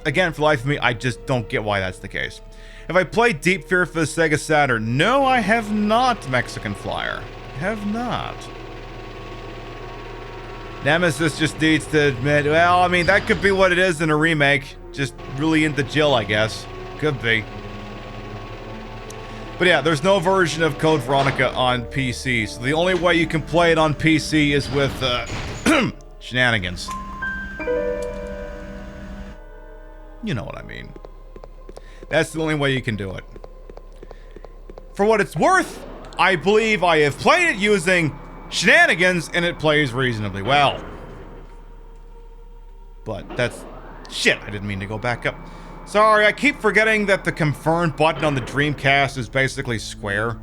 again, for the life of me, I just don't get why that's the case. Have I played Deep Fear for the Sega Saturn? No, I have not, Mexican Flyer. Have not. Nemesis just needs to admit, well, I mean, that could be what it is in a remake. Just really into Jill, I guess. Could be. But yeah, there's no version of Code Veronica on PC, so the only way you can play it on PC is with shenanigans. You know what I mean. That's the only way you can do it. For what it's worth, I believe I have played it using shenanigans and it plays reasonably well. But that's... Shit, I didn't mean to go back up. Sorry, I keep forgetting that the confirm button on the Dreamcast is basically square.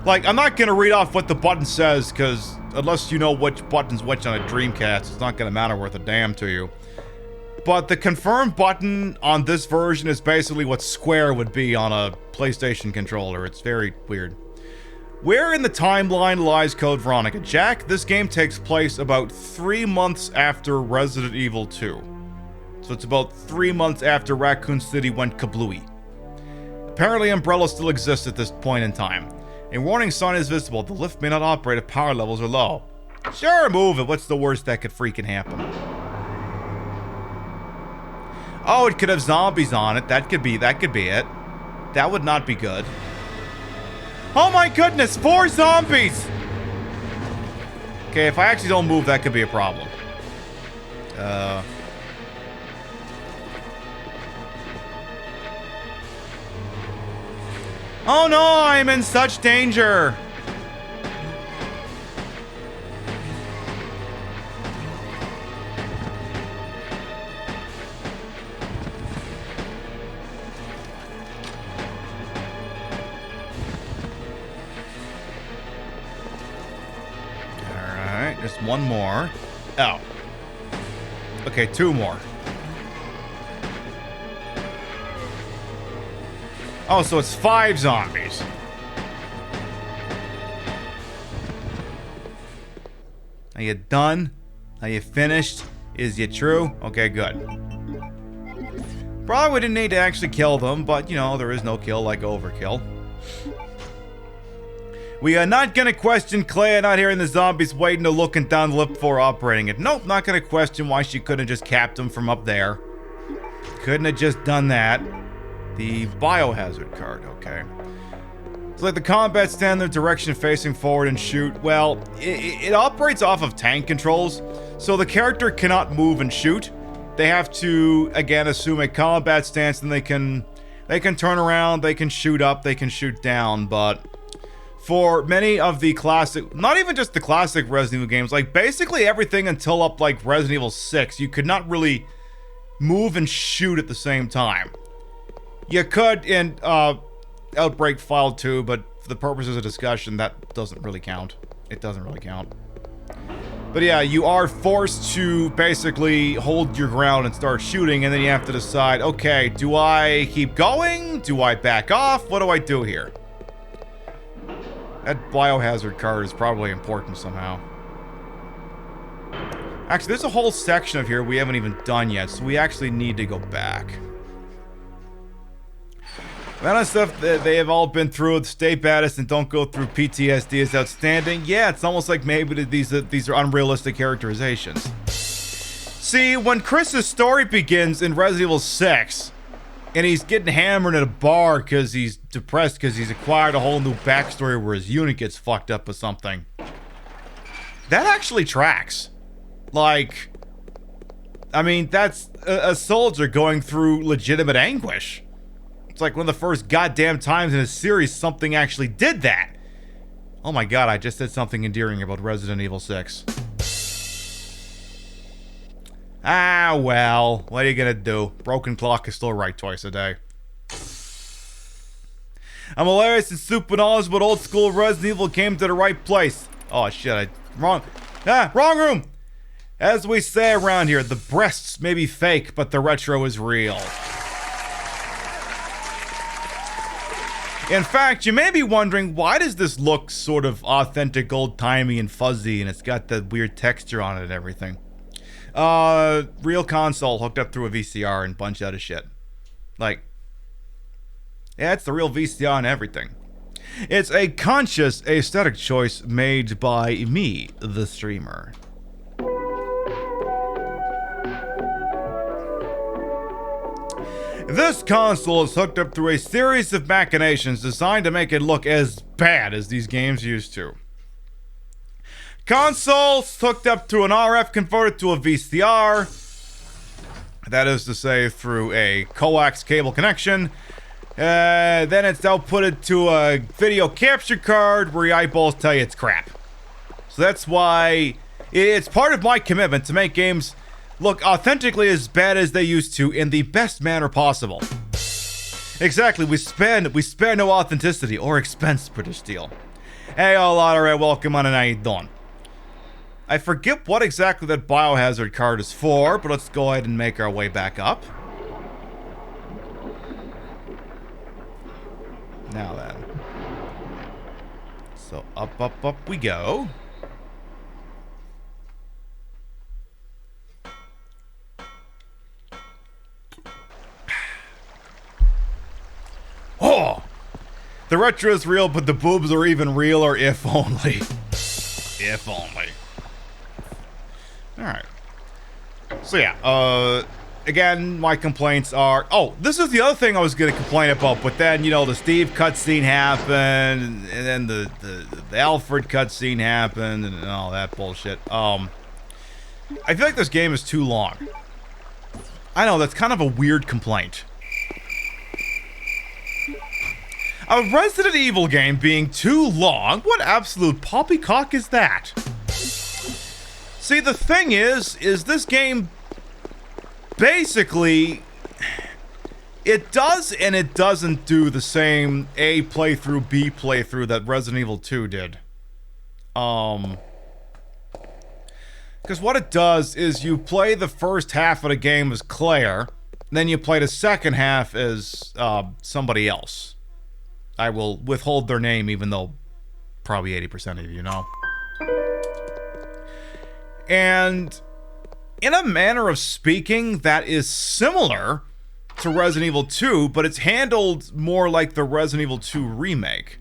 Like, I'm not gonna read off what the button says, because unless you know which button's which on a Dreamcast, it's not gonna matter worth a damn to you. But the confirm button on this version is basically what square would be on a PlayStation controller. It's very weird. Where in the timeline lies Code Veronica? Jack, this game takes place about 3 months after Resident Evil 2. So it's about 3 months after Raccoon City went kablooey. Apparently Umbrella still exists at this point in time. A warning sign is visible. The lift may not operate if power levels are low. Sure, move it. What's the worst that could freaking happen? Oh, it could have zombies on it. That could be it. That would not be good. Oh my goodness, 4 zombies! Okay, if I actually don't move, that could be a problem. Oh no, I'm in such danger! Alright, just one more. Oh. Okay, 2 more. Oh, so it's 5 zombies. Are you done? Are you finished? Is you true? Okay, good. Probably didn't need to actually kill them, but, you know, there is no kill like overkill. We are not gonna question Claire not hearing the zombies waiting or looking down the lift before operating it. Nope, not gonna question why she couldn't have just capped them from up there. Couldn't have just done that. The biohazard card, okay. It's like the combat standard direction facing forward and shoot. Well, it operates off of tank controls, so the character cannot move and shoot. They have to, again, assume a combat stance, and they can turn around, they can shoot up, they can shoot down, but for many of the classic, not even just the classic Resident Evil games, like basically everything until up like Resident Evil 6, you could not really move and shoot at the same time. You could in Outbreak File 2, but for the purposes of discussion, that doesn't really count. It doesn't really count. But yeah, you are forced to basically hold your ground and start shooting, and then you have to decide, okay, do I keep going? Do I back off? What do I do here? That biohazard card is probably important somehow. Actually, there's a whole section of here we haven't even done yet, so we actually need to go back. That stuff that they have all been through. Stay badass and don't go through PTSD is outstanding. Yeah, it's almost like maybe these are unrealistic characterizations. See, when Chris's story begins in Resident Evil 6, and he's getting hammered at a bar because he's depressed because he's acquired a whole new backstory where his unit gets fucked up with something. That actually tracks. Like, I mean, that's a soldier going through legitimate anguish. It's like one of the first goddamn times in a series something actually did that. Oh my god, I just said something endearing about Resident Evil 6. Ah, well, what are you gonna do? Broken clock is still right twice a day. I'm hilarious and super knowledgeable, but old school Resident Evil came to the right place. Oh shit, wrong room! As we say around here, the breasts may be fake, but the retro is real. In fact, you may be wondering, why does this look sort of authentic, old-timey, and fuzzy, and it's got that weird texture on it and everything? Real console hooked up through a VCR and bunch out of shit. Like, yeah, it's the real VCR and everything. It's a conscious aesthetic choice made by me, the streamer. This console is hooked up through a series of machinations designed to make it look as bad as these games used to. Console's hooked up to an RF converter to a VCR. That is to say, through a coax cable connection. Then it's outputted to a video capture card where your eyeballs tell you it's crap. So that's why it's part of my commitment to make games look authentically as bad as they used to in the best manner possible. Exactly, we spare no authenticity or expense, British Steel. Hey, alright, welcome on, and how you doing? I forget what exactly that biohazard card is for, but let's go ahead and make our way back up. Now then. So up we go. Oh! The retro is real, but the boobs are even realer if only. If only. Alright. So yeah, again, my complaints are... Oh, this is the other thing I was going to complain about, but then, you know, the Steve cutscene happened, and then the Alfred cutscene happened, and all that bullshit. I feel like this game is too long. I know, that's kind of a weird complaint. A Resident Evil game being too long? What absolute poppycock is that? See, the thing is this game basically, it does and it doesn't do the same A playthrough, B playthrough that Resident Evil 2 did. Because what it does is you play the first half of the game as Claire, then you play the second half as somebody else. I will withhold their name, even though probably 80% of you know. And in a manner of speaking, that is similar to Resident Evil 2, but it's handled more like the Resident Evil 2 remake.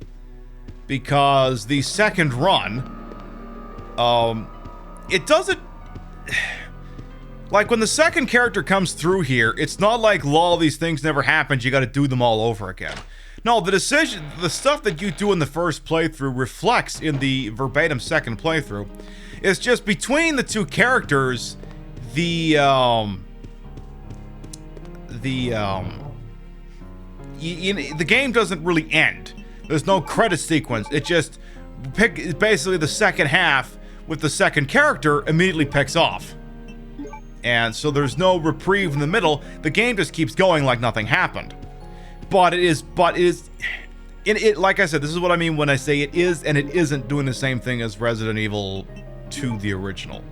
Because the second run, it doesn't... Like, when the second character comes through here, it's not like, lol, these things never happened, you gotta do them all over again. No, the stuff that you do in the first playthrough reflects in the verbatim second playthrough. It's just between the two characters, the game doesn't really end. There's no credit sequence. It just basically the second half with the second character immediately picks off. And so there's no reprieve in the middle. The game just keeps going like nothing happened. But it is, like I said, this is what I mean when I say it is and it isn't doing the same thing as Resident Evil 2, the original.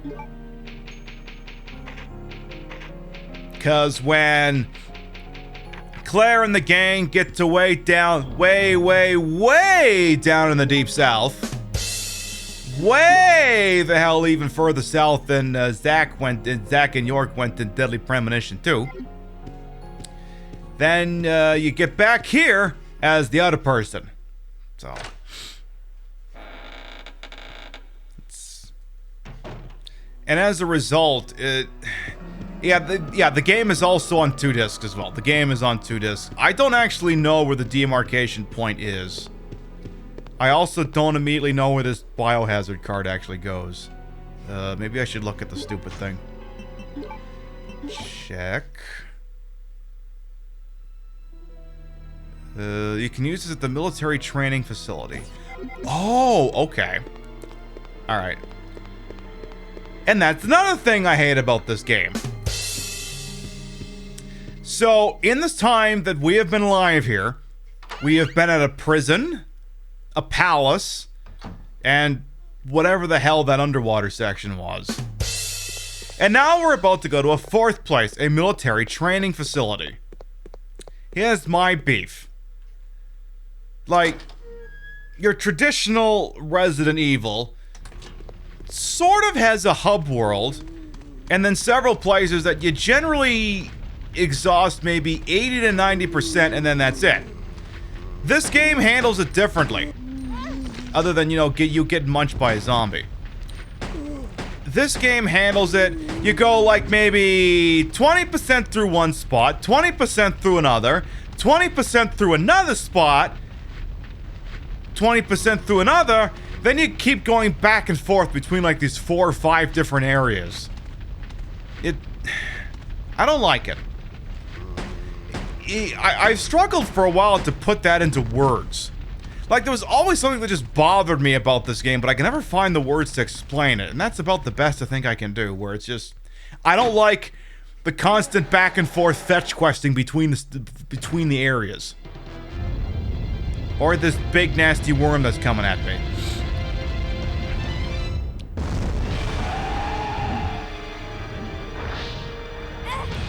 Because when Claire and the gang get to way down in the deep south, way the hell even further south than Zack and York went in Deadly Premonition 2. Then you get back here as the other person. So and as a result, the game is also on 2 discs as well. The game is on 2 discs. I don't actually know where the demarcation point is. I also don't immediately know where this biohazard card actually goes. Maybe I should look at the stupid thing. Check. You can use this at the military training facility. Oh, okay. Alright. And that's another thing I hate about this game. So, in this time that we have been live here, we have been at a prison, a palace, and whatever the hell that underwater section was. And now we're about to go to a 4th place, a military training facility. Here's my beef. Like, your traditional Resident Evil sort of has a hub world, and then several places that you generally exhaust maybe 80 to 90%, and then that's it. This game handles it differently. Other than, you know, you get munched by a zombie. This game handles it, you go like maybe 20% through one spot, 20% through another, 20% through another spot, 20% through another, then you keep going back and forth between like these 4 or 5 different areas. I don't like it. I've struggled for a while to put that into words. Like, there was always something that just bothered me about this game, but I can never find the words to explain it. And that's about the best I think I can do, where it's just... I don't like the constant back and forth fetch questing between the areas. Or this big nasty worm that's coming at me.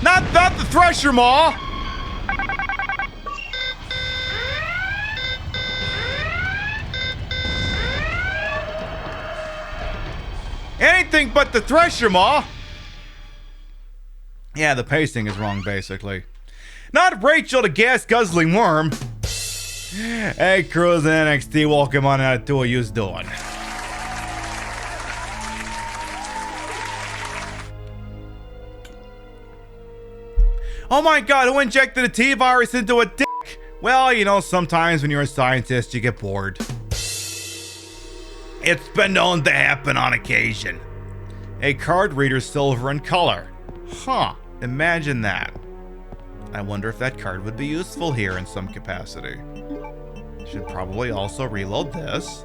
Not the Thresher Maw! Anything but the Thresher Maw! Yeah, the pacing is wrong, basically. Not Rachel the gas guzzling worm. Hey, crews in NXT, welcome on out to what you's doing. Oh my god, who injected a T-virus into a dick? Well, you know, sometimes when you're a scientist, you get bored. It's been known to happen on occasion. A card reader silver in color. Huh, imagine that. I wonder if that card would be useful here in some capacity. Should probably also reload this.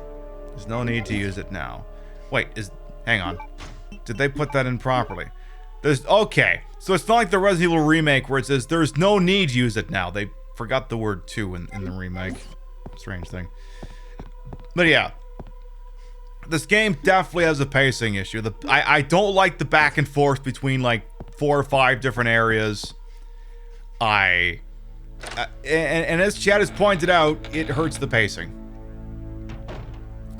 There's no need to use it now. Wait, hang on. Did they put that in properly? Okay, so it's not like the Resident Evil remake where it says there's no need to use it now. They forgot the word "to" in the remake. Strange thing. But yeah. This game definitely has a pacing issue. I don't like the back and forth between like 4 or 5 different areas. And as Chad has pointed out, it hurts the pacing.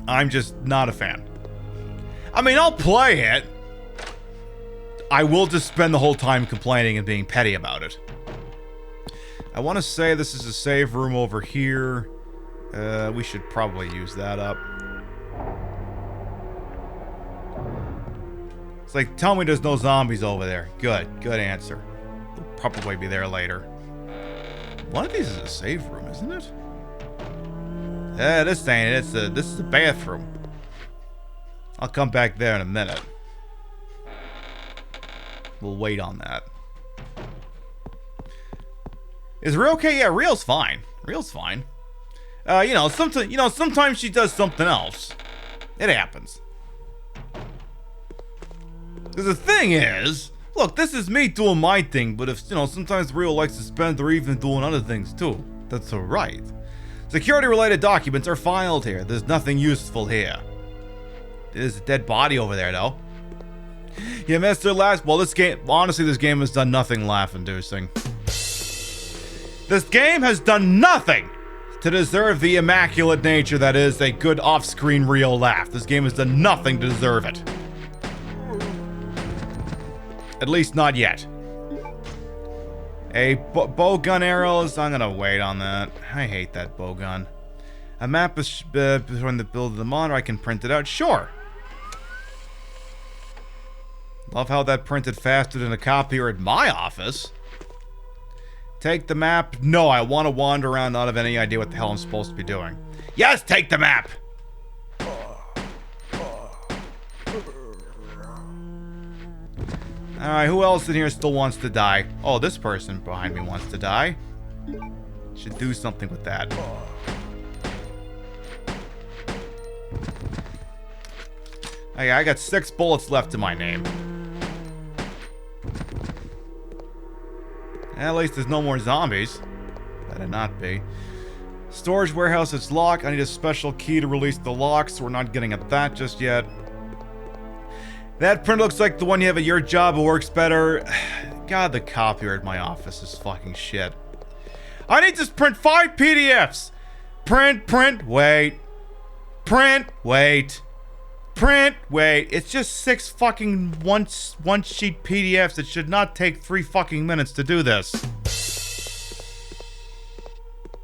I'm just not a fan. I mean, I'll play it. I will just spend the whole time complaining and being petty about it. I want to say this is a save room over here. We should probably use that up. It's like, tell me there's no zombies over there. Good answer. They'll probably be there later. One of these is a save room, isn't it? This ain't it. This is a bathroom. I'll come back there in a minute. We'll wait on that. Is Real okay? Yeah, Real's fine. Real's fine. Sometimes she does something else. It happens. Because the thing is, look, this is me doing my thing, but if, sometimes Real likes to spend their evening doing other things too. That's alright. Security-related documents are filed here. There's nothing useful here. There's a dead body over there, though. You missed their last... Well, this game has done nothing laugh-inducing. This game has done nothing to deserve the immaculate nature that is a good off-screen Real laugh. This game has done nothing to deserve it. At least not yet. A bow gun arrows. I'm gonna wait on that. I hate that bow gun. A map is from the build of the monitor. I can print it out. Sure. Love how that printed faster than a copier at my office. Take the map. No, I want to wander around, not have any idea what the hell I'm supposed to be doing. Yes, take the map. Alright, who else in here still wants to die? Oh, this person behind me wants to die. Should do something with that. Okay, I got 6 bullets left in my name. At least there's no more zombies. Better not be. Storage warehouse, it's locked. I need a special key to release the lock, so we're not getting at that just yet. That print looks like the one you have at your job. It works better. God, the copier at my office is fucking shit. I need to print 5 PDFs. Print, wait. Print, wait. Print, wait. It's just 6 fucking one sheet PDFs. It should not take 3 fucking minutes to do this.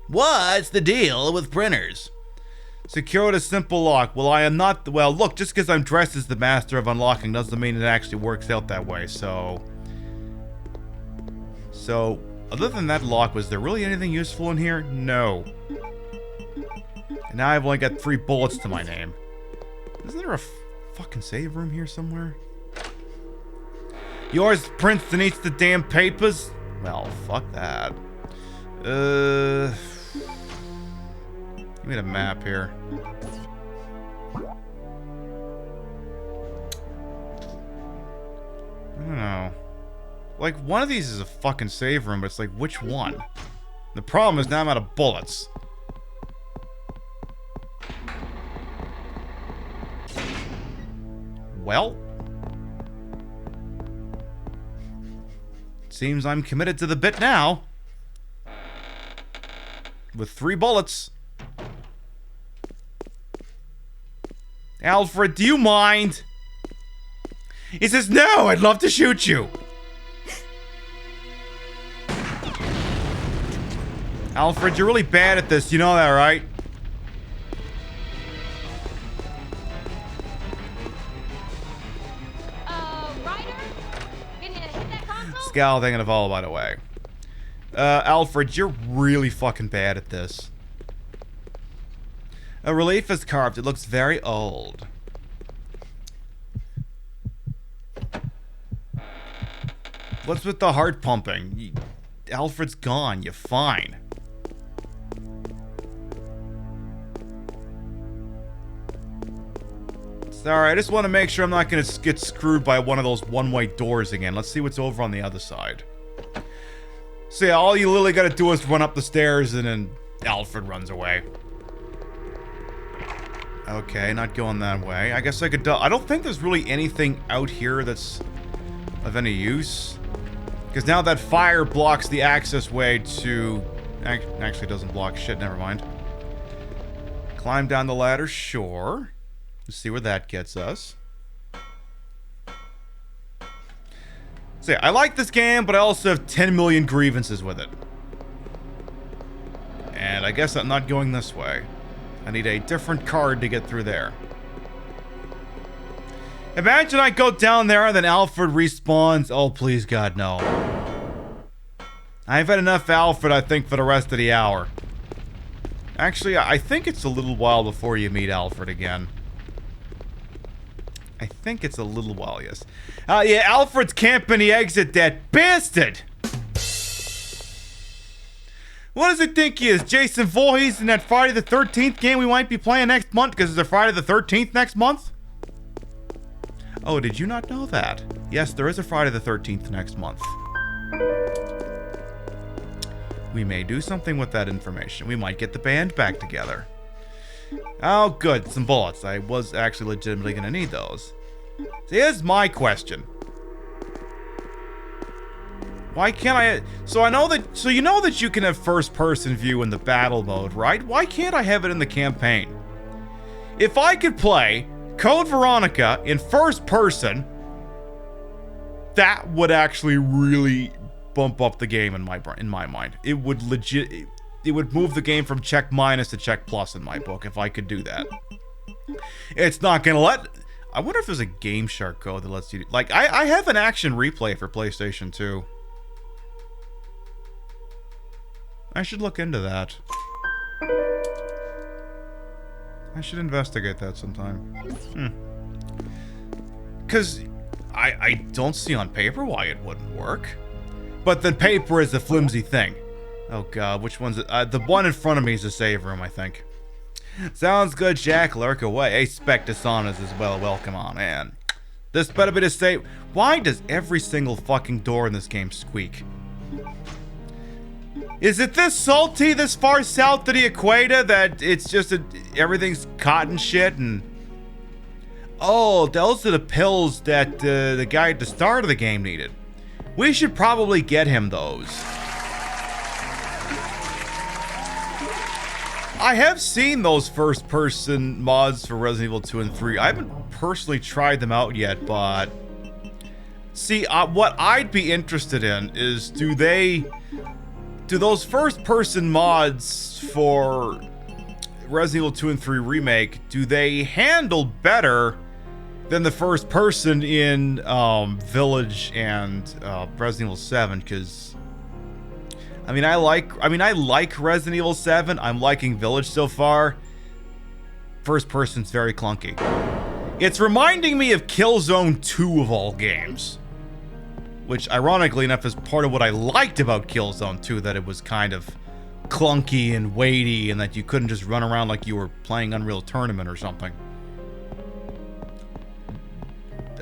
What's the deal with printers? Secured a simple lock. Well, I am not... Well, look, just because I'm dressed as the master of unlocking doesn't mean it actually works out that way, so... So, other than that lock, was there really anything useful in here? No. And now I've only got 3 bullets to my name. Isn't there a fucking save room here somewhere? Yours prints and eats the damn papers? Well, fuck that. Give me the map here. I don't know. Like, one of these is a fucking save room, but it's like, which one? The problem is now I'm out of bullets. Well. Seems I'm committed to the bit now. With 3 bullets. Alfred, do you mind? He says, no, I'd love to shoot you. Alfred, you're really bad at this. You know that, right? Ryder? Can you hit that console? Scowl thing and a follow, by the way. Alfred, you're really fucking bad at this. A relief is carved. It looks very old. What's with the heart pumping? Alfred's gone. You're fine. Sorry, I just want to make sure I'm not going to get screwed by one of those one-way doors again. Let's see what's over on the other side. So yeah, all you literally got to do is run up the stairs and then Alfred runs away. Okay, not going that way. I guess I could... I don't think there's really anything out here that's of any use. Because now that fire blocks the access way to... Actually, doesn't block shit, never mind. Climb down the ladder, sure. Let's see where that gets us. So yeah, I like this game, but I also have 10 million grievances with it. And I guess I'm not going this way. I need a different card to get through there. Imagine I go down there and then Alfred respawns. Oh, please, God, no. I've had enough Alfred, I think, for the rest of the hour. Actually, I think it's a little while before you meet Alfred again. I think it's a little while, yes. Yeah, Alfred's camping the exit, that bastard! What does he think he is? Jason Voorhees in that Friday the 13th game we might be playing next month because it's a Friday the 13th next month? Oh, did you not know that? Yes, there is a Friday the 13th next month. We may do something with that information. We might get the band back together. Oh, good. Some bullets. I was actually legitimately going to need those. So here's my question. Why can't I... So I know that... So you know that you can have first-person view in the battle mode, right? Why can't I have it in the campaign? If I could play Code Veronica in first person, that would actually really bump up the game in my mind. It would legit... It would move the game from check minus to check plus in my book if I could do that. It's not gonna let... I wonder if there's a Game Shark code that lets you... Like, I have an action replay for PlayStation 2. I should look into that. I should investigate that sometime. Because I don't see on paper why it wouldn't work. But the paper is a flimsy thing. Oh god, which one's it? The one in front of me is a save room, I think. Sounds good, Jack. Lurk away. Hey, Spec Dishonest as well. Welcome on in. This better be to say, why does every single fucking door in this game squeak? Is it this salty this far south of the equator that it's just everything's cotton shit and... Oh, those are the pills that the guy at the start of the game needed. We should probably get him those. I have seen those first-person mods for Resident Evil 2 and 3. I haven't personally tried them out yet, but... See, what I'd be interested in is, do those first-person mods for Resident Evil 2 and 3 Remake, do they handle better than the first person in Village and Resident Evil 7? Because I mean, I like Resident Evil 7. I'm liking Village so far. First person's very clunky. It's reminding me of Killzone 2 of all games. Which, ironically enough, is part of what I liked about Killzone 2, that it was kind of clunky and weighty and that you couldn't just run around like you were playing Unreal Tournament or something.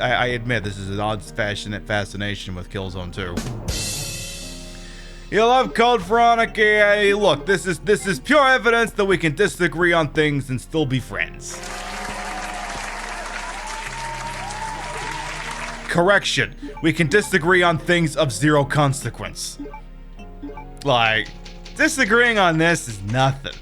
I admit this is an odd fascination with Killzone 2. You love Code Veronica. Hey, look, this is pure evidence that we can disagree on things and still be friends. Correction, we can disagree on things of zero consequence. Like, disagreeing on this is nothing.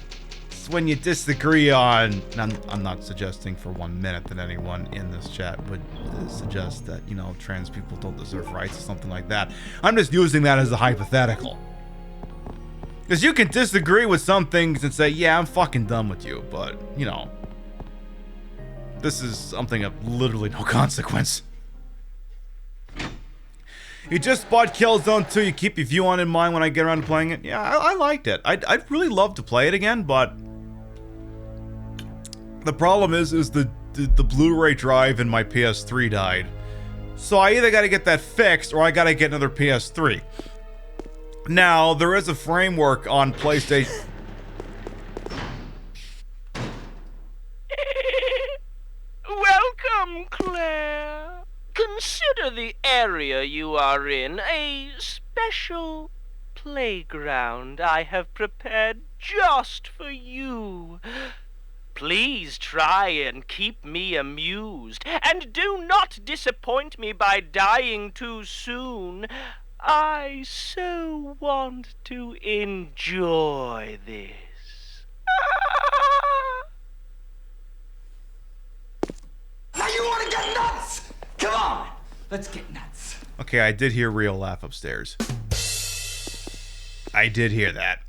It's when you disagree on... I'm not suggesting for 1 minute that anyone in this chat would suggest that, you know, trans people don't deserve rights or something like that. I'm just using that as a hypothetical. Because you can disagree with some things and say, yeah, I'm fucking done with you, but, you know, this is something of literally no consequence. You just bought Killzone 2, you keep your view on in mind when I get around to playing it? Yeah, I liked it. I'd really love to play it again, but the problem is the Blu-ray drive in my PS3 died. So I either gotta get that fixed or I gotta get another PS3. Now, there is a framework on PlayStation... Welcome, Claire. Consider the area you are in a special playground I have prepared just for you. Please try and keep me amused, and do not disappoint me by dying too soon. I so want to enjoy this. Now you want to get nuts? Come on, let's get nuts. Okay, I did hear Rio laugh upstairs. I did hear that.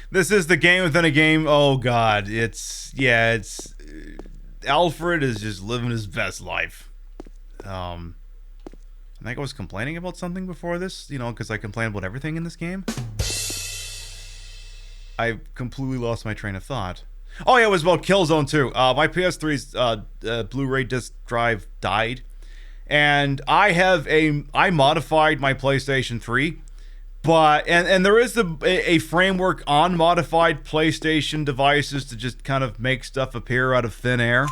This is the game within a game. Oh god, it's Alfred is just living his best life. I think I was complaining about something before this, you know, because I complain about everything in this game. I completely lost my train of thought. Oh yeah, it was about Killzone 2. My PS3's Blu-ray disc drive died, and I modified my PlayStation 3, but and there is a framework on modified PlayStation devices to just kind of make stuff appear out of thin air,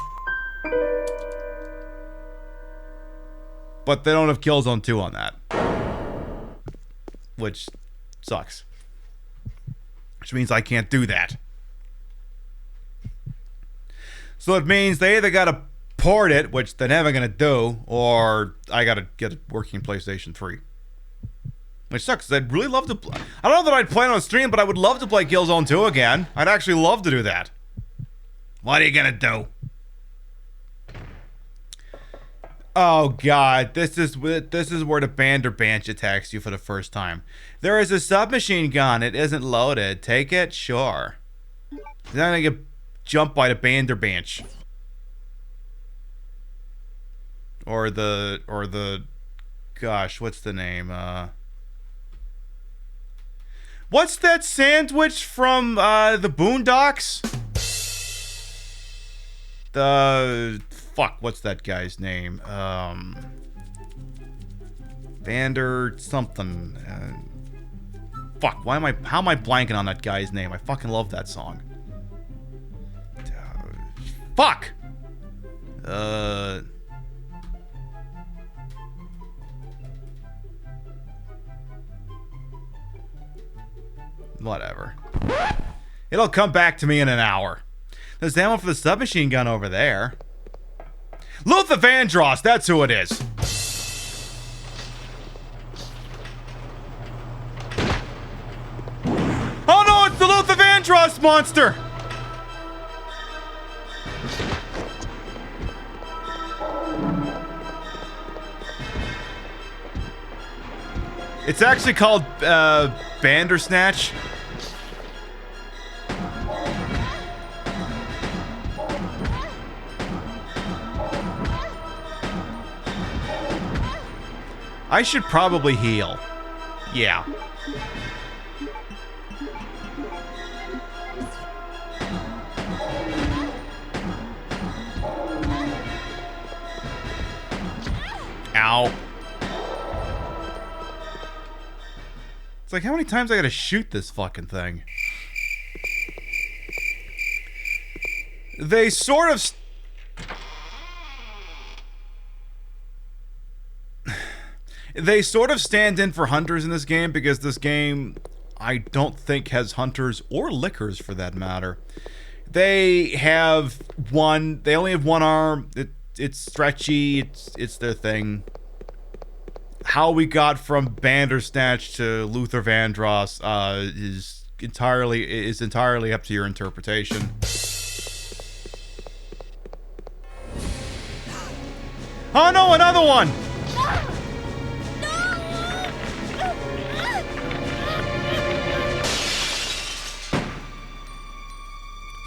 but they don't have Killzone 2 on that, which sucks. Which means I can't do that. So it means they either gotta port it, which they're never gonna do, or I gotta get a working PlayStation 3. Which sucks, 'cause I'd really love to play. I don't know that I'd play it on stream, but I would love to play Killzone 2 again. I'd actually love to do that. What are you gonna do? Oh god, this is where the Banderbance attacks you for the first time. There is a submachine gun. It isn't loaded. Take it? Sure. You're not gonna get jumped by the Banderbance. Or the gosh, what's the name? What's that sandwich from the Boondocks? Fuck, what's that guy's name? Vander something. Fuck, how am I blanking on that guy's name? I fucking love that song. Fuck! Whatever. It'll come back to me in an hour. There's ammo for the submachine gun over there. Luther Vandross, that's who it is. Oh no, it's the Luther Vandross monster! It's actually called Bandersnatch. I should probably heal. Yeah. Ow. It's like, how many times I gotta shoot this fucking thing? They sort of... They sort of stand in for hunters in this game because this game, I don't think, has hunters or lickers for that matter. They only have one arm. It's stretchy. It's their thing. How we got from Bandersnatch to Luther Vandross is entirely up to your interpretation. Oh no, another one!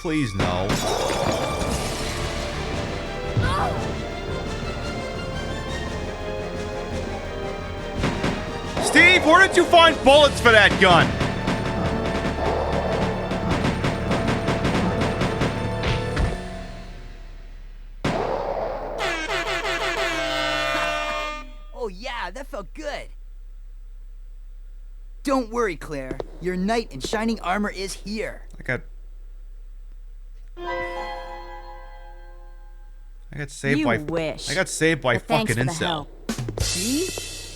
Please no. Steve, where did you find bullets for that gun? Oh yeah, that felt good. Don't worry, Claire. Your knight in shining armor is here. I got saved You by wish. I got saved by But thanks fucking for the incel. help. See?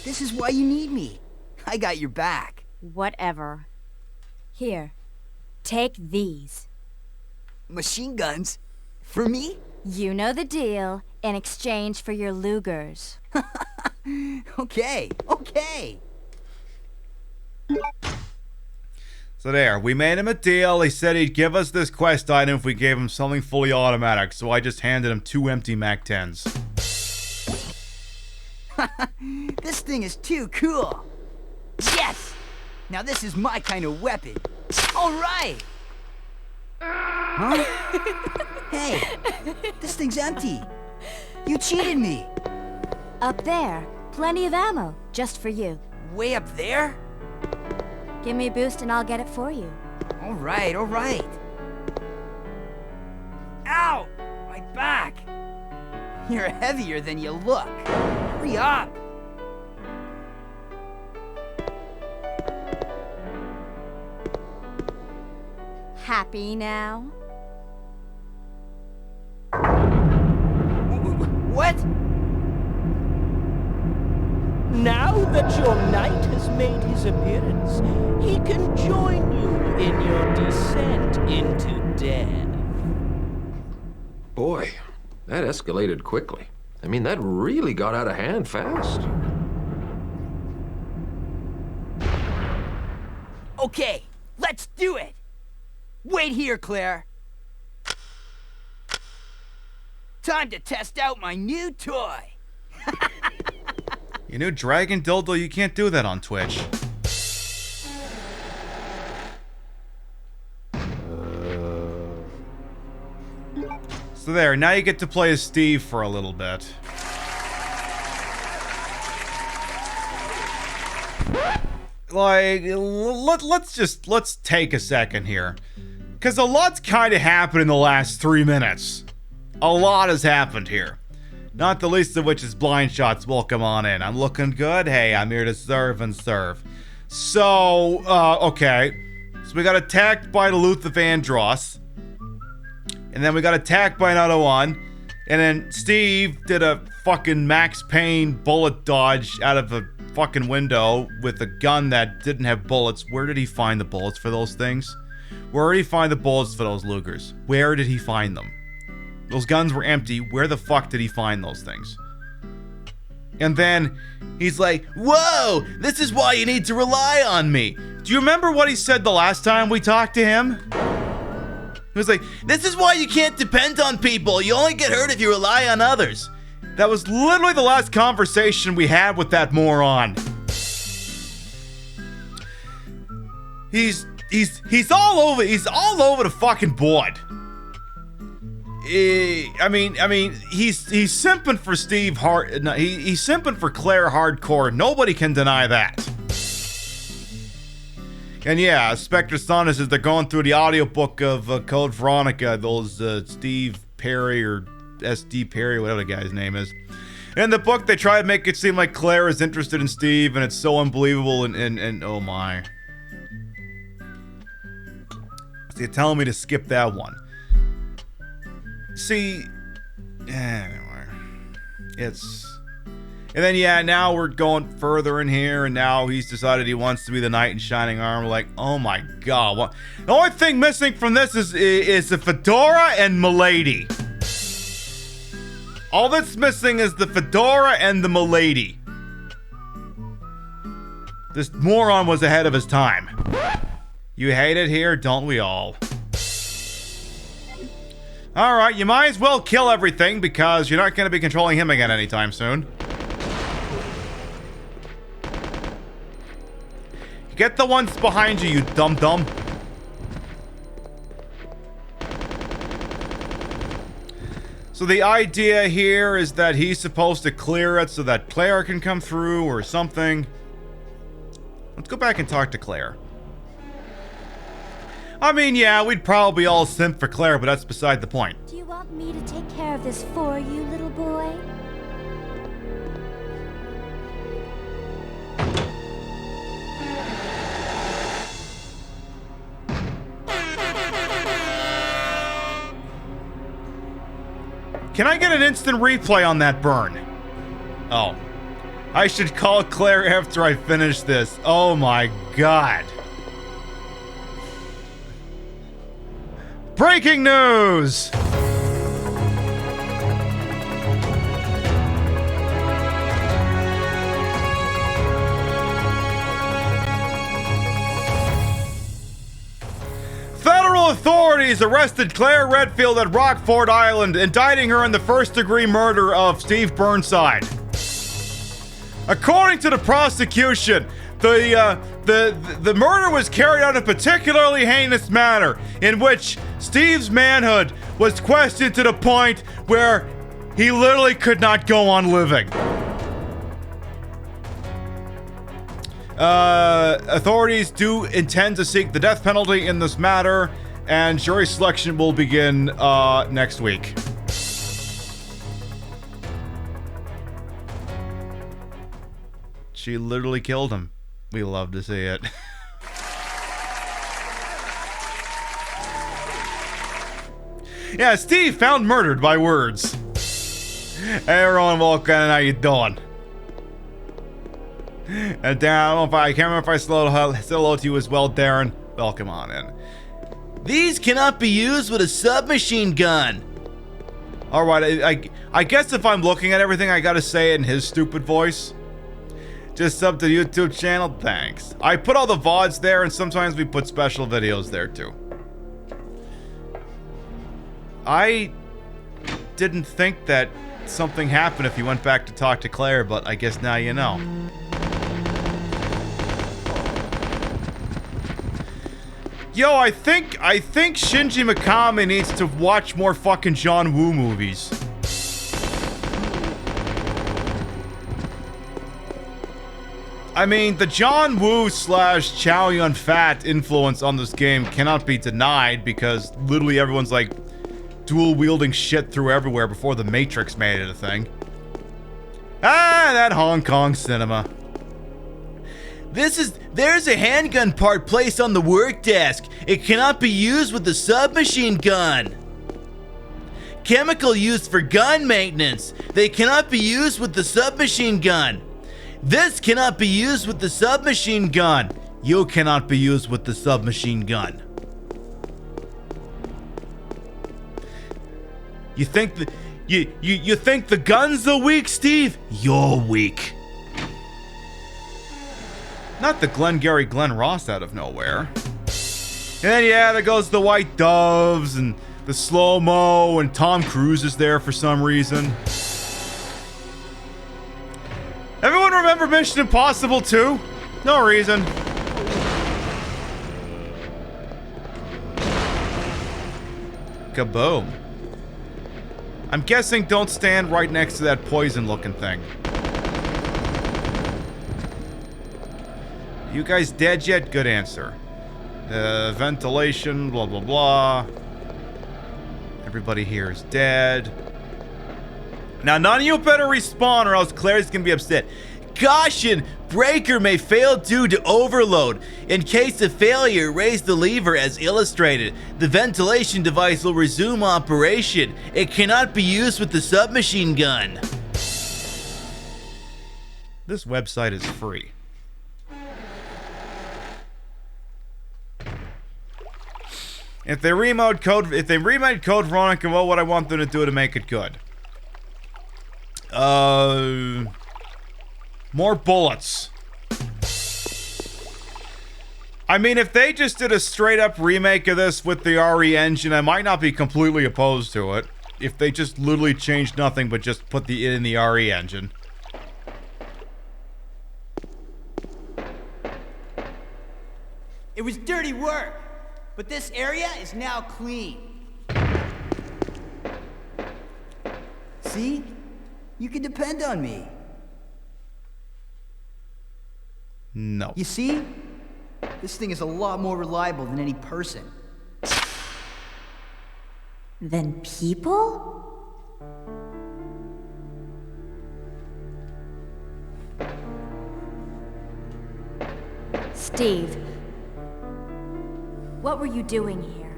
This is why you need me. I got your back. Whatever. Here, take these. Machine guns? For me? You know the deal, in exchange for your Lugers. Okay. So there, we made him a deal. He said he'd give us this quest item if we gave him something fully automatic, so I just handed him 2 empty MAC-10s. This thing is too cool. Yes! Now this is my kind of weapon. All right! Huh? Hey, this thing's empty. You cheated me. Up there, plenty of ammo, just for you. Way up there? Give me a boost and I'll get it for you. All right. Ow! My back! You're heavier than you look. Hurry up! Happy now? What? Now that your knight has made his appearance, he can join you in your descent into death. Boy, that escalated quickly. I mean, that really got out of hand fast. Okay, let's do it! Wait here, Claire. Time to test out my new toy. You know, Dragon Dildo, you can't do that on Twitch. So there, now you get to play as Steve for a little bit. Like, let's take a second here. Because a lot's kind of happened in the last 3 minutes. A lot has happened here. Not the least of which is Blind Shots. Welcome on in. I'm looking good. Hey, I'm here to serve and serve. So, okay. So we got attacked by the Luther Vandross. And then we got attacked by another one. And then Steve did a fucking Max Payne bullet dodge out of a fucking window with a gun that didn't have bullets. Where did he find the bullets for those things? Where did he find the bullets for those Lugers? Where did he find them? Those guns were empty. Where the fuck did he find those things? And then he's like, whoa, this is why you need to rely on me. Do you remember what he said the last time we talked to him? He was like, this is why you can't depend on people. You only get hurt if you rely on others. That was literally the last conversation we had with that moron. He's all over the fucking board. I mean, he's simping for Steve Hard. No, he's simping for Claire hardcore. Nobody can deny that. And yeah, Spectre Son says they're going through the audiobook of Code Veronica. Those Steve Perry or SD Perry, whatever the guy's name is. In the book, they try to make it seem like Claire is interested in Steve, and it's so unbelievable. And oh my. So you're telling me to skip that one. See, anyway, it's... And then, yeah, now we're going further in here, and now he's decided he wants to be the knight in shining armor. Like, oh my god. What? The only thing missing from this is the fedora and milady. All that's missing is the fedora and the milady. This moron was ahead of his time. You hate it here, don't we all? Alright, you might as well kill everything because you're not going to be controlling him again anytime soon. Get the ones behind you, you dum-dum. So the idea here is that he's supposed to clear it so that Claire can come through or something. Let's go back and talk to Claire. I mean, yeah, we'd probably all simp for Claire, but that's beside the point. Do you want me to take care of this for you, little boy? Can I get an instant replay on that burn? Oh. I should call Claire after I finish this. Oh my god. Breaking news! Federal authorities arrested Claire Redfield at Rockford Island, indicting her in the first-degree murder of Steve Burnside. According to the prosecution, the murder was carried out in a particularly heinous manner, in which Steve's manhood was questioned to the point where he literally could not go on living. Authorities do intend to seek the death penalty in this matter, and jury selection will begin next week. She literally killed him. We love to see it. Yeah, Steve found murdered by words. Hey everyone, welcome, how you doing? And Darren, I can't remember if I said hello to you as well, Darren. Welcome on in. These cannot be used with a submachine gun. Alright, I guess if I'm looking at everything, I gotta say it in his stupid voice. Just sub to the YouTube channel? Thanks. I put all the VODs there, and sometimes we put special videos there too. I didn't think that something happened if you went back to talk to Claire, but I guess now you know. Yo, I think Shinji Mikami needs to watch more fucking John Woo movies. I mean, the John Woo / Chow Yun-Fat influence on this game cannot be denied because literally everyone's like dual-wielding shit through everywhere before the Matrix made it a thing. Ah, that Hong Kong cinema. There's a handgun part placed on the work desk. It cannot be used with the submachine gun. Chemical used for gun maintenance. They cannot be used with the submachine gun. This cannot be used with the submachine gun. You cannot be used with the submachine gun. You think the guns are weak, Steve? You're weak. Not the Glengarry Glen Ross out of nowhere. And then, yeah, there goes the White Doves and the slow-mo, and Tom Cruise is there for some reason. Everyone remember Mission Impossible 2? No reason. Kaboom. I'm guessing don't stand right next to that poison-looking thing. You guys dead yet? Good answer. Ventilation, blah, blah, blah. Everybody here is dead. Now, none of you better respawn or else Claire's gonna be upset. Caution! breaker may fail due to overload. In case of failure, raise the lever as illustrated. The ventilation device will resume operation. It cannot be used with the submachine gun. This website is free. If they remade code Veronica, what would I want them to do to make it good? More bullets. I mean, if they just did a straight up remake of this with the RE engine, I might not be completely opposed to it. If they just literally changed nothing but just put it in the RE engine. It was dirty work, but this area is now clean. See? You can depend on me. No. You see? This thing is a lot more reliable than any person. Than people? Steve, what were you doing here?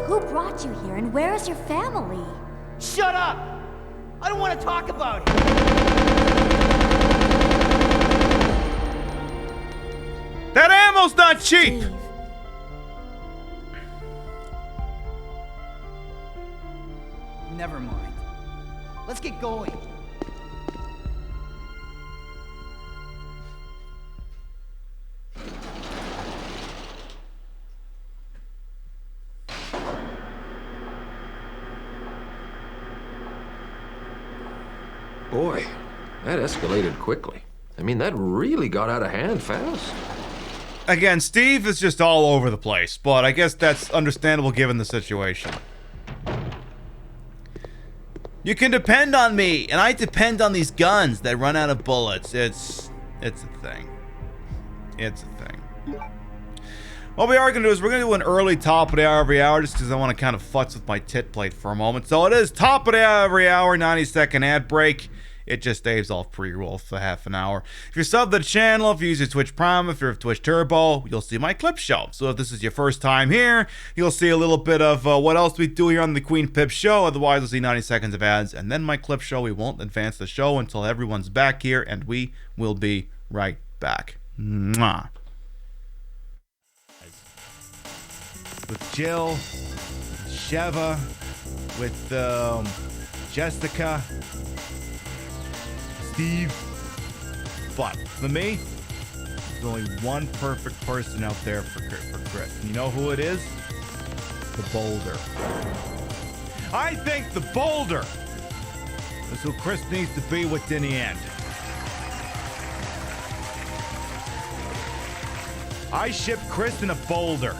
Who brought you here, and where is your family? Shut up! I don't want to talk about it! That ammo's not cheap! Steve. Never mind. Let's get going. Boy, that escalated quickly. I mean, that really got out of hand fast. Again, Steve is just all over the place, but I guess that's understandable given the situation. You can depend on me, and I depend on these guns that run out of bullets. It's a thing. It's a thing. What we are going to do is we're going to do an early top of the hour every hour just because I want to kind of futz with my tit plate for a moment. So it is top of the hour every hour, 90-second ad break. It just staves off pre-roll for half an hour. If you're subbed to the channel, if you use your Twitch Prime, if you're Twitch Turbo, you'll see my clip show. So if this is your first time here, you'll see a little bit of what else we do here on the Queen Pip show. Otherwise, you'll see 90 seconds of ads and then my clip show. We won't advance the show until everyone's back here, and we will be right back. Mwah. With Jill, Sheva, with Jessica, Steve. But for me, there's only one perfect person out there for Chris. And you know who it is? The Boulder. I think the Boulder is who Chris needs to be with in the end. I ship Chris in a Boulder.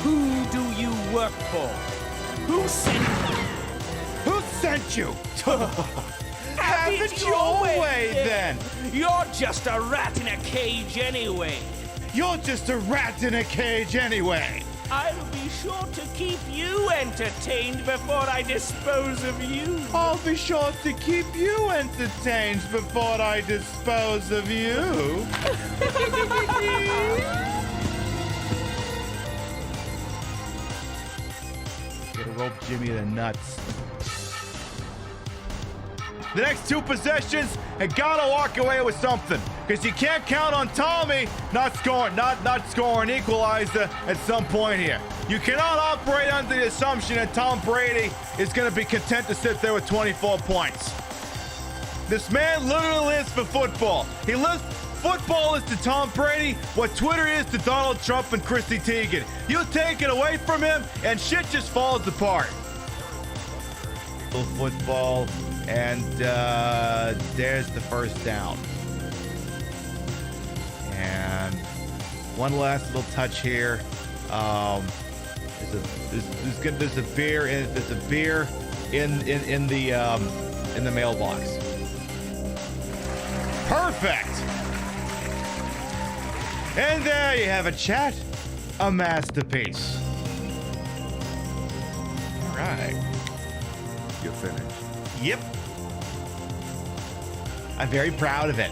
Who do you work for? Who sent you? Who sent you? Have it your way, then. You're just a rat in a cage anyway. You're just a rat in a cage anyway. I'll be sure to keep you entertained before I dispose of you. I'll be sure to keep you entertained before I dispose of you. Gonna rope Jimmy the nuts. The next two possessions, I gotta walk away with something, because you can't count on Tommy not scoring equalizer at some point here. You cannot operate under the assumption that Tom Brady is going to be content to sit there with 24 points. This man literally lives for football. Football is to Tom Brady what Twitter is to Donald Trump and Chrissy Teigen. You take it away from him, and shit just falls apart. Football. And there's the first down. And one last little touch here. There's a beer in the mailbox. Perfect. And there you have it, chat. A masterpiece. All right. You're finished. Yep. I'm very proud of it.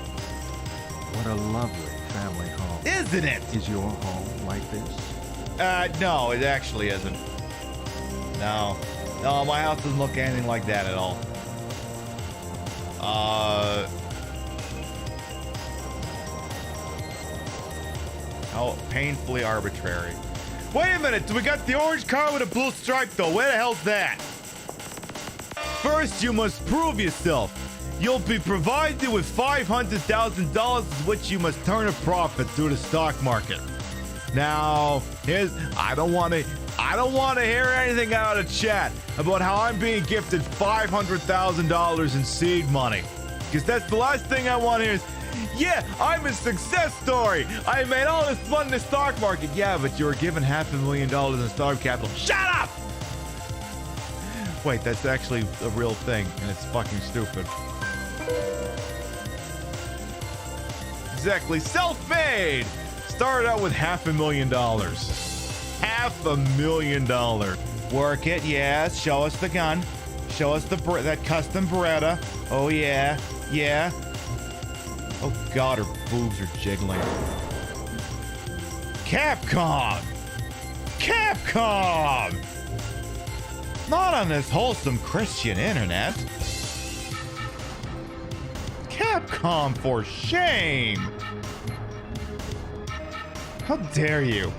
What a lovely family home. Isn't it? Is your home like this? No, it actually isn't. No. No, my house doesn't look anything like that at all. How painfully arbitrary. Wait a minute, we got the orange car with a blue stripe though. Where the hell's that? First, you must prove yourself. You'll be provided with $500,000, which you must turn a profit through the stock market. Now, I don't want to hear anything out of chat about how I'm being gifted $500,000 in seed money. Because that's the last thing I want to hear is, yeah, I'm a success story. I made all this money in the stock market. Yeah, but you were given $500,000 in startup capital. Shut up! Wait, that's actually a real thing, and it's fucking stupid. Exactly, self-made! Started out with $500,000. $500,000. Work it, yes. Show us the gun. Show us that custom Beretta. Oh yeah, yeah. Oh God, her boobs are jiggling. Capcom! Capcom! Not on this wholesome Christian internet. Capcom, for shame! How dare you?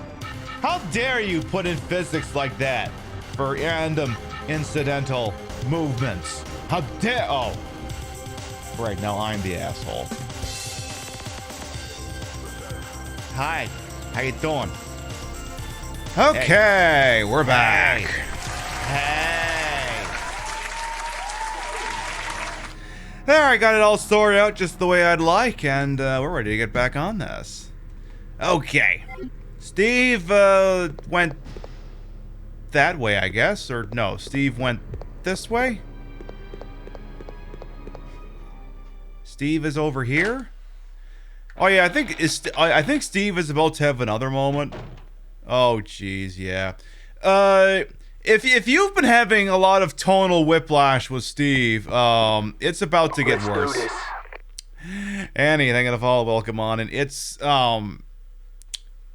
How dare you put in physics like that for random incidental movements? How dare— oh. Right, now I'm the asshole. Hi, how you doing? Okay, hey. We're back. Hey. There, I got it all sorted out just the way I'd like, and we're ready to get back on this. Okay. Steve went that way, I guess, or no, Steve went this way? Steve is over here? Oh yeah, I think Steve is about to have another moment. Oh jeez, yeah. If you've been having a lot of tonal whiplash with Steve, it's about to get worse. Annie, thank you for the follow. Welcome on, and it's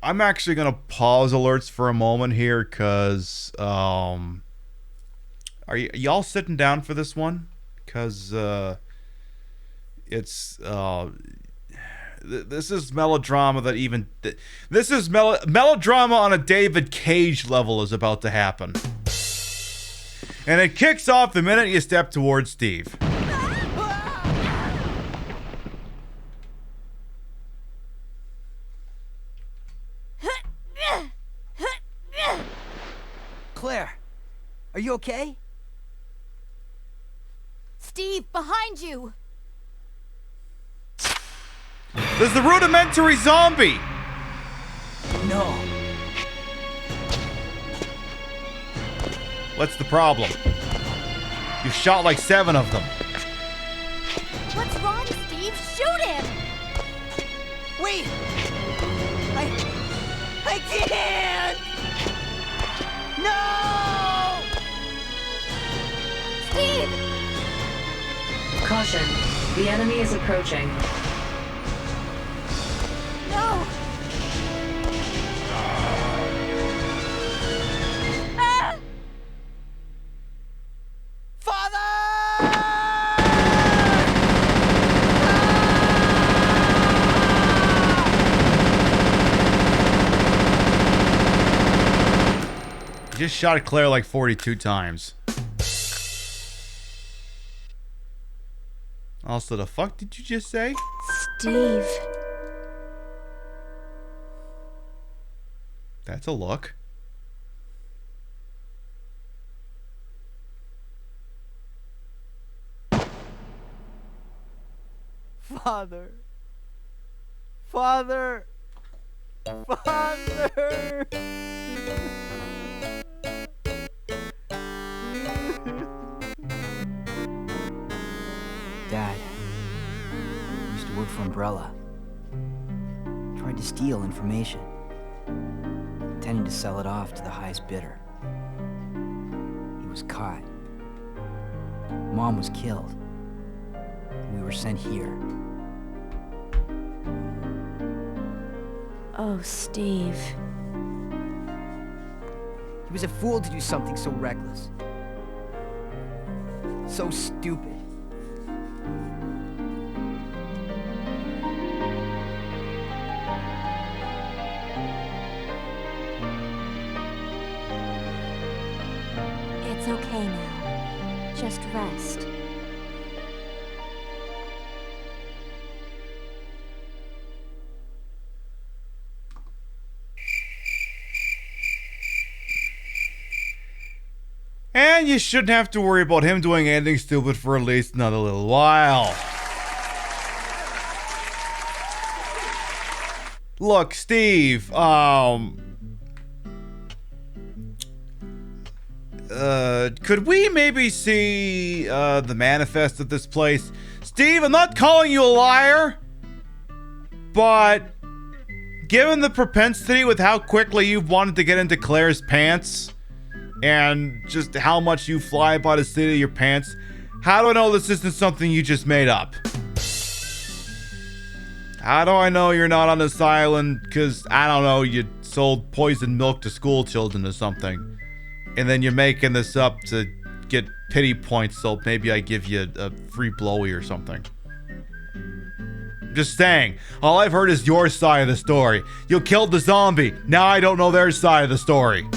I'm actually gonna pause alerts for a moment here, cause are y'all sitting down for this one? Cause it's this is melodrama that even this is melodrama on a David Cage level is about to happen, and it kicks off the minute you step towards Steve. Claire, are you okay? Steve, behind you! There's the rudimentary zombie! No. What's the problem? You shot like 7 of them. What's wrong, Steve? Shoot him! Wait! I can't! No! Steve! Caution. The enemy is approaching. No! Ah! Father! You just shot Claire like 42 times. Also, the fuck did you just say? Steve. That's a look. Father. Father. Father. Dad used to work for Umbrella. Tried to steal information, intending to sell it off to the highest bidder. He was caught. Mom was killed. We were sent here. Oh, Steve. He was a fool to do something so reckless. So stupid. It's okay now. Just rest. And you shouldn't have to worry about him doing anything stupid for at least another little while. Look, Steve, could we maybe see, the manifest of this place? Steve, I'm not calling you a liar, but given the propensity with how quickly you've wanted to get into Claire's pants, and just how much you fly by the seat of your pants, how do I know this isn't something you just made up? How do I know you're not on this island because, I don't know, you sold poisoned milk to school children or something, and then you're making this up to get pity points, so maybe I give you a free blowy or something. Just saying, all I've heard is your side of the story. You killed the zombie, now I don't know their side of the story.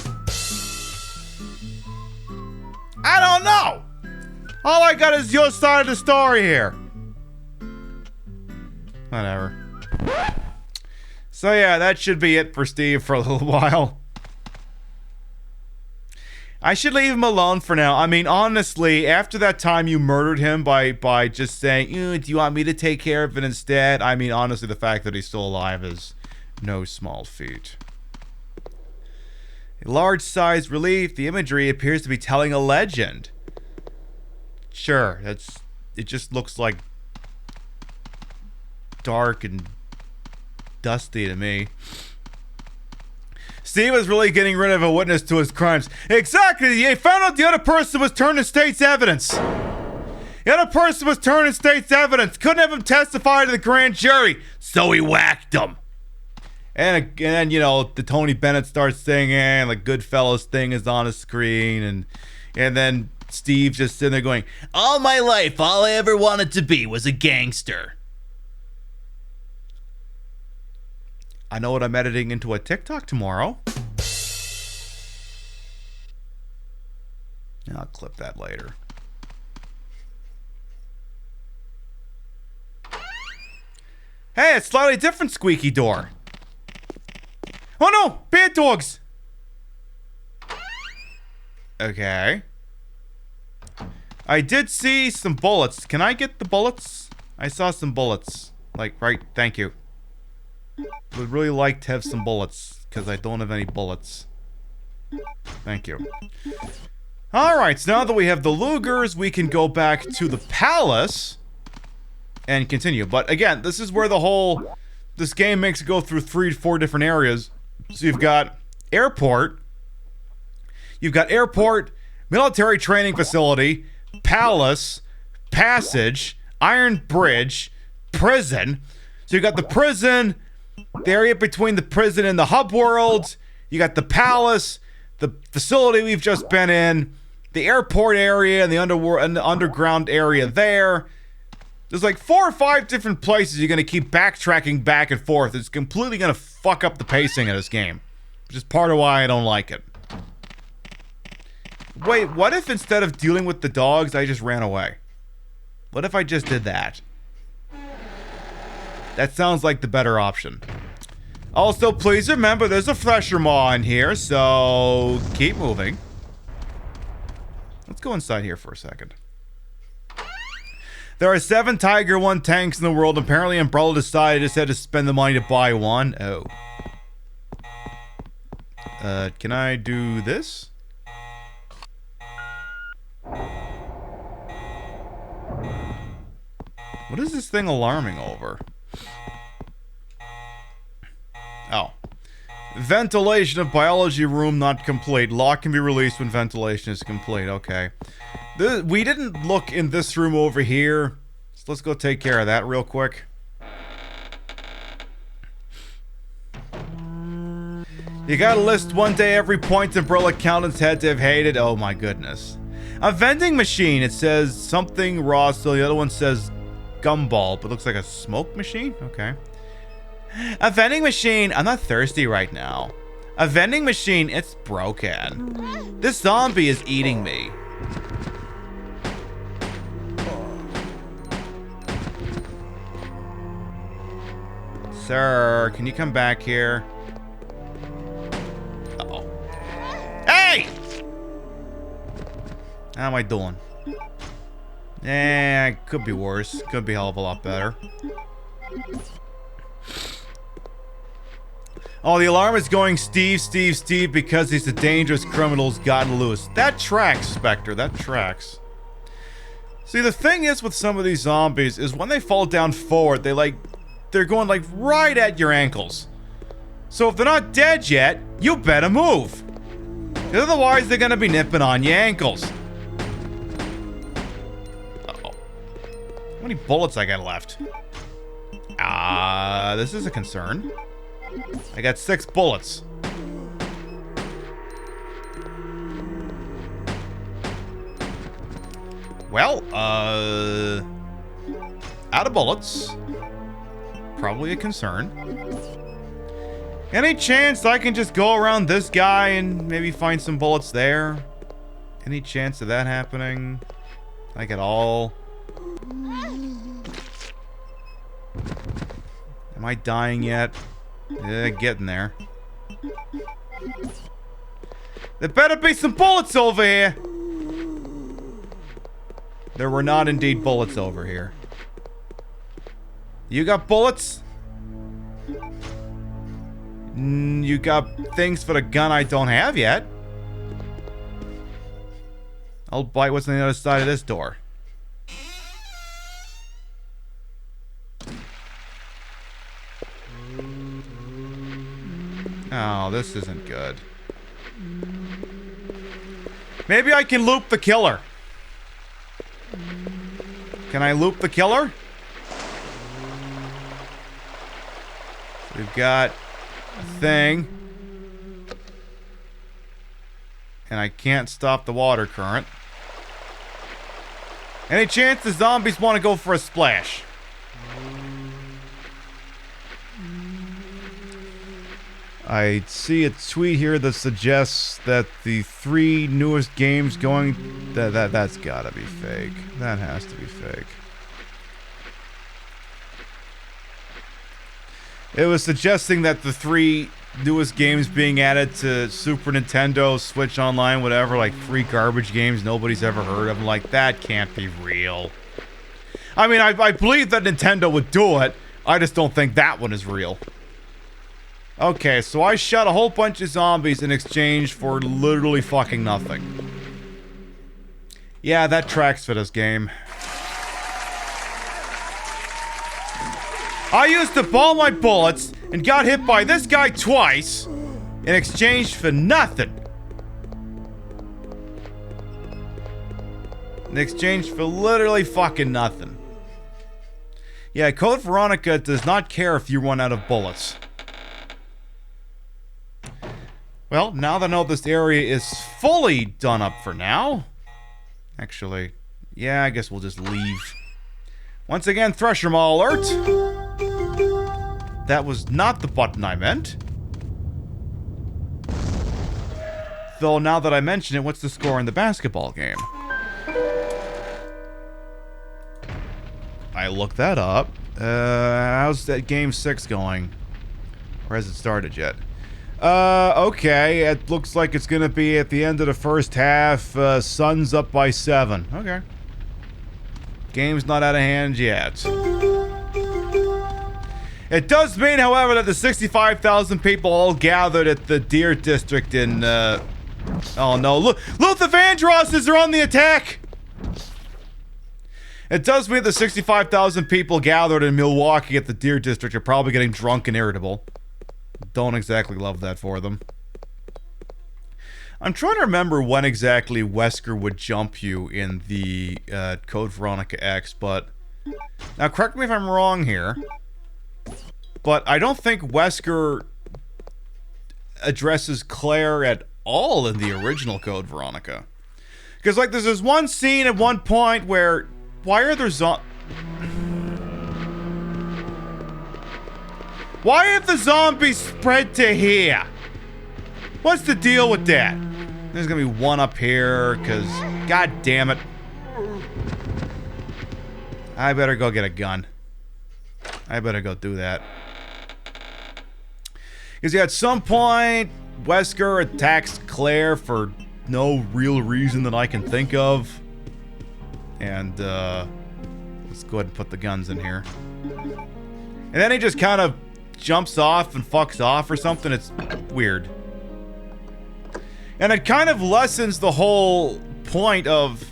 I don't know. All I got is your side of the story here. Whatever. So yeah, that should be it for Steve for a little while. I should leave him alone for now. I mean, honestly, after that time you murdered him by just saying, do you want me to take care of it instead? I mean, honestly, the fact that he's still alive is no small feat. A large-sized relief, the imagery appears to be telling a legend. Sure, it just looks like dark and dusty to me. Steve was really getting rid of a witness to his crimes. Exactly, they found out the other person was turned in state's evidence. The other person was turned in state's evidence. Couldn't have him testify to the grand jury, so he whacked him. And then, you know, the Tony Bennett starts singing, the Goodfellas thing is on the screen, and then Steve just sitting there going, all my life, all I ever wanted to be was a gangster. I know what I'm editing into a TikTok tomorrow. I'll clip that later. Hey, it's slightly different squeaky door. Oh no! Bad dogs! Okay. I did see some bullets. Can I get the bullets? I saw some bullets. Like, right, thank you. Would really like to have some bullets, because I don't have any bullets. Thank you. Alright, so now that we have the Lugers, we can go back to the palace and continue. But again, this is where this game makes it go through 3 to 4 different areas. So you've got airport, military training facility, palace, passage, iron bridge, prison. So you got the prison, the area between the prison and the hub world. You got the palace, the facility we've just been in, the airport area, and the underground area there. There's like 4 or 5 different places you're going to keep backtracking back and forth. It's completely going to fuck up the pacing of this game, which is part of why I don't like it. Wait, what if instead of dealing with the dogs, I just ran away? What if I just did that? That sounds like the better option. Also, please remember there's a Thresher Maw in here, so keep moving. Let's go inside here for a second. There are 7 Tiger 1 tanks in the world. Apparently Umbrella decided just had to spend the money to buy one. Oh. Can I do this? What is this thing alarming over? Oh. Ventilation of biology room not complete. Lock can be released when ventilation is complete. Okay. We didn't look in this room over here. So let's go take care of that real quick. You gotta list one day every point Umbrella accountants had to have hated. Oh my goodness. A vending machine. It says something raw still. The other one says gumball, but looks like a smoke machine? Okay. A vending machine. I'm not thirsty right now. A vending machine. It's broken. This zombie is eating me. Sir, can you come back here? Uh-oh. Hey! How am I doing? Could be worse. Could be a hell of a lot better. Oh, the alarm is going Steve, Steve, Steve because he's a dangerous criminal who's gotten loose. That tracks, Spectre. That tracks. See, the thing is with some of these zombies is when they fall down forward, they're going like right at your ankles. So if they're not dead yet, you better move. Otherwise, they're gonna be nipping on your ankles. Uh-oh. How many bullets I got left? This is a concern. I got 6 bullets. Well, out of bullets. Probably a concern. Any chance I can just go around this guy and maybe find some bullets there? Any chance of that happening? Like at all? Am I dying yet? Yeah, getting there. There better be some bullets over here! There were not indeed bullets over here. You got bullets? You got things for the gun I don't have yet. I'll bite what's on the other side of this door. Oh, this isn't good. Maybe I can loop the killer. Can I loop the killer? We've got a thing. And I can't stop the water current. Any chance the zombies want to go for a splash? I see a tweet here that suggests that the 3 newest games going... That's gotta be fake. That has to be fake. It was suggesting that the 3 newest games being added to Super Nintendo, Switch Online, whatever, like 3 garbage games nobody's ever heard of. I'm like, that can't be real. I mean, I believe that Nintendo would do it. I just don't think that one is real. Okay, so I shot a whole bunch of zombies in exchange for literally fucking nothing. Yeah, that tracks for this game. I used up all my bullets and got hit by this guy twice in exchange for nothing. In exchange for literally fucking nothing. Yeah, Code Veronica does not care if you run out of bullets. Well, now that I know this area is fully done up for now. Actually, yeah, I guess we'll just leave. Once again, Thresher Mall alert. That was not the button I meant. Though now that I mention it, what's the score in the basketball game? I looked that up. How's that game 6 going? Or has it started yet? Okay. It looks like it's gonna be at the end of the first half. Suns up by 7. Okay. Game's not out of hand yet. It does mean, however, that the 65,000 people all gathered at the Deer District in, oh no, Luther Vandrosses are on the attack! It does mean the 65,000 people gathered in Milwaukee at the Deer District are probably getting drunk and irritable. Don't exactly love that for them. I'm trying to remember when exactly Wesker would jump you in the Code Veronica X, but... Now, correct me if I'm wrong here, but I don't think Wesker addresses Claire at all in the original Code Veronica. Because, like, there's this one scene at one point where... Why are there Why have the zombies spread to here? What's the deal with that? There's gonna be one up here, because... God damn it. I better go get a gun. I better go do that. Because at some point, Wesker attacks Claire for no real reason that I can think of. And, let's go ahead and put the guns in here. And then he just kind of jumps off and fucks off or something. It's weird. And it kind of lessens the whole point of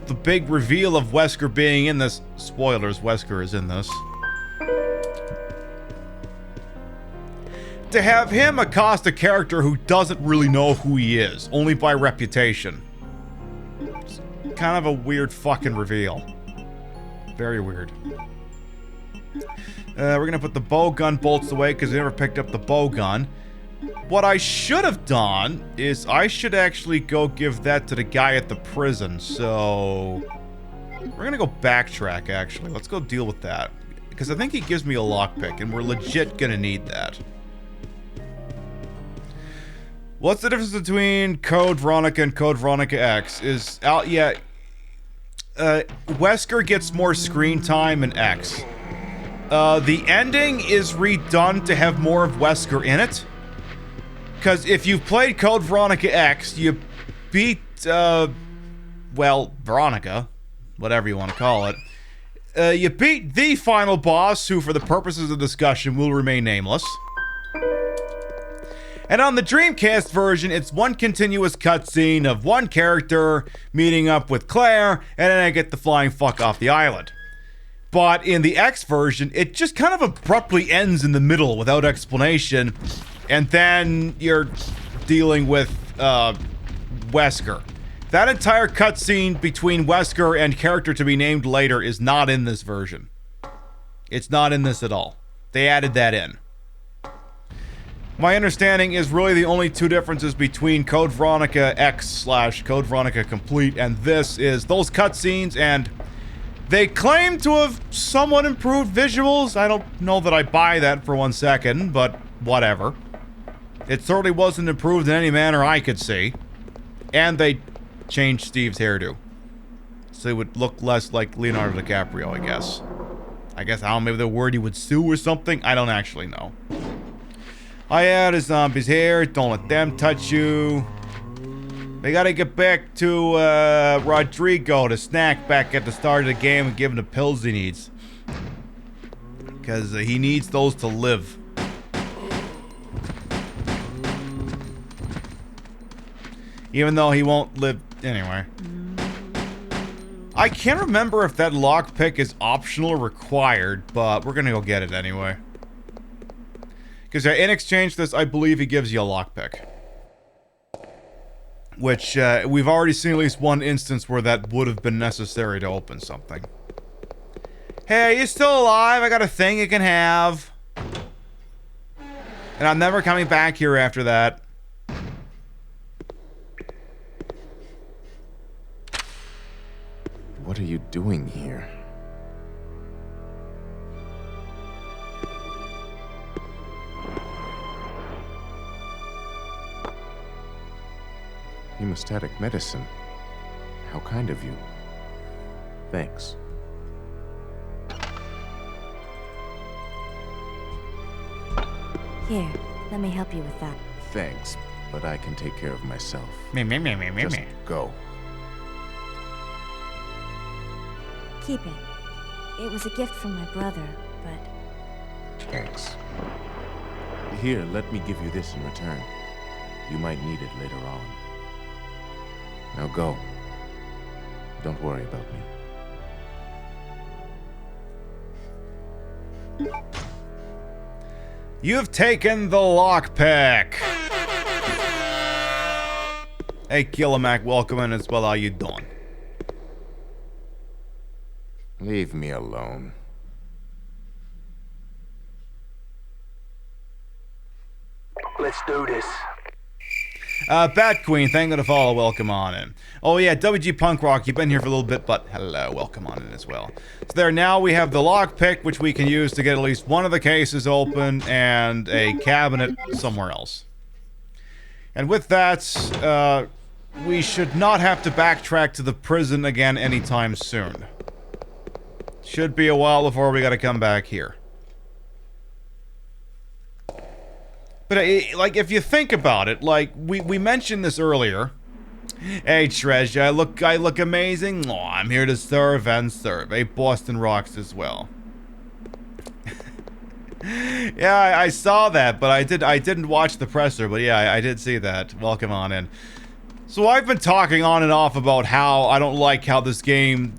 the big reveal of Wesker being in this. Spoilers, Wesker is in this. To have him accost a character who doesn't really know who he is, only by reputation. It's kind of a weird fucking reveal. Very weird. We're gonna put the bow gun bolts away because we never picked up the bow gun. What I should have done is I should actually go give that to the guy at the prison, so... We're gonna go backtrack, actually. Let's go deal with that. Because I think he gives me a lockpick, and we're legit gonna need that. What's the difference between Code Veronica and Code Veronica X? Wesker gets more screen time in X. The ending is redone to have more of Wesker in it. Because if you've played Code Veronica X, you beat, well, Veronica. Whatever you want to call it. You beat the final boss, who for the purposes of discussion will remain nameless. And on the Dreamcast version, it's one continuous cutscene of one character meeting up with Claire, and then I get the flying fuck off the island. But in the X version, it just kind of abruptly ends in the middle without explanation, and then you're dealing with, Wesker. That entire cutscene between Wesker and character to be named later is not in this version. It's not in this at all. They added that in. My understanding is really the only two differences between Code Veronica X / Code Veronica Complete and this is those cutscenes, and they claim to have somewhat improved visuals. I don't know that I buy that for 1 second, but whatever. It certainly wasn't improved in any manner I could see. And they changed Steve's hairdo. So he would look less like Leonardo DiCaprio, I guess. I don't know, maybe the word he would sue or something? I don't actually know. Oh yeah, the zombies here. Don't let them touch you. They gotta get back to, Rodrigo, the snack back at the start of the game, and give him the pills he needs. Because he needs those to live. Even though he won't live... Anyway. I can't remember if that lockpick is optional or required, but we're gonna go get it anyway. Because in exchange for this, I believe he gives you a lockpick. Which, we've already seen at least one instance where that would have been necessary to open something. Hey, are you still alive? I got a thing you can have. And I'm never coming back here after that. What are you doing here? Hemostatic medicine. How kind of you. Thanks. Here, let me help you with that. Thanks, but I can take care of myself. Just go. Keep it. It was a gift from my brother, but... Thanks. Here, let me give you this in return. You might need it later on. Now go. Don't worry about me. You've taken the lockpick. Hey, Killimac, welcome in as well. How you doing? Leave me alone. Let's do this. Bat Queen, thank you for the follow. Welcome on in. Oh yeah, WG Punk Rock, you've been here for a little bit, but hello, welcome on in as well. So there, now we have the lockpick, which we can use to get at least one of the cases open, and a cabinet somewhere else. And with that, we should not have to backtrack to the prison again anytime soon. Should be a while before we gotta come back here. But, like, if you think about it, like, we mentioned this earlier. Hey, Treasure, I look amazing? Oh, I'm here to serve and serve. Hey, Boston rocks as well. Yeah, I saw that, but I didn't watch the presser, but yeah, I did see that. Welcome on in. So I've been talking on and off about how I don't like how this game...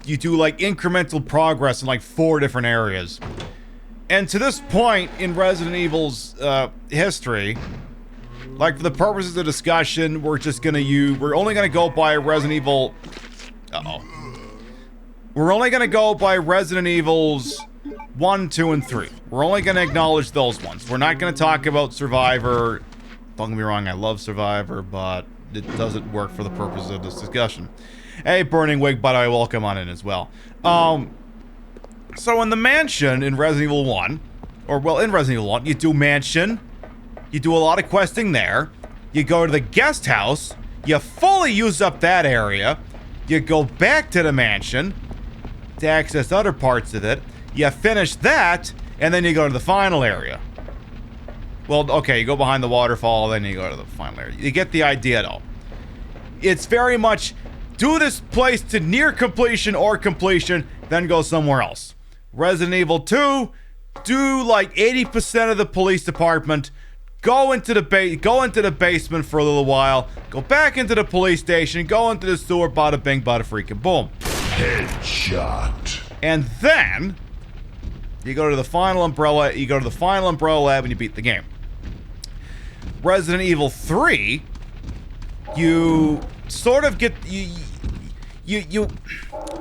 You do, like, incremental progress in, like, 4 different areas. And to this point in Resident Evil's history, like for the purposes of discussion, we're only gonna go by Resident Evil. We're only gonna go by Resident Evils 1, 2, and 3. We're only gonna acknowledge those ones. We're not gonna talk about Survivor. Don't get me wrong, I love Survivor, but it doesn't work for the purposes of this discussion. Hey, Burning Wig, by the way, welcome on in as well. So in the mansion in Resident Evil 1, or well, in Resident Evil 1, you do mansion, you do a lot of questing there, you go to the guest house, you fully use up that area, you go back to the mansion to access other parts of it, you finish that, and then you go to the final area. Well, okay, you go behind the waterfall, then you go to the final area. You get the idea, though. It's very much, do this place to near completion or completion, then go somewhere else. Resident Evil 2, do like 80% of the police department, go into the basement for a little while, go back into the police station, go into the sewer, bada bing, bada freaking boom. Headshot. And then you go to the final Umbrella, lab and you beat the game. Resident Evil 3, you sort of get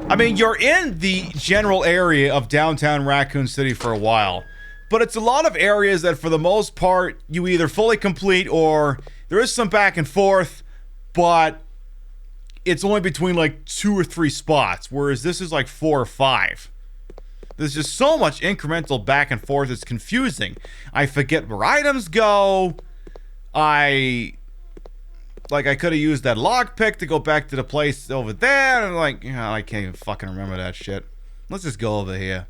I mean, you're in the general area of downtown Raccoon City for a while, but it's a lot of areas that for the most part you either fully complete or there is some back and forth, but it's only between like 2 or 3 spots, whereas this is like 4 or 5. There's just so much incremental back and forth, it's confusing. I forget where items go. I could have used that lockpick to go back to the place over there, and like, you know, I can't even fucking remember that shit. Let's just go over here.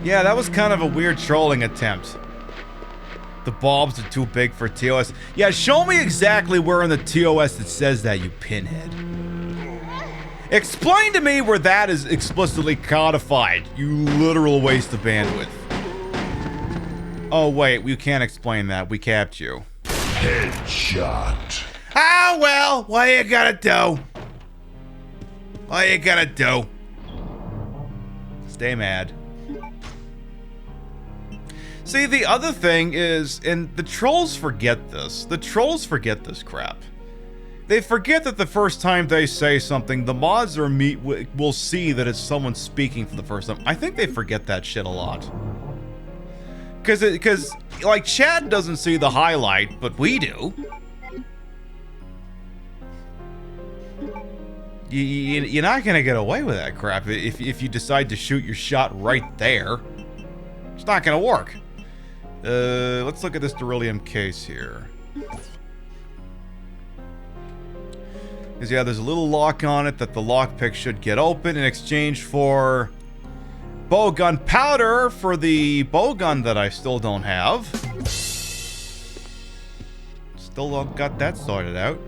Yeah, that was kind of a weird trolling attempt. The bulbs are too big for TOS. Yeah, show me exactly where in the TOS it says that, you pinhead. Explain to me where that is explicitly codified, you literal waste of bandwidth. Oh wait, we can't explain that, we capped you. Headshot. Ah well, what you gotta do? What you gotta do? Stay mad. See, the other thing is, and the trolls forget this. The trolls forget this crap. They forget that the first time they say something, the mods or will see that it's someone speaking for the first time. I think they forget that shit a lot. Because like, Chad doesn't see the highlight, but we do. You're not gonna get away with that crap if you decide to shoot your shot right there. It's not gonna work. Let's look at this beryllium case here. Because, yeah, there's a little lock on it that the lockpick should get open in exchange for bowgun powder for the bowgun that I still don't have. Still don't got that sorted out.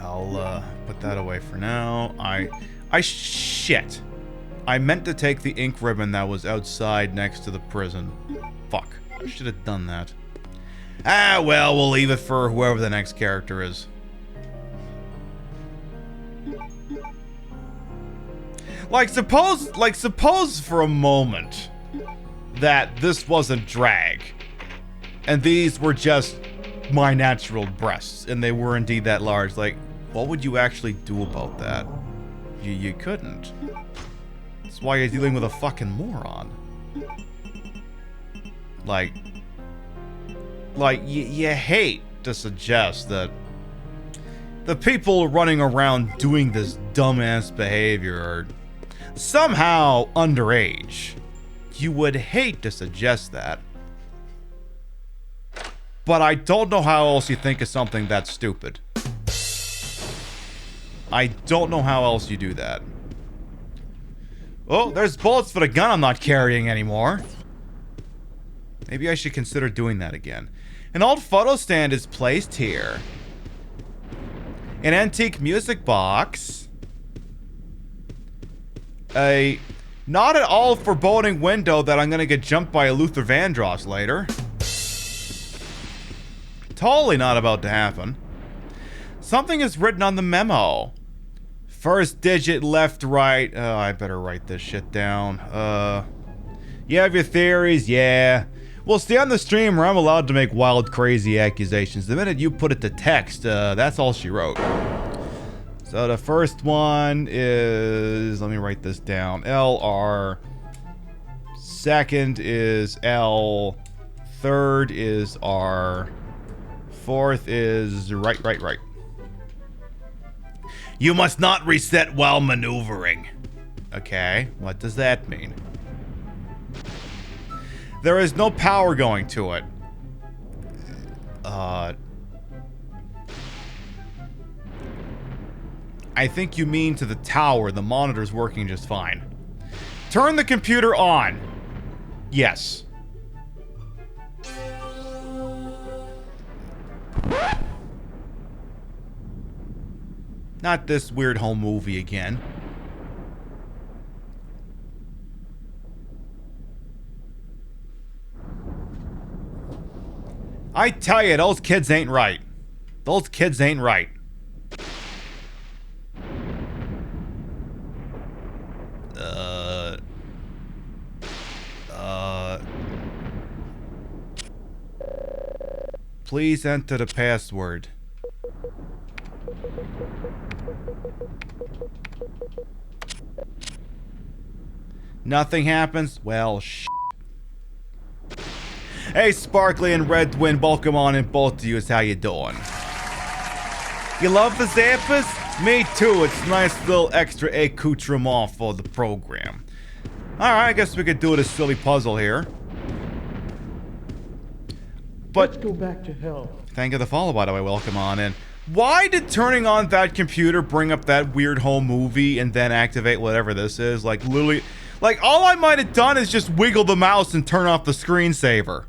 I'll put that away for now. Shit. I meant to take the ink ribbon that was outside next to the prison. Fuck. I should have done that. Ah, well, we'll leave it for whoever the next character is. Like, suppose for a moment that this wasn't drag, and these were just my natural breasts, and they were indeed that large. Like, what would you actually do about that? You couldn't. That's why you're dealing with a fucking moron. Like you hate to suggest that the people running around doing this dumbass behavior are somehow underage. You would hate to suggest that. But I don't know how else you think of something that stupid. I don't know how else you do that. Oh, there's bullets for the gun I'm not carrying anymore. Maybe I should consider doing that again. An old photo stand is placed here. An antique music box. A not at all foreboding window that I'm gonna get jumped by a Luther Vandross later. Totally not about to happen. Something is written on the memo. First digit left, right. Oh, I better write this shit down. You have your theories? Yeah. Well, stay on the stream or I'm allowed to make wild, crazy accusations. The minute you put it to text, that's all she wrote. So the first one is... Let me write this down. LR. Second is L. Third is R. Fourth is right. You must not reset while maneuvering. Okay, what does that mean? There is no power going to it. I think you mean to the tower. The monitor's working just fine. Turn the computer on. Yes. Not this weird home movie again. I tell you, those kids ain't right. Those kids ain't right. Please enter the password. Nothing happens? Well, Hey, Sparkly and Red Twin, welcome on in, both of you. How you doing? You love the Zappas? Me too. It's nice little extra accoutrement for the program. Alright, I guess we could do this silly puzzle here. But let's go back to hell. Thank you for the follow, by the way. Welcome on in. Why did turning on that computer bring up that weird home movie and then activate whatever this is? Like, literally... Like, all I might have done is just wiggle the mouse and turn off the screensaver.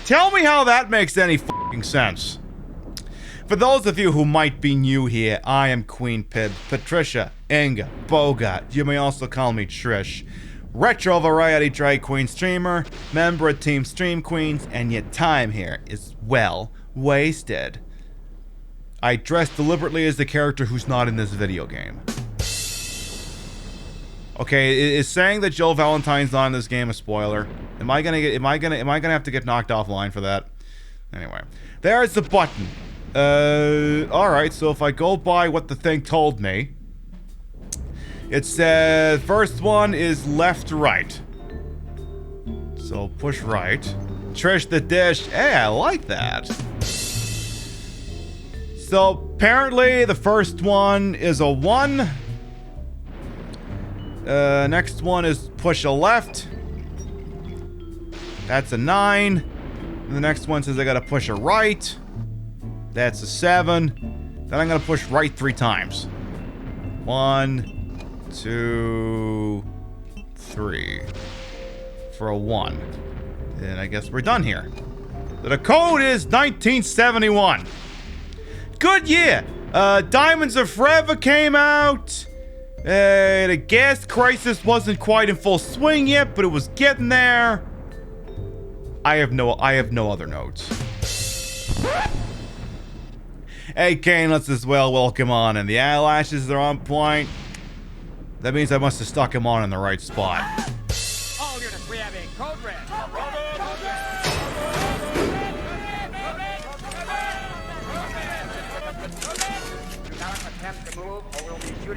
Tell me how that makes any fucking sense. For those of you who might be new here, I am Queen Pib, Patricia, Inga, Bogart. You may also call me Trish. Retro variety drag queen streamer, member of Team Stream Queens, and your time here is well wasted. I dress deliberately as the character who's not in this video game. Okay, is saying that Jill Valentine's not in this game a spoiler? Am I gonna have to get knocked offline for that? Anyway, there's the button. Alright, so if I go by what the thing told me, it says first one is left, right. So push right. Trish the dish. Hey, I like that. So apparently the first one is a 1. Next one is push a left. That's a 9. And the next one says I gotta push a right. That's a 7. Then I'm gonna push right 3 times. 1, 2, 3. For a 1. And I guess we're done here. So the code is 1971. Good year. Diamonds Are Forever came out. The gas crisis wasn't quite in full swing yet, but it was getting there. I have no other notes. Hey, Kane, let's as well welcome on. And the eyelashes are on point. That means I must have stuck him on in the right spot. All units, we have a code red.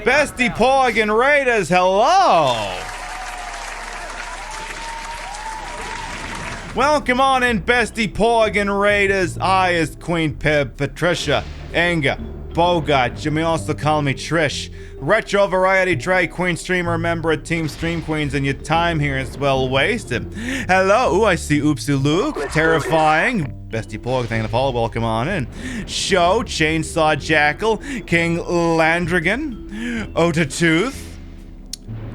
Bestie Pog and Raiders, hello! Welcome on in, Bestie Pog and Raiders. I is Queen Pib, Patricia, Enga, Bogart. You may also call me Trish. Retro Variety Drag Queen streamer, member of Team Stream Queens, and your time here is well wasted. Hello, ooh, I see Oopsie Luke, terrifying. Bestie Porg, thank you for follow, welcome on in. Show, Chainsaw Jackal, King Landrigan, Ota Tooth,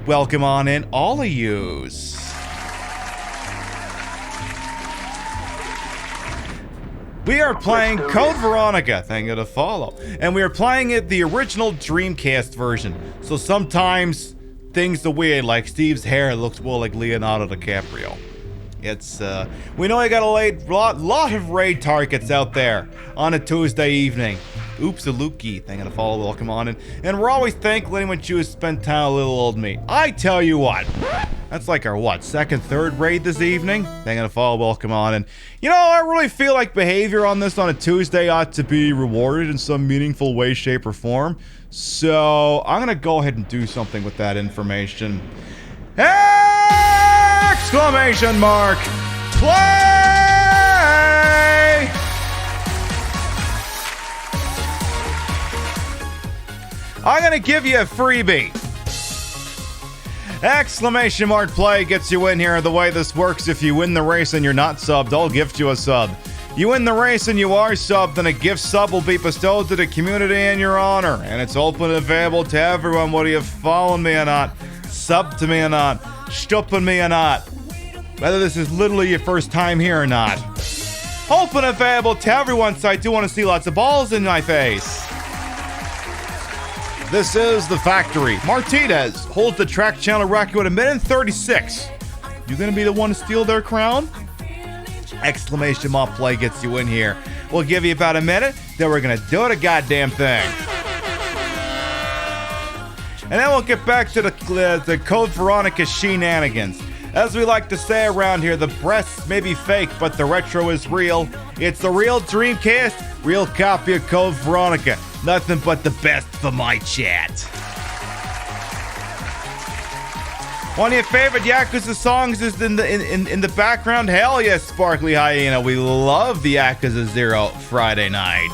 welcome on in, all of yous. We are playing Code Veronica, thank you to follow. And we are playing it the original Dreamcast version. So sometimes things are weird, like Steve's hair looks more like Leonardo DiCaprio. It's, we know I got a lot of raid targets out there on a Tuesday evening. Oops, a Lukey, thank you to follow, welcome on in. And we're always thankful anyone chooses to spend time with little old me. I tell you what, that's like our, what, second, third raid this evening? Thank you to follow, welcome on in. You know, I really feel like behavior on this on a Tuesday ought to be rewarded in some meaningful way, shape, or form. So, I'm gonna go ahead and do something with that information. Exclamation mark! Play! I'm gonna give you a freebie. Exclamation mark play gets you in here. The way this works, if you win the race and you're not subbed, I'll gift you a sub. You win the race and you are subbed, then a gift sub will be bestowed to the community in your honor. And it's open and available to everyone, whether you've followed me or not, subbed to me or not, stupping me or not, whether this is literally your first time here or not. Open and available to everyone, so I do want to see lots of balls in my face. This is The Factory. Martinez holds the track channel record with 1:36. You gonna be the one to steal their crown? Exclamation mark play gets you in here. We'll give you about a minute, then we're gonna do the goddamn thing. And then we'll get back to the Code Veronica shenanigans. As we like to say around here, the breasts may be fake, but the retro is real. It's the real Dreamcast, real copy of Code Veronica. Nothing but the best for my chat. One of your favorite Yakuza songs is in the background? Hell yes, Sparkly Hyena. We love the Yakuza 0 Friday night.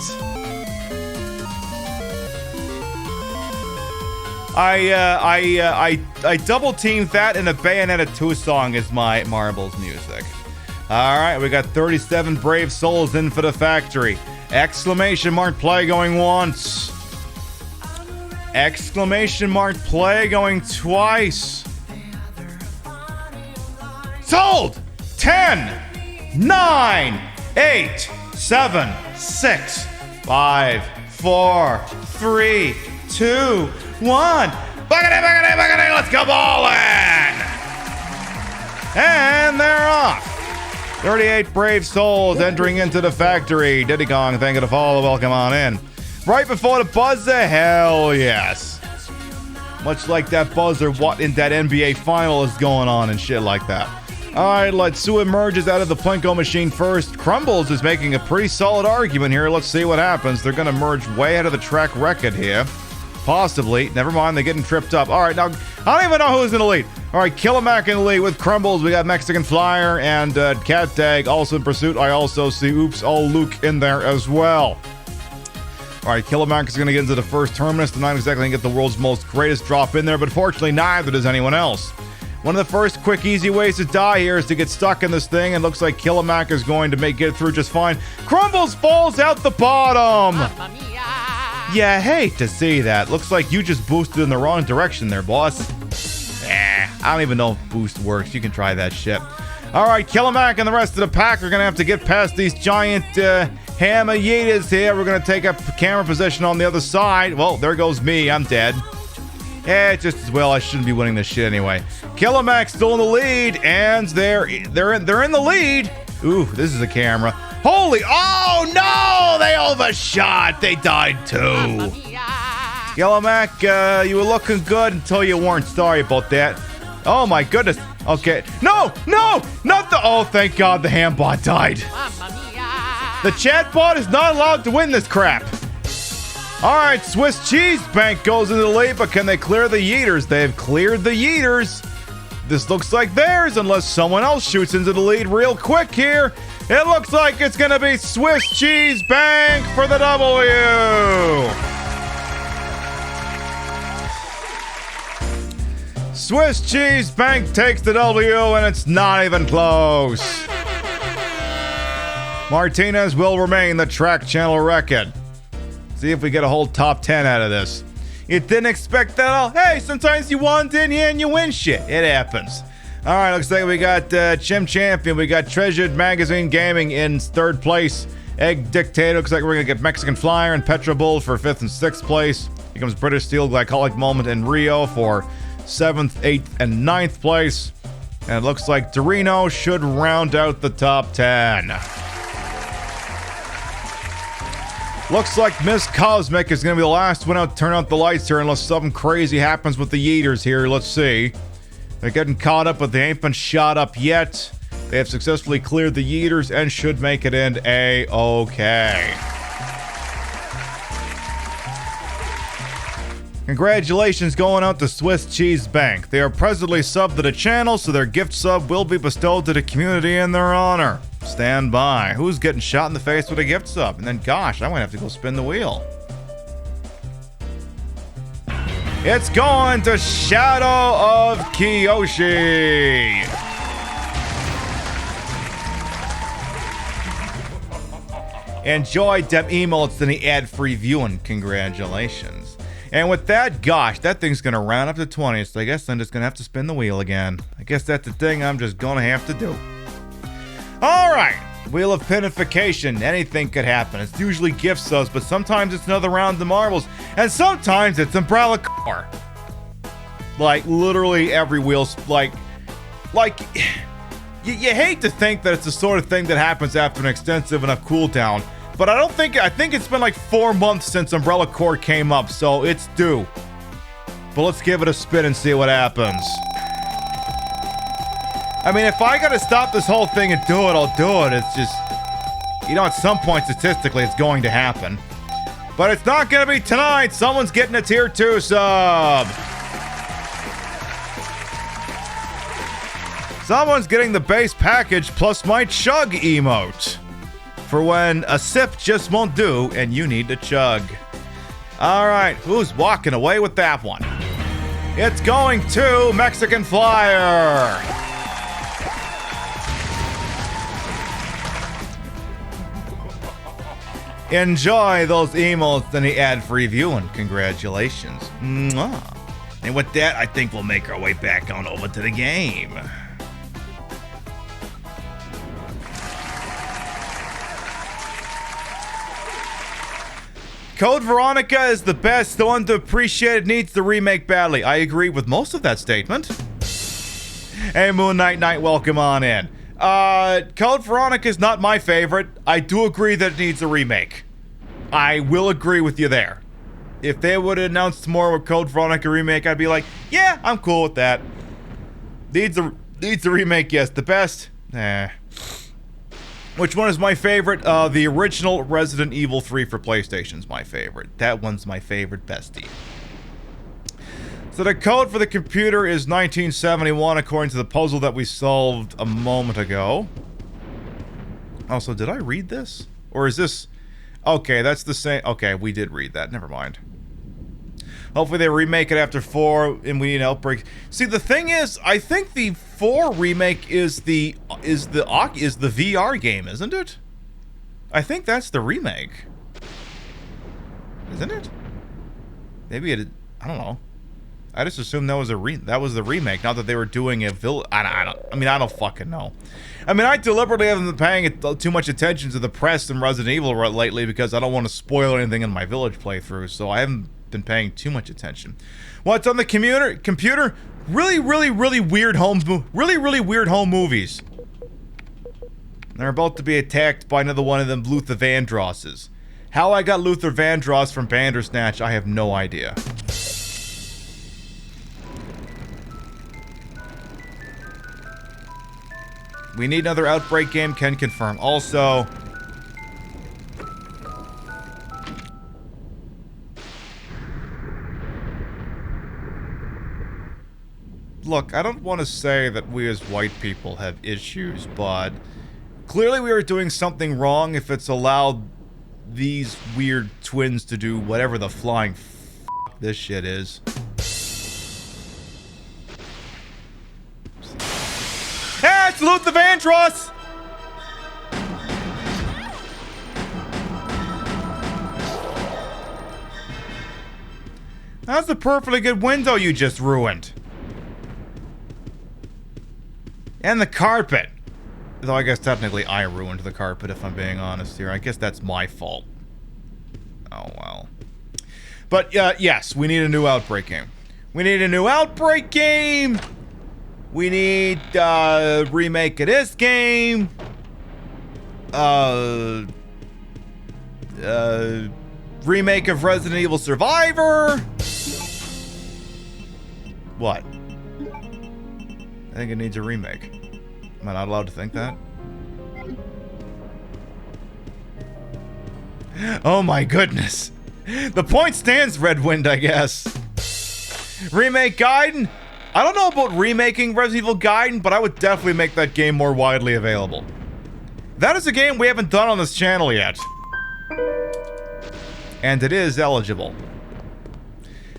I double teamed that, and a Bayonetta 2 song is my Marbles music. Alright, we got 37 brave souls in for the factory. Exclamation mark play going once. Exclamation mark play going twice. Sold! 10, 9, 8, 7, 6, 5, 4, 3, 2, 1. Buckety, let's go ballin'! And they're off. 38 brave souls entering into the factory. Diddy Kong, thank you to follow, welcome on in. Right before the buzzer, hell yes. Much like that buzzer, what in that NBA final is going on and shit like that. Alright, Letsu emerges out of the Plinko machine first. Crumbles is making a pretty solid argument here. Let's see what happens. They're gonna merge way out of the track record here. Possibly. Never mind, they're getting tripped up. Alright, now, I don't even know who's in the lead. Alright, Killimack in the lead with Crumbles. We got Mexican Flyer and Cat Tag also in pursuit. I also see Oops All Luke in there as well. Alright, Killimack is going to get into the first terminus. They're not exactly going to get the world's most greatest drop in there, but fortunately neither does anyone else. One of the first quick, easy ways to die here is to get stuck in this thing, and looks like Killimack is going to get it through just fine. Crumbles falls out the bottom! Yeah, I hate to see that. Looks like you just boosted in the wrong direction there, boss. I don't even know if boost works. You can try that shit. Alright, Killimack and the rest of the pack are going to have to get past these giant hammer yeeters here. We're going to take up camera position on the other side. Well, there goes me. I'm dead. Just as well. I shouldn't be winning this shit anyway. Killimack still in the lead, and they're in the lead. Ooh, this is a camera. Holy, oh no! They overshot. They died too. Killimack, you were looking good until you weren't. Sorry about that. Oh my goodness. Okay. No! Not the... Oh, thank God the ham bot died. The chat bot is not allowed to win this crap. Alright, Swiss Cheese Bank goes into the lead, but can they clear the Yeeters? They've cleared the Yeeters. This looks like theirs, unless someone else shoots into the lead real quick here. It looks like it's gonna be Swiss Cheese Bank for the W. Swiss Cheese Bank takes the W, and it's not even close. Martinez will remain the track channel record. See if we get a whole top 10 out of this. You didn't expect that all? Hey, sometimes you want in here and you win shit. It happens. All right, looks like we got Chim Champion. We got Treasured Magazine Gaming in third place. Egg Dictator. Looks like we're going to get Mexican Flyer and Petra Bull for 5th and 6th place. Here comes British Steel Glycolic Moment in Rio for 7th, 8th, and 9th place. And it looks like Dorino should round out the top 10. Looks like Miss Cosmic is going to be the last one out to turn out the lights here unless something crazy happens with the Yeeters here. Let's see. They're getting caught up, but they ain't been shot up yet. They have successfully cleared the Yeeters and should make it in A-OK. Congratulations going out to Swiss Cheese Bank. They are presently subbed to the channel, so their gift sub will be bestowed to the community in their honor. Stand by. Who's getting shot in the face with a gift sub? And then, gosh, I might have to go spin the wheel. It's going to Shadow of Kiyoshi. Enjoy them emotes in the ad-free viewing. Congratulations. And with that, gosh, that thing's going to round up to 20, so I guess I'm just going to have to spin the wheel again. I guess that's the thing I'm just going to have to do. Alright, Wheel of Pinification. Anything could happen. It's usually gift subs, but sometimes it's another round of marbles, and sometimes it's Umbrella Core. Like, literally every wheel's, like, you hate to think that it's the sort of thing that happens after an extensive enough cooldown, but I think it's been like 4 months since Umbrella Core came up, so it's due. But let's give it a spin and see what happens. I mean, if I gotta stop this whole thing and do it, I'll do it. It's just, you know, at some point, statistically, it's going to happen. But it's not gonna be tonight. Someone's getting a tier 2 sub. Someone's getting the base package plus my chug emote. For when a sip just won't do and you need to chug. Alright, who's walking away with that one? It's going to Mexican Flyer. Enjoy those emotes in the ad-free viewing. Congratulations. Mwah. And with that, I think we'll make our way back on over to the game. Code Veronica is the best, the underappreciated, needs the remake badly. I agree with most of that statement. Hey, Moon Knight, welcome on in. Code Veronica is not my favorite. I do agree that it needs a remake. I will agree with you there. If they would have announced more with Code Veronica remake, I'd be like, yeah, I'm cool with that. Needs a remake, yes. The best? Which one is my favorite? The original Resident Evil 3 for PlayStation's my favorite. That one's my favorite bestie. So the code for the computer is 1971 according to the puzzle that we solved a moment ago. Also, did I read this? Or is this... Okay, that's the same... Okay, we did read that. Never mind. Hopefully they remake it after 4 and we need Outbreak. See, the thing is, I think the 4 remake is the VR game, isn't it? I think that's the remake. Isn't it? Maybe it... I don't know. I just assumed that was the remake, not that they were doing a I don't fucking know. I mean, I deliberately haven't been paying too much attention to the press and Resident Evil lately because I don't want to spoil anything in my Village playthrough, so I haven't been paying too much attention. What's on the computer? Really weird home movies. They're about to be attacked by another one of them Luther Vandrosses. How I got Luther Vandross from Bandersnatch, I have no idea. We need another Outbreak game, can confirm. Also... look, I don't want to say that we as white people have issues, but clearly we are doing something wrong if it's allowed these weird twins to do whatever the flying f this shit is. Ah, it's Luther Vandross! That's a perfectly good window you just ruined. And the carpet. Though I guess technically I ruined the carpet if I'm being honest here. I guess that's my fault. Oh well. But yes, we need a new Outbreak game. We need a new Outbreak game! We need a remake of this game. Remake of Resident Evil Survivor. What? I think it needs a remake. Am I not allowed to think that? Oh my goodness. The point stands, Redwind, I guess. Remake Gaiden? I don't know about remaking Resident Evil Gaiden, but I would definitely make that game more widely available. That is a game we haven't done on this channel yet. And it is eligible.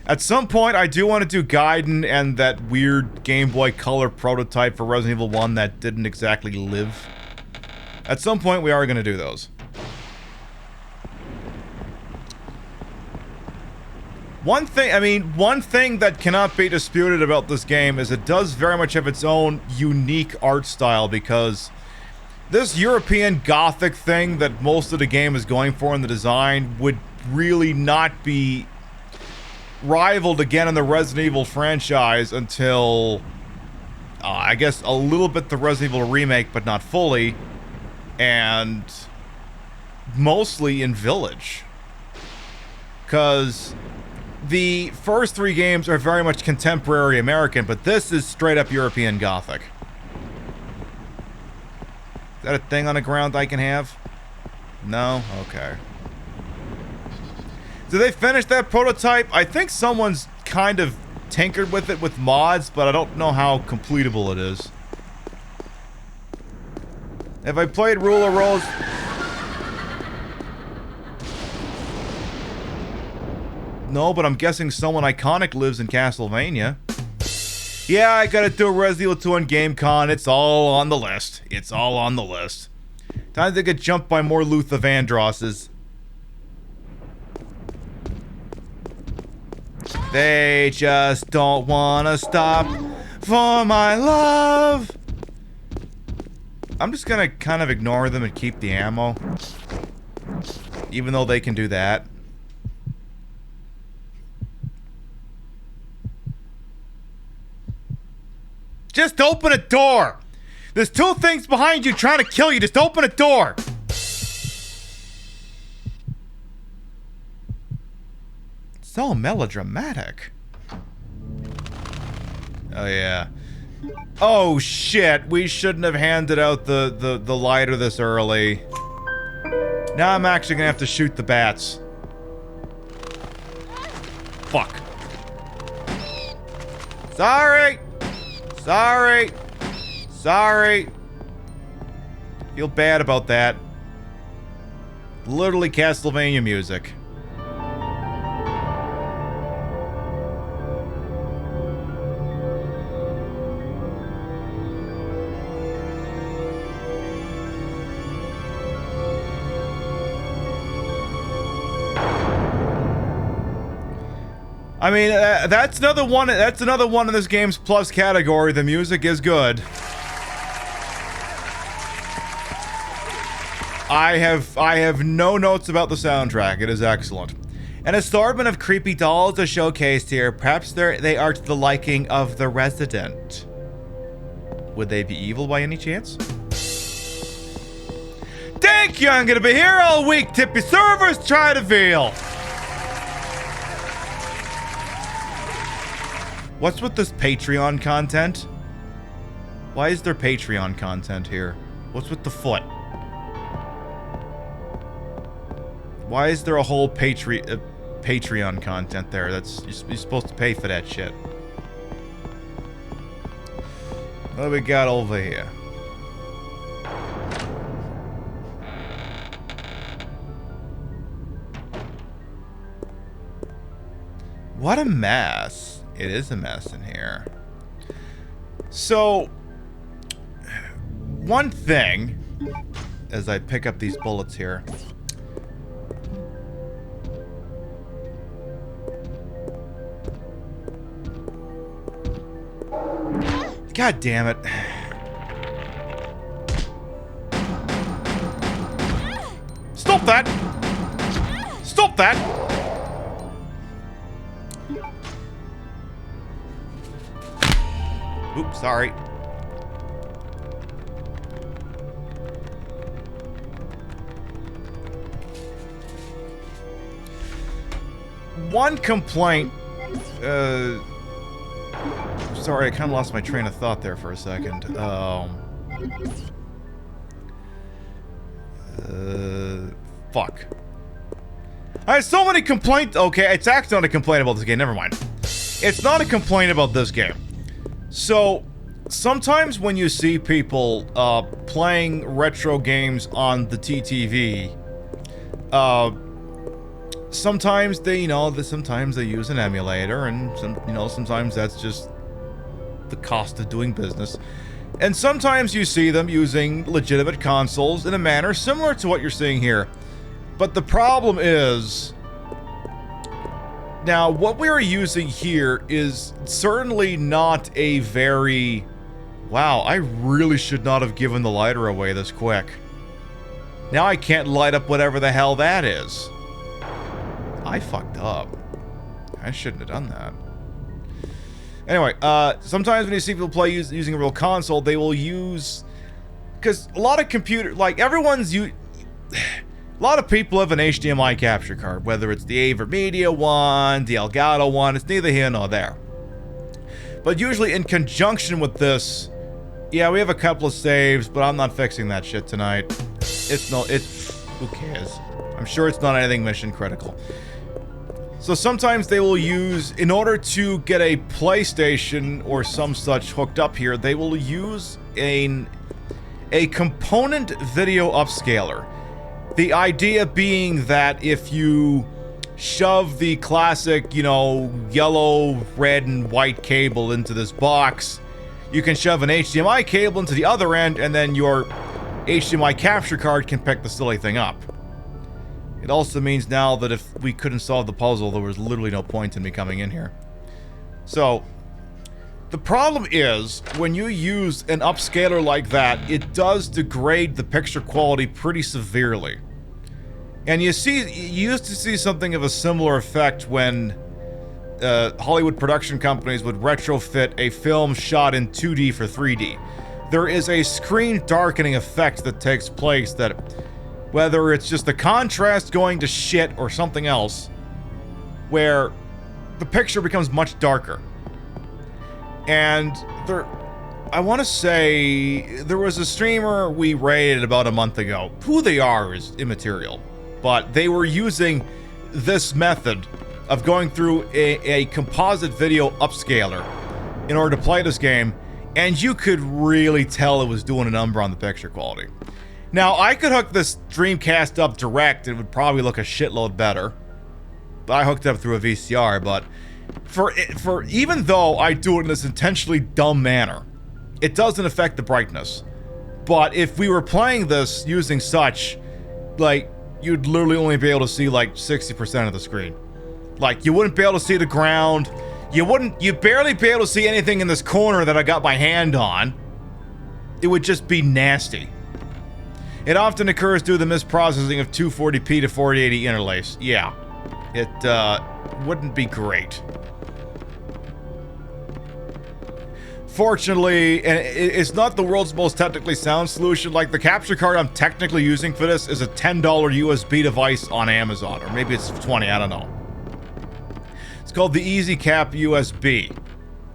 At some point, I do want to do Gaiden and that weird Game Boy Color prototype for Resident Evil 1 that didn't exactly live. At some point, we are going to do those. One thing that cannot be disputed about this game is it does very much have its own unique art style, because this European Gothic thing that most of the game is going for in the design would really not be rivaled again in the Resident Evil franchise until, I guess, a little bit the Resident Evil remake, but not fully, and mostly in Village. Because the first three games are very much contemporary American, but this is straight up European Gothic. Is that a thing on the ground I can have? No? Okay. Did they finish that prototype? I think someone's kind of tinkered with it with mods, but I don't know how completable it is. Have I played Rule of Rose? No, but I'm guessing someone iconic lives in Castlevania. Yeah, I gotta do a Resident Evil 2 on GameCon. It's all on the list. It's all on the list. Time to get jumped by more Luther Vandrosses. They just don't wanna stop for my love. I'm just gonna kind of ignore them and keep the ammo. Even though they can do that. Just open a door! There's two things behind you trying to kill you. Just open a door! So melodramatic. Oh yeah. Oh shit, we shouldn't have handed out the lighter this early. Now I'm actually gonna have to shoot the bats. Fuck. Sorry! Sorry! Sorry! Feel bad about that. Literally Castlevania music. I mean, that's another one. That's another one in this game's plus category. The music is good. I have no notes about the soundtrack. It is excellent. An assortment of creepy dolls are showcased here. Perhaps they are to the liking of the resident. Would they be evil by any chance? Thank you. I'm gonna be here all week. Tip your servers. Try to veal. What's with this Patreon content? Why is there Patreon content here? What's with the foot? Why is there a whole Patreon content there? You're supposed to pay for that shit. What do we got over here? What a mess. It is a mess in here. So, one thing, as I pick up these bullets here. God damn it. Stop that! Stop that! Oops, sorry. One complaint, sorry, I kind of lost my train of thought there for a second. Fuck. I had so many complaints. Okay, it's actually not a complaint about this game. Never mind. It's not a complaint about this game. So, sometimes when you see people playing retro games on the TTV, sometimes they, sometimes they use an emulator, and sometimes that's just the cost of doing business. And sometimes you see them using legitimate consoles in a manner similar to what you're seeing here. But the problem is, now what we are using here is certainly not a very... Wow, I really should not have given the lighter away this quick. Now I can't light up whatever the hell that is. I fucked up. I shouldn't have done that. Anyway, sometimes when you see people play using a real console, they will use... Because a lot of computer... Like, everyone's... A lot of people have an HDMI capture card, whether it's the AverMedia one, the Elgato one, it's neither here nor there. But usually in conjunction with this, yeah, we have a couple of saves, but I'm not fixing that shit tonight. Who cares? I'm sure it's not anything mission critical. So sometimes they will use, in order to get a PlayStation or some such hooked up here, they will use a component video upscaler. The idea being that if you shove the classic, yellow, red, and white cable into this box, you can shove an HDMI cable into the other end, and then your HDMI capture card can pick the silly thing up. It also means now that if we couldn't solve the puzzle, there was literally no point in me coming in here. So, the problem is, when you use an upscaler like that, it does degrade the picture quality pretty severely. And you used to see something of a similar effect when Hollywood production companies would retrofit a film shot in 2D for 3D. There is a screen darkening effect that takes place that, whether it's just the contrast going to shit or something else, where the picture becomes much darker. And I want to say, there was a streamer we rated about a month ago. Who they are is immaterial. But they were using this method of going through a composite video upscaler in order to play this game, and you could really tell it was doing a number on the picture quality. Now, I could hook this Dreamcast up direct, and it would probably look a shitload better. But I hooked it up through a VCR, but for even though I do it in this intentionally dumb manner, it doesn't affect the brightness. But if we were playing this using such, like, you'd literally only be able to see like 60% of the screen. Like, you wouldn't be able to see the ground. You'd barely be able to see anything in this corner that I got my hand on. It would just be nasty. It often occurs due to the misprocessing of 240p to 4080 interlace. Yeah, it wouldn't be great. Fortunately, and it's not the world's most technically sound solution. Like, the capture card I'm technically using for this is a $10 USB device on Amazon, or maybe it's 20, I don't know. It's called the EasyCap USB,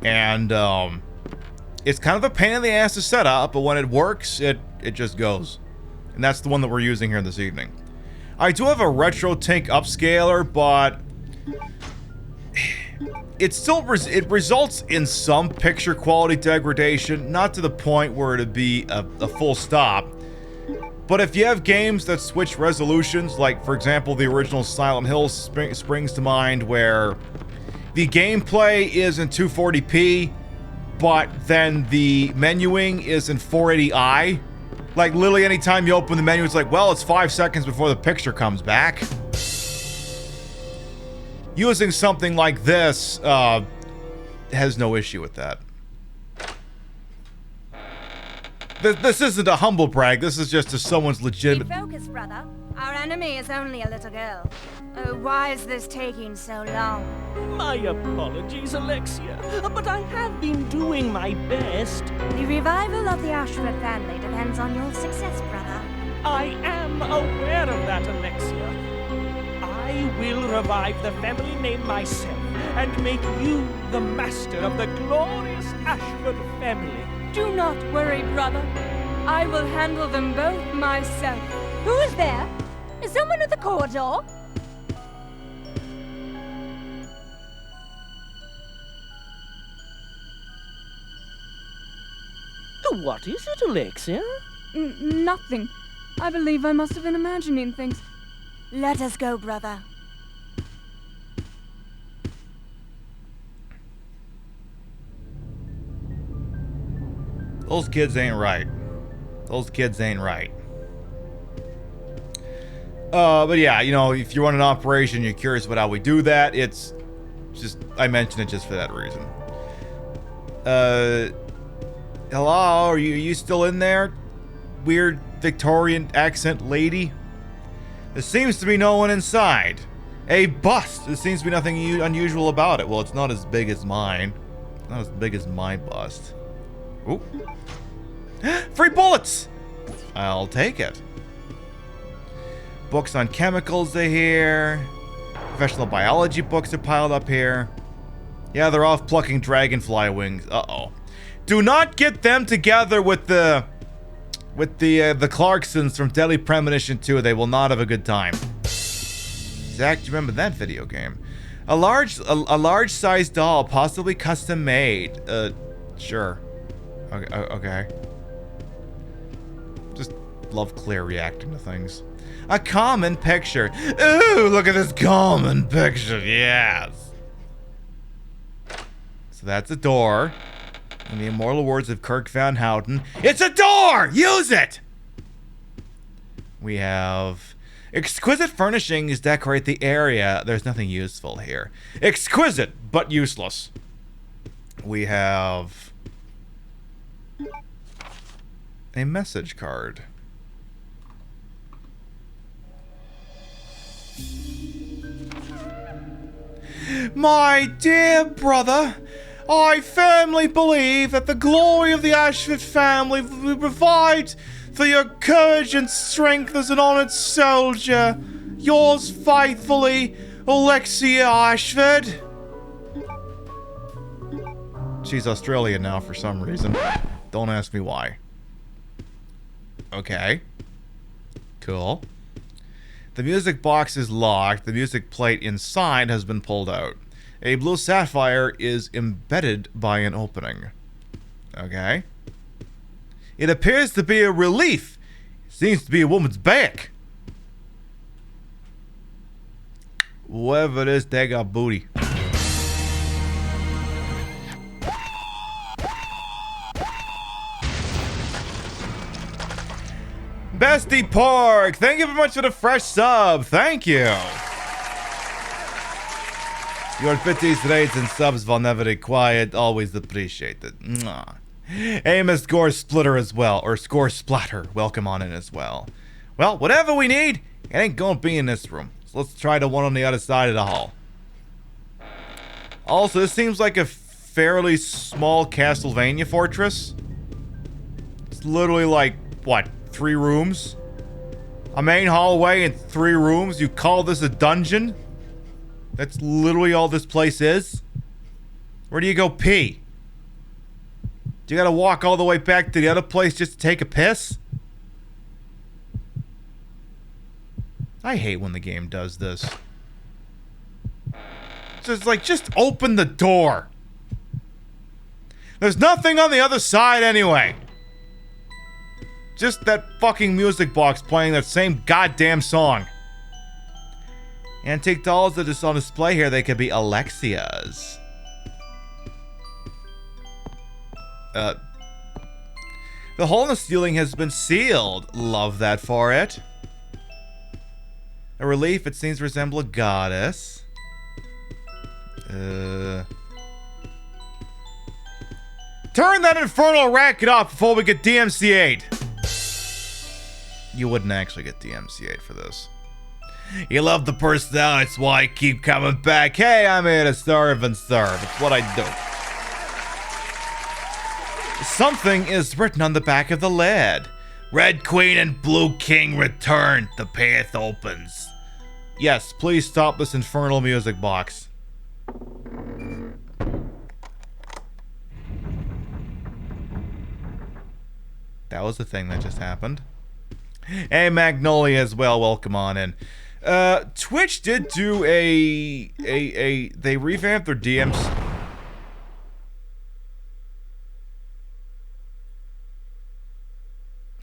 and it's kind of a pain in the ass to set up, but when it works, it just goes. And that's the one that we're using here this evening. I do have a RetroTink upscaler, but it results in some picture quality degradation, not to the point where it'd be a full stop. But if you have games that switch resolutions, like for example the original Silent Hill springs to mind, where the gameplay is in 240p, but then the menuing is in 480i. Like literally anytime you open the menu, it's like, well, it's 5 seconds before the picture comes back. Using something like this has no issue with that. This isn't a humble brag. This is just someone's legitimate. Focus, brother. Our enemy is only a little girl. Oh, why is this taking so long? My apologies, Alexia, but I have been doing my best. The revival of the Ashford family depends on your success, brother. I am aware of that, Alexia. I will revive the family name myself and make you the master of the glorious Ashford family. Do not worry, brother. I will handle them both myself. Who is there? Is someone at the corridor? What is it, Alexia? Nothing. I believe I must have been imagining things. Let us go, brother. Those kids ain't right. Those kids ain't right. But yeah, you know, if you run an operation, you're curious about how we do that, it's just, I mentioned it just for that reason. Hello, are you still in there? Weird Victorian accent lady? There seems to be no one inside. A bust. There seems to be nothing unusual about it. Well, it's not as big as mine. Not as big as my bust. Ooh. Free bullets! I'll take it. Books on chemicals are here. Professional biology books are piled up here. Yeah, they're off plucking dragonfly wings. Uh-oh. Do not get them together with the Clarksons from Deadly Premonition 2. They will not have a good time. Zach, do you remember that video game? A large-sized doll, possibly custom made. Sure. Okay. Just love Claire reacting to things. A common picture. Ooh, look at this common picture. Yes. So that's a door. In the immortal words of Kirk Van Houten, it's a door! Use it! We have exquisite furnishings decorate the area. There's nothing useful here. Exquisite, but useless. We have a message card. My dear brother, I firmly believe that the glory of the Ashford family will provide for your courage and strength as an honored soldier. Yours faithfully, Alexia Ashford. She's Australian now for some reason. Don't ask me why. Okay. Cool. The music box is locked. The music plate inside has been pulled out. A blue sapphire is embedded by an opening. Okay. It appears to be a relief. It seems to be a woman's back. Whoever it is, they got booty. Bestie Pork, thank you very much for the fresh sub. Thank you. Your pitties, rates, and subs will never required. Always appreciated. Mwah. Amos Score Splitter as well, or Score Splatter. Welcome on in as well. Well, whatever we need, it ain't gonna be in this room. So let's try the one on the other side of the hall. Also, this seems like a fairly small Castlevania fortress. It's literally like, what, 3 rooms? A main hallway and 3 rooms? You call this a dungeon? That's literally all this place is? Where do you go pee? Do you gotta walk all the way back to the other place just to take a piss? I hate when the game does this. just open the door. There's nothing on the other side anyway. Just that fucking music box playing that same goddamn song. Antique dolls that is on display here, they could be Alexia's. The hole in the ceiling has been sealed. Love that for it. A relief, it seems to resemble a goddess. Turn that infernal racket off before we get DMCA'd. You wouldn't actually get DMCA'd for this. You love the personality, it's why I keep coming back. Hey, I'm here to serve and serve. It's what I do. Something is written on the back of the lid. Red Queen and Blue King return. The path opens. Yes, please stop this infernal music box. That was the thing that just happened. Hey, Magnolia as well. Welcome on in. Twitch did do they revamped their DMs.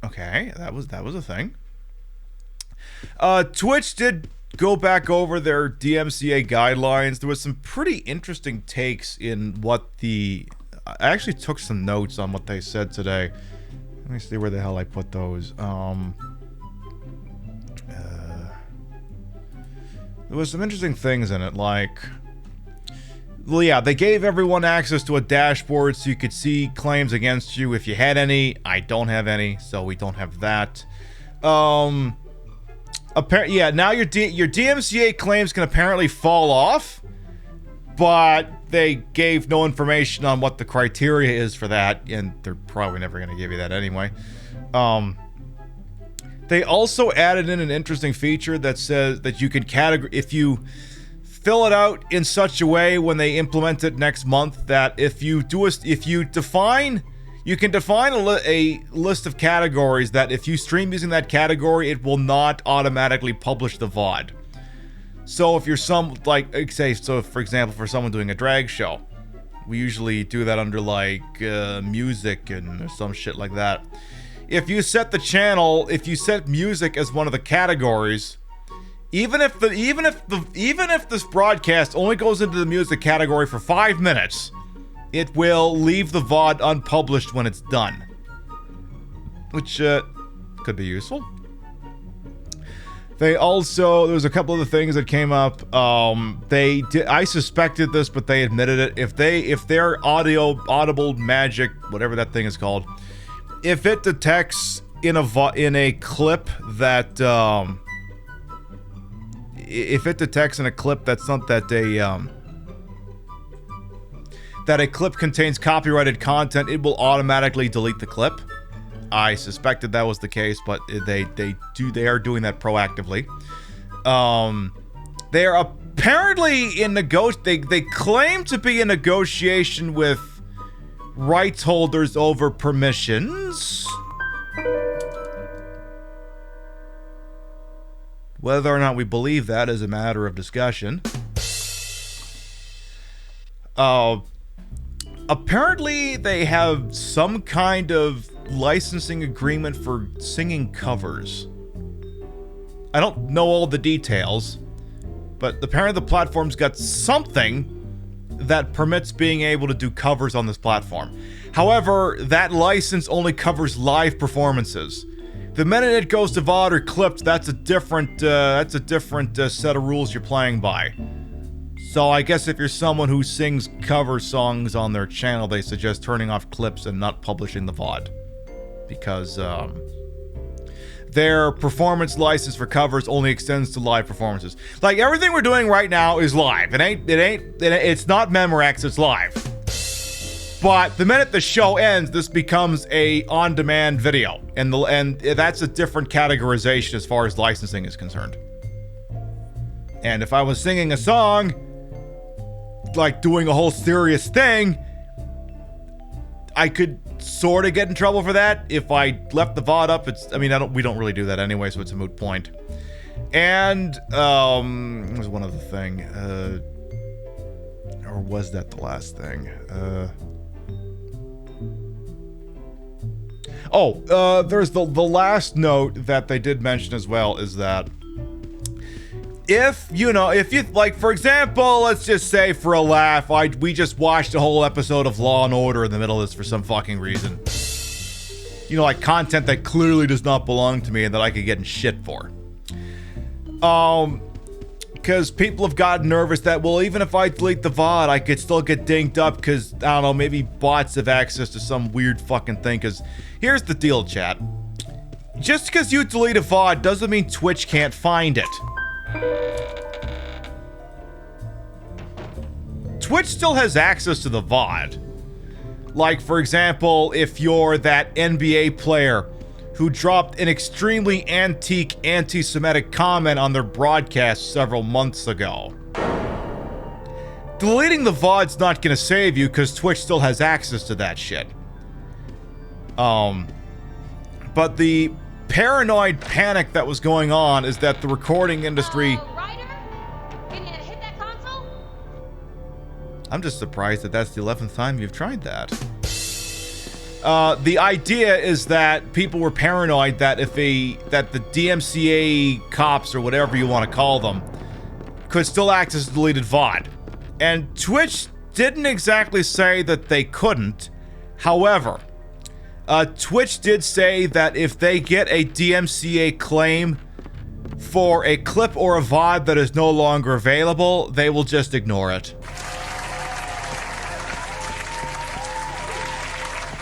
Okay, that was a thing. Twitch did go back over their DMCA guidelines. There was some pretty interesting takes in what the... I actually took some notes on what they said today. Let me see where the hell I put those. There was some interesting things in it, like... Well, yeah, they gave everyone access to a dashboard so you could see claims against you if you had any. I don't have any, so we don't have that. Yeah, now your DMCA claims can apparently fall off, but they gave no information on what the criteria is for that, and they're probably never going to give you that anyway. They also added in an interesting feature that says that you can if you fill it out in such a way when they implement it next month that you can define a list of categories that if you stream using that category, it will not automatically publish the VOD. So if you're for example, for someone doing a drag show, we usually do that under music and some shit like that. If you set music as one of the categories, even if this broadcast only goes into the music category for 5 minutes, it will leave the VOD unpublished when it's done, which could be useful. There was a couple other things that came up. I suspected this, but they admitted it. If their audible magic, whatever that thing is called, if it detects in a clip that that a clip contains copyrighted content, it will automatically delete the clip. I suspected that was the case, but they are doing that proactively. They are apparently they claim to be in negotiation with rights holders over permissions. Whether or not we believe that is a matter of discussion. Apparently they have some kind of licensing agreement for singing covers. I don't know all the details, but apparently the platform's got something that permits being able to do covers on this platform. However, that license only covers live performances. The minute it goes to VOD or clipped, that's a different set of rules you're playing by. So I guess if you're someone who sings cover songs on their channel, they suggest turning off clips and not publishing the VOD. Because their performance license for covers only extends to live performances. Like everything we're doing right now is live. It's not Memorex, it's live. But the minute the show ends, this becomes a on-demand video, and that's a different categorization as far as licensing is concerned. And if I was singing a song, like doing a whole serious thing, I could sort of get in trouble for that. If I left the VOD up, we don't really do that anyway, so it's a moot point. And there's one other thing. Or was that the last thing? There's the last note that they did mention as well is that if you, like, for example, let's just say for a laugh, we just watched a whole episode of Law and Order in the middle of this for some fucking reason. You know, like content that clearly does not belong to me and that I could get in shit for. Because people have gotten nervous that, well, even if I delete the VOD, I could still get dinged up because, I don't know, maybe bots have access to some weird fucking thing. Because here's the deal, chat. Just because you delete a VOD doesn't mean Twitch can't find it. Twitch still has access to the VOD. Like, for example, if you're that NBA player who dropped an extremely antique anti-Semitic comment on their broadcast several months ago. Deleting the VOD's not gonna save you because Twitch still has access to that shit. But the paranoid panic that was going on is that the recording industry... Ryder? Can you hit that console? I'm just surprised that that's the 11th time you've tried that. The idea is that people were paranoid that that the DMCA cops or whatever you want to call them could still access deleted VOD. And Twitch didn't exactly say that they couldn't. However, Twitch did say that if they get a DMCA claim for a clip or a VOD that is no longer available, they will just ignore it.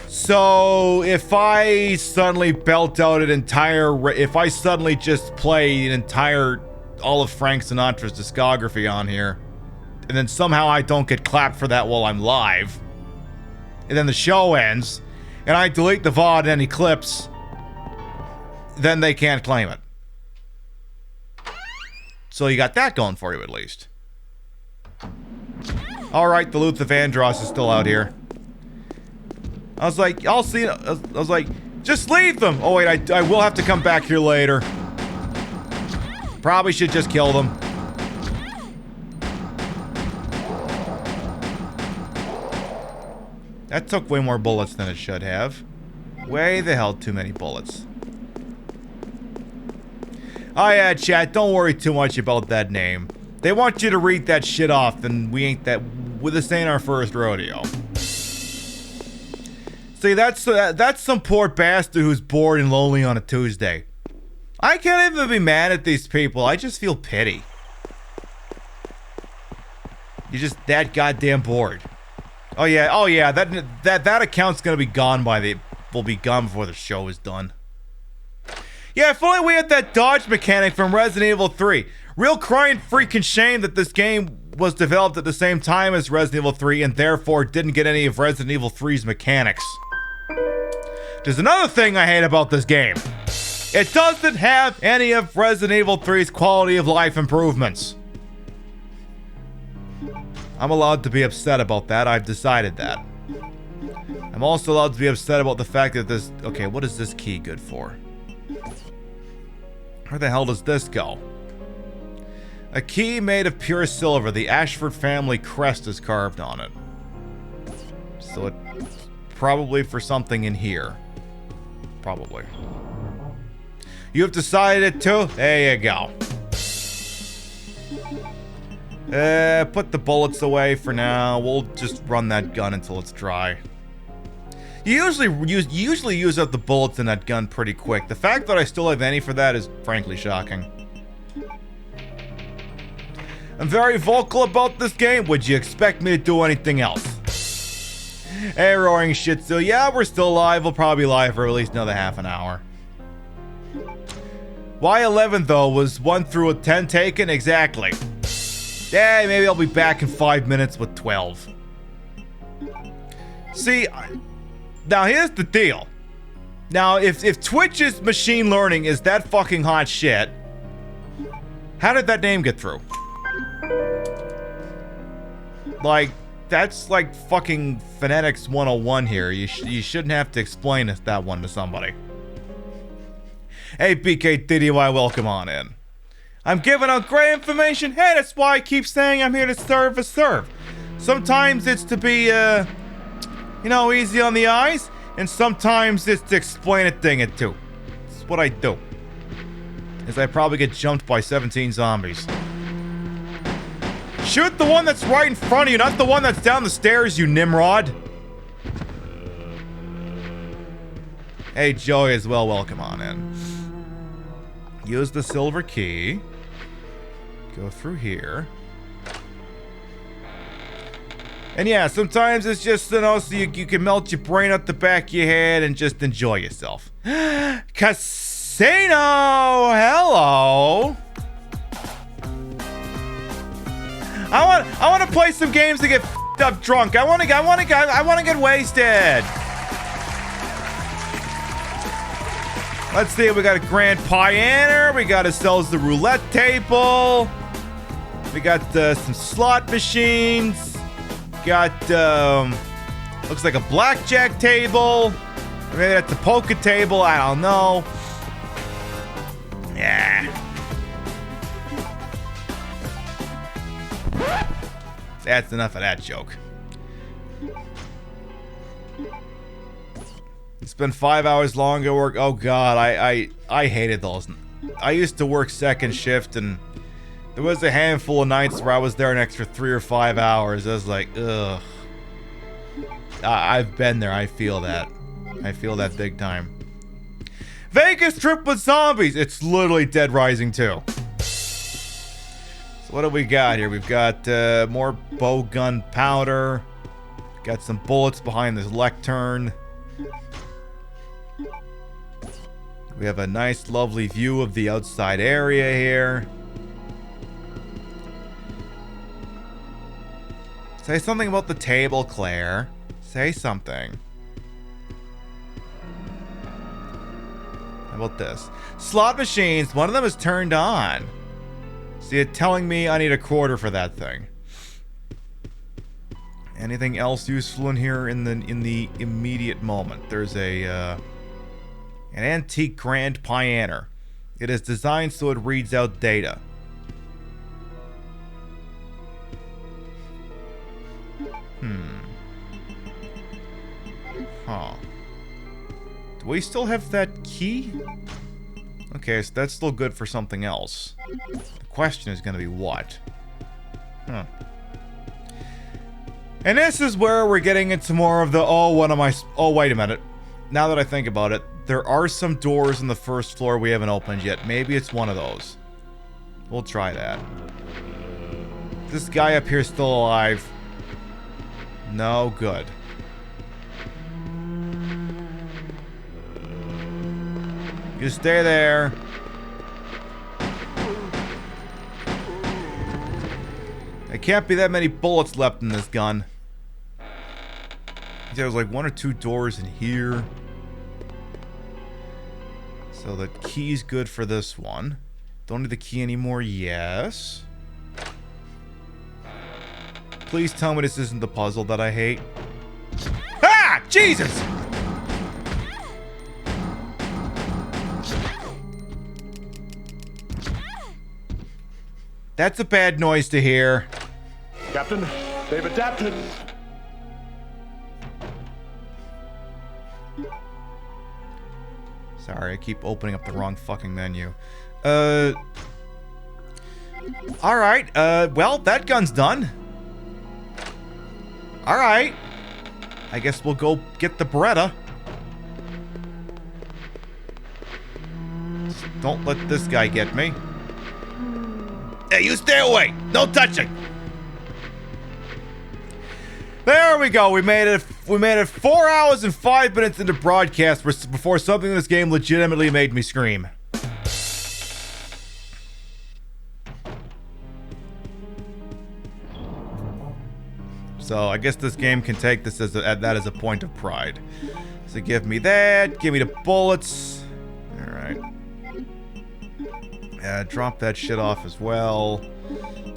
So, if I suddenly belt out if I suddenly just play all of Frank Sinatra's discography on here, and then somehow I don't get clapped for that while I'm live, and then the show ends, and I delete the VOD and any clips, then they can't claim it. So you got that going for you at least. Alright, the Luther Vandross is still out here. I was like, I'll see. I was like, just leave them. Oh wait, I will have to come back here later. Probably should just kill them. That took way more bullets than it should have. Way the hell too many bullets. Oh yeah, chat, don't worry too much about that name. They want you to read that shit off, and this ain't our first rodeo. See, that's some poor bastard who's bored and lonely on a Tuesday. I can't even be mad at these people. I just feel pity. You're just that goddamn bored. Oh yeah, that account's gonna be gone will be gone before the show is done. Yeah, if only we had that dodge mechanic from Resident Evil 3. Real crying freaking shame that this game was developed at the same time as Resident Evil 3 and therefore didn't get any of Resident Evil 3's mechanics. There's another thing I hate about this game. It doesn't have any of Resident Evil 3's quality of life improvements. I'm allowed to be upset about that. I've decided that. I'm also allowed to be upset about the fact that this... Okay, what is this key good for? Where the hell does this go? A key made of pure silver. The Ashford family crest is carved on it. So it's probably for something in here. Probably. You have decided it too? There you go. Put the bullets away for now. We'll just run that gun until it's dry. You usually use up the bullets in that gun pretty quick. The fact that I still have any for that is frankly shocking. I'm very vocal about this game. Would you expect me to do anything else? Hey, Roaring Shih Tzu. Yeah, we're still live. We'll probably be live for at least another half an hour. Why 11 though? Was 1 through 10 taken? Exactly. Yeah, maybe I'll be back in 5 minutes with 12. See, now here's the deal. Now, if Twitch's machine learning is that fucking hot shit, how did that name get through? Like, that's like fucking phonetics 101 here. You shouldn't have to explain that one to somebody. Hey, BK welcome on in. I'm giving out great information. Hey, that's why I keep saying I'm here to serve. Sometimes it's to be, you know, easy on the eyes, and sometimes it's to explain a thing or two. It's what I do. As I probably get jumped by 17 zombies. Shoot the one that's right in front of you, not the one that's down the stairs, you Nimrod. Hey, Joey as well, welcome on in. Use the silver key. Go through here. And yeah, sometimes it's just, you know, so you can melt your brain up the back of your head and just enjoy yourself. Casino! Hello! I want to play some games to get f***ed up drunk. I want to get wasted. Let's see, we got a Grand Pioneer. We got ourselves the roulette table. We got some slot machines. Got, looks like a blackjack table. Maybe that's a poker table. I don't know. Yeah. That's enough of that joke. It's been 5 hours long at work. Oh god, I hated those. I used to work second shift, and there was a handful of nights where I was there an extra 3 or 5 hours. I was like, ugh. I've been there. I feel that. I feel that big time. Vegas trip with zombies. It's literally Dead Rising 2. So what do we got here? We've got more bow gun powder. Got some bullets behind this lectern. We have a nice, lovely view of the outside area here. Say something about the table, Claire. Say something. How about this? Slot machines, one of them is turned on. See it telling me I need a quarter for that thing. Anything else useful in here in the immediate moment? There's a an antique Grand Pioneer. It is designed so it reads out data. Huh. Do we still have that key? Okay, so that's still good for something else. The question is going to be what? Huh. And this is where we're getting into more of the, oh, wait a minute. Now that I think about it, there are some doors on the first floor we haven't opened yet. Maybe it's one of those. We'll try that. This guy up here is still alive. No good. You stay there. There can't be that many bullets left in this gun. There's like 1 or 2 doors in here. So the key's good for this one. Don't need the key anymore. Yes. Please tell me this isn't the puzzle that I hate. Ah! Jesus! That's a bad noise to hear. Captain, they've adapted. Sorry, I keep opening up the wrong fucking menu. Alright, well, that gun's done. Alright. I guess we'll go get the Beretta. Just don't let this guy get me. Hey, you stay away! No touching! There we go. We made it 4 hours and 5 minutes into broadcast before something in this game legitimately made me scream. So I guess this game can take this as a point of pride. So give me that. Give me the bullets. All right. Drop that shit off as well.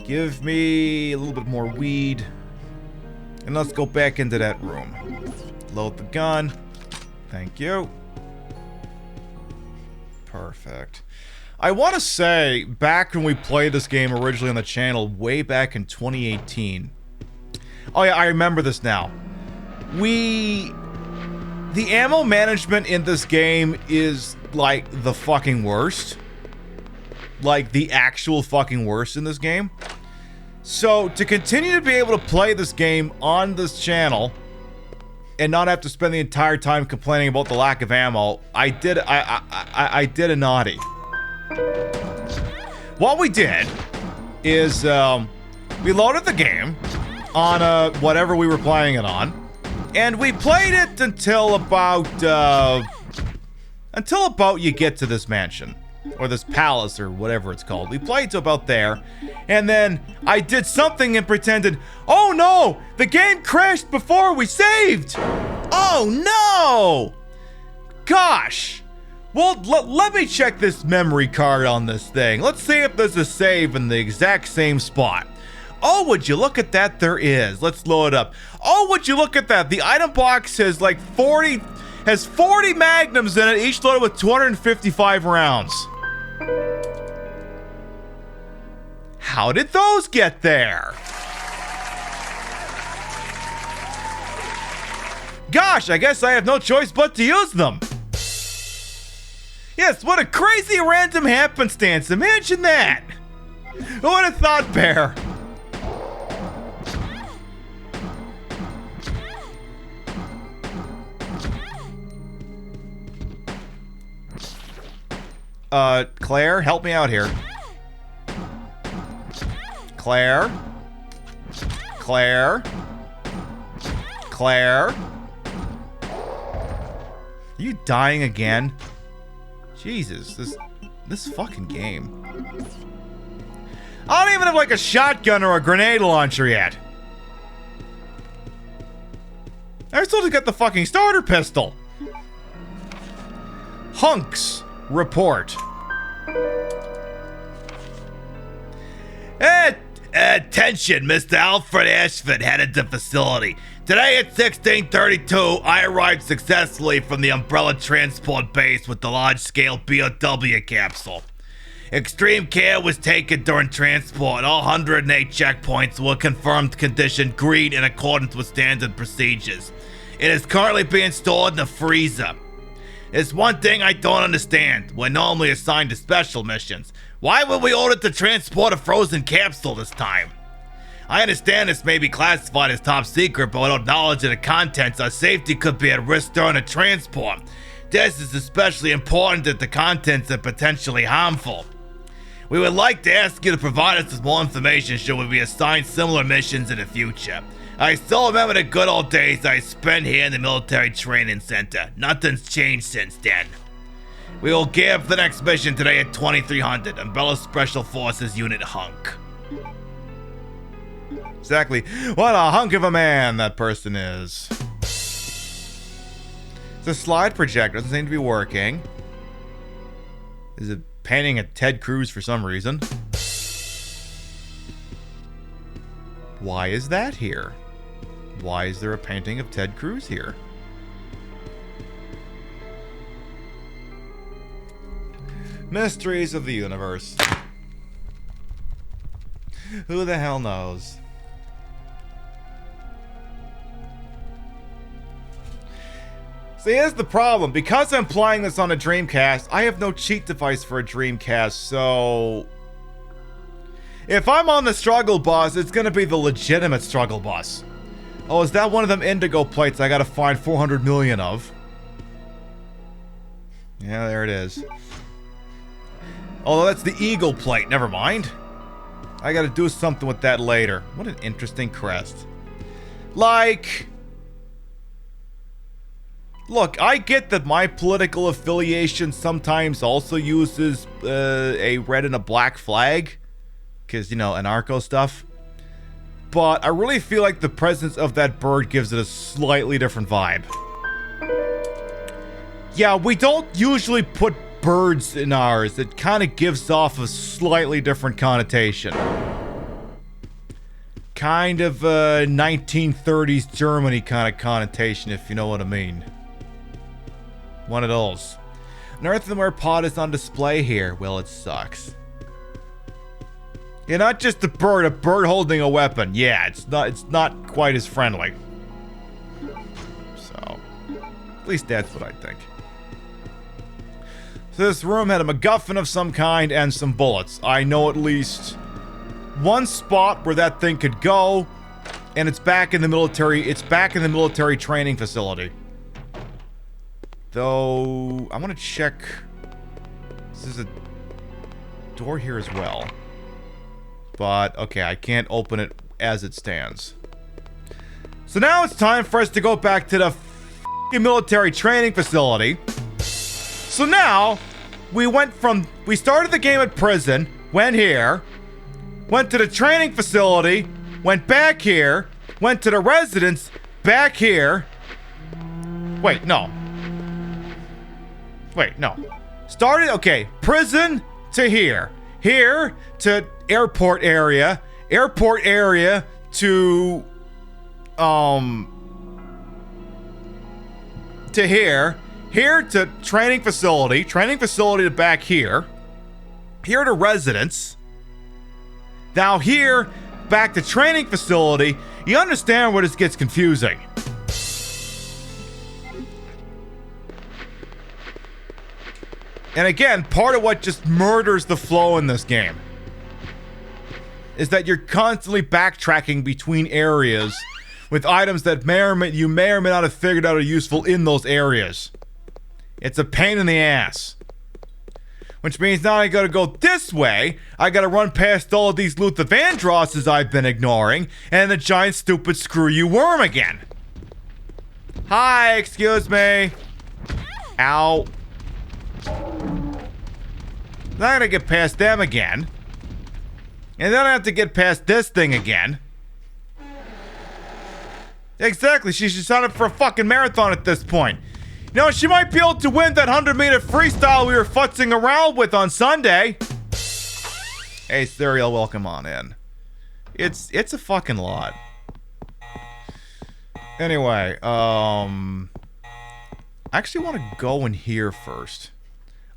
Give me a little bit more weed. And let's go back into that room. Load the gun. Thank you. Perfect. I want to say, back when we played this game originally on the channel, way back in 2018, Oh yeah, I remember this now. The ammo management in this game is like the fucking worst. Like the actual fucking worst in this game. So to continue to be able to play this game on this channel and not have to spend the entire time complaining about the lack of ammo, I did a naughty. What we did is we loaded the game on whatever we were playing it on, and we played it until about you get to this mansion or this palace or whatever it's called. We played to about there, and then I did something and pretended, oh no, the game crashed before we saved. Oh no! Gosh. Well, let me check this memory card on this thing. Let's see if there's a save in the exact same spot. Oh, would you look at that? There is. Let's load it up. Oh, would you look at that? The item box has like 40 magnums in it, each loaded with 255 rounds. How did those get there? Gosh, I guess I have no choice but to use them. Yes, what a crazy random happenstance. Imagine that. Who would have thought, Bear? Claire, help me out here. Claire? Claire? Claire? Are you dying again? Jesus, this fucking game. I don't even have like a shotgun or a grenade launcher yet. I still just got the fucking starter pistol. Hunks report. Attention, Mr. Alfred Ashford headed to facility. Today at 16:32, I arrived successfully from the Umbrella transport base with the large-scale BOW capsule. Extreme care was taken during transport. All 108 checkpoints were confirmed condition green in accordance with standard procedures. It is currently being stored in the freezer. It's one thing I don't understand. We're normally assigned to special missions. Why were we ordered to transport a frozen capsule this time? I understand this may be classified as top secret, but without knowledge of the contents, our safety could be at risk during a transport. This is especially important that the contents are potentially harmful. We would like to ask you to provide us with more information should we be assigned similar missions in the future. I still remember the good old days I spent here in the military training center. Nothing's changed since then. We will gear up for the next mission today at 2300, Umbrella Special Forces Unit Hunk. Exactly. What a hunk of a man that person is. The slide projector doesn't seem to be working. Is it painting at Ted Cruz for some reason? Why is that here? Why is there a painting of Ted Cruz here? Mysteries of the universe. Who the hell knows? See, here's the problem. Because I'm playing this on a Dreamcast, I have no cheat device for a Dreamcast, so... if I'm on the struggle bus, it's gonna be the legitimate struggle bus. Oh, is that one of them indigo plates I gotta find 400 million of? Yeah, there it is. Oh, that's the eagle plate. Never mind. I gotta do something with that later. What an interesting crest. Like... look, I get that my political affiliation sometimes also uses a red and a black flag. Because, you know, anarcho stuff. But I really feel like the presence of that bird gives it a slightly different vibe. Yeah, we don't usually put birds in ours. It kind of gives off a slightly different connotation. Kind of 1930s Germany kind of connotation, if you know what I mean. One of those. An earthenware pot is on display here. Well, it sucks. You're not just a bird holding a weapon. Yeah, it's not quite as friendly. So, at least that's what I think. So this room had a MacGuffin of some kind and some bullets. I know at least one spot where that thing could go, and it's back in the military training facility. Though I want to check. There's a door here as well. But okay, I can't open it as it stands. So now it's time for us to go back to the military training facility. So now, we started the game at prison, went here, went to the training facility, went back here, went to the residence, back here. Wait, no. Started, okay, prison to here. Here to airport area to here to training facility to back here to residence, now here back to training facility. You understand where this gets confusing. And again, part of what just murders the flow in this game is that you're constantly backtracking between areas with items that you may or may not have figured out are useful in those areas. It's a pain in the ass. Which means now I gotta go this way, I gotta run past all of these Luther Vandrosses I've been ignoring, and the giant stupid screw you worm again. Hi, excuse me. Ow. Now I gotta get past them again. And then I have to get past this thing again. Exactly, she should sign up for a fucking marathon at this point. You know, she might be able to win that 100-meter freestyle we were futzing around with on Sunday. Hey, Serial, welcome on in. It's a fucking lot. Anyway, I actually want to go in here first.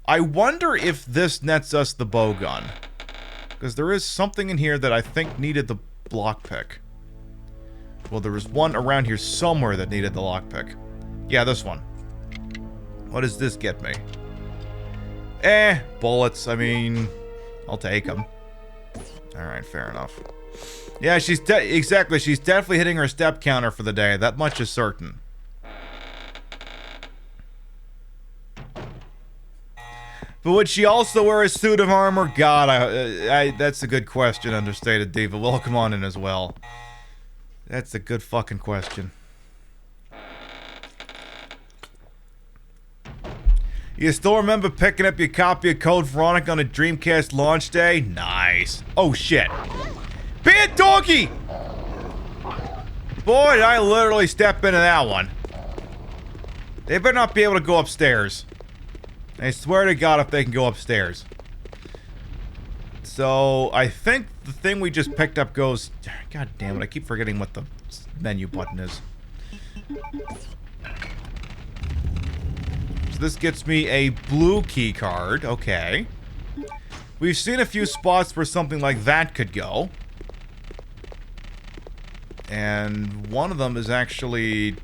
I wonder if this nets us the bow gun. Because there is something in here that I think needed the lockpick. Well, there was one around here somewhere that needed the lockpick. Yeah, this one. What does this get me? Bullets. I mean, I'll take them. Alright, fair enough. Yeah, exactly. She's definitely hitting her step counter for the day. That much is certain. But would she also wear a suit of armor? God, that's a good question, Understated Diva. Welcome on in as well. That's a good fucking question. You still remember picking up your copy of Code Veronica on a Dreamcast launch day? Nice. Oh, shit. Bad doggy! Boy, did I literally step into that one. They better not be able to go upstairs. I swear to God if they can go upstairs. So, I think the thing we just picked up goes... God damn it, I keep forgetting what the menu button is. So this gets me a blue key card. Okay. We've seen a few spots where something like that could go. And one of them is actually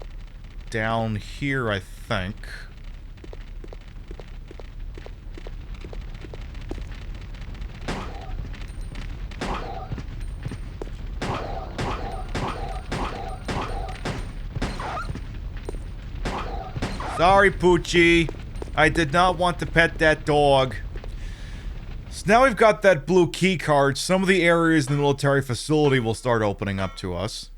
down here, I think. Sorry, Poochie. I did not want to pet that dog. So now we've got that blue key card. Some of the areas in the military facility will start opening up to us.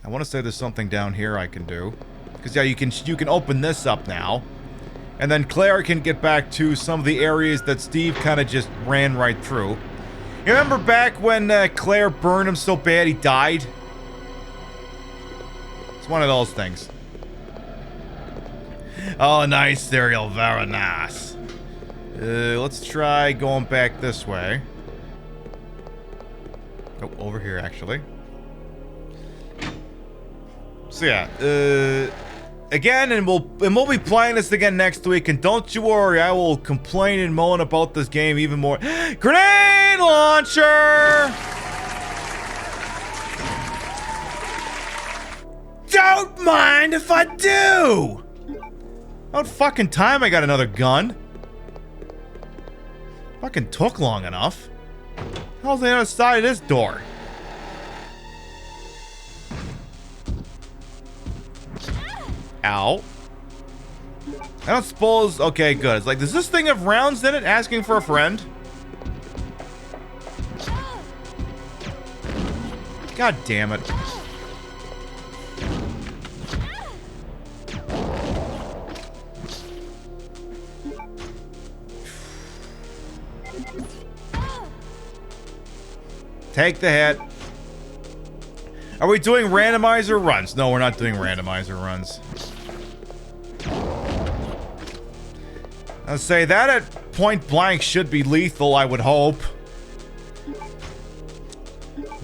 I want to say there's something down here I can do. Because, yeah, you can open this up now. And then Claire can get back to some of the areas that Steve kind of just ran right through. You remember back when Claire burned him so bad he died? It's one of those things. Oh, nice, Serial. Very nice. Let's try going back this way. Oh, over here, actually. So, yeah. Again, and we'll be playing this again next week. And don't you worry, I will complain and moan about this game even more. Grenade launcher! don't mind if I do! About fucking time I got another gun. Fucking took long enough. How's the other side of this door? Ow. I don't suppose... Okay, good. It's like, does this thing have rounds in it? Asking for a friend? God damn it. Take the hit. Are we doing randomizer runs? No, we're not doing randomizer runs. I'll say that at point blank should be lethal, I would hope.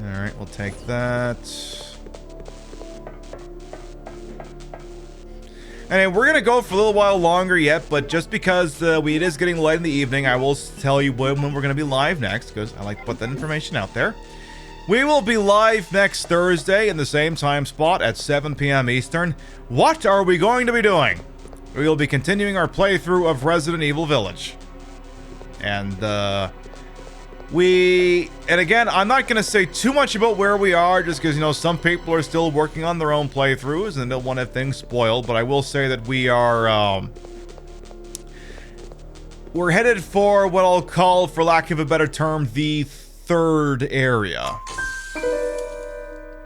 Alright, we'll take that. Anyway, we're gonna go for a little while longer yet, but just because it is getting late in the evening, I will tell you when we're gonna be live next, because I like to put that information out there. We will be live next Thursday in the same time spot at 7 p.m. Eastern. What are we going to be doing? We will be continuing our playthrough of Resident Evil Village. And, and again, I'm not going to say too much about where we are, just because, you know, some people are still working on their own playthroughs and don't want to have things spoiled, but I will say that we are, we're headed for what I'll call, for lack of a better term, the third area.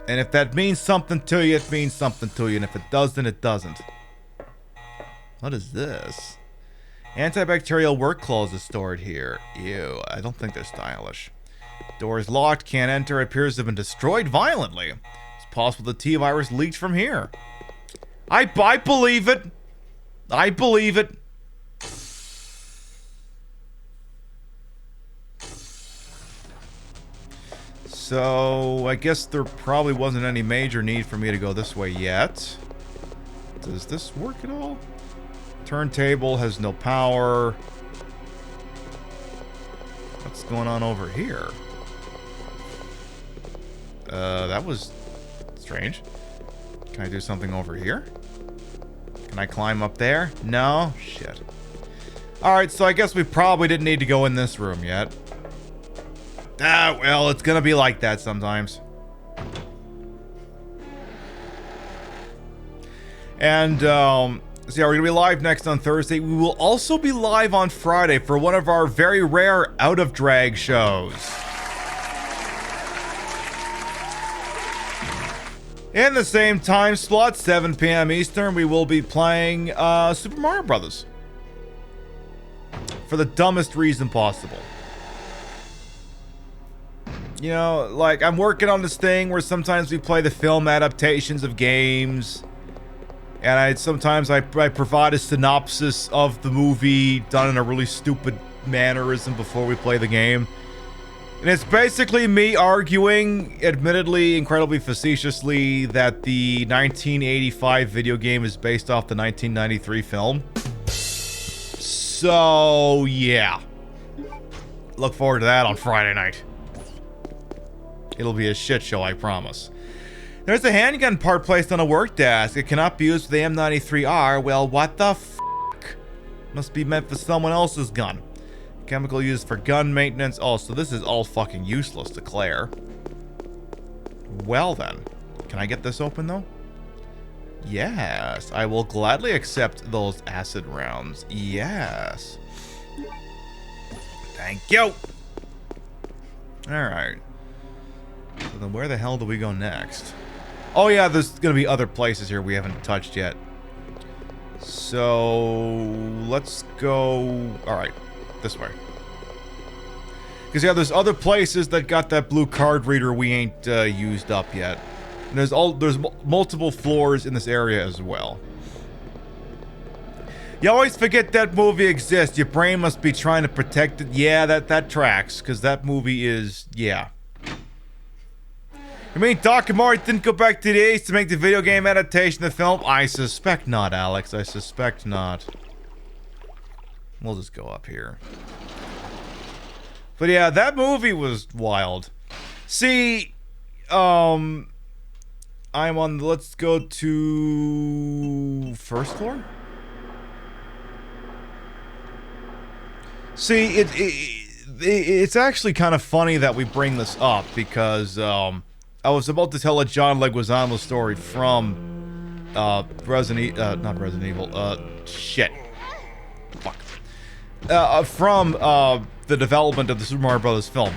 And if that means something to you, it means something to you, and if it doesn't, it doesn't. What is this? Antibacterial work clothes is stored here. Ew, I don't think they're stylish. Door is locked, can't enter, it appears to have been destroyed violently. It's possible the T-virus leaked from here. I believe it. I believe it. So, I guess there probably wasn't any major need for me to go this way yet. Does this work at all? Turntable has no power. What's going on over here? That was strange. Can I do something over here? Can I climb up there? No? Shit. Alright, so I guess we probably didn't need to go in this room yet. Ah, well, it's gonna be like that sometimes. And, so yeah, we're gonna be live next on Thursday. We will also be live on Friday for one of our very rare Out of Drag shows. In the same time slot, 7 p.m. Eastern, we will be playing Super Mario Brothers. For the dumbest reason possible. You know, like, I'm working on this thing where sometimes we play the film adaptations of games. And sometimes I provide a synopsis of the movie done in a really stupid mannerism before we play the game. And it's basically me arguing, admittedly, incredibly facetiously, that the 1985 video game is based off the 1993 film. So, yeah. Look forward to that on Friday night. It'll be a shit show, I promise. There's a handgun part placed on a work desk. It cannot be used with the M93R. Well, what the fuck? Must be meant for someone else's gun. Chemical used for gun maintenance. Oh, so this is all fucking useless to Claire. Well then. Can I get this open though? Yes. I will gladly accept those acid rounds. Yes. Thank you. Alright. So then where the hell do we go next? Oh yeah, there's gonna be other places here we haven't touched yet. So let's go. Alright, this way. Because yeah, there's other places that got that blue card reader we ain't used up yet. And there's multiple floors in this area as well. You always forget that movie exists. Your brain must be trying to protect it. Yeah, that tracks, because that movie is, yeah. You mean Doc and Marty didn't go back to the 80s to make the video game adaptation of the film? I suspect not, Alex. I suspect not. We'll just go up here. But yeah, that movie was wild. See, I I'm on, let's go to first floor. See, it's actually kind of funny that we bring this up because I was about to tell a John Leguizamo story from not Resident Evil, shit. Fuck. From the development of the Super Mario Bros. Film.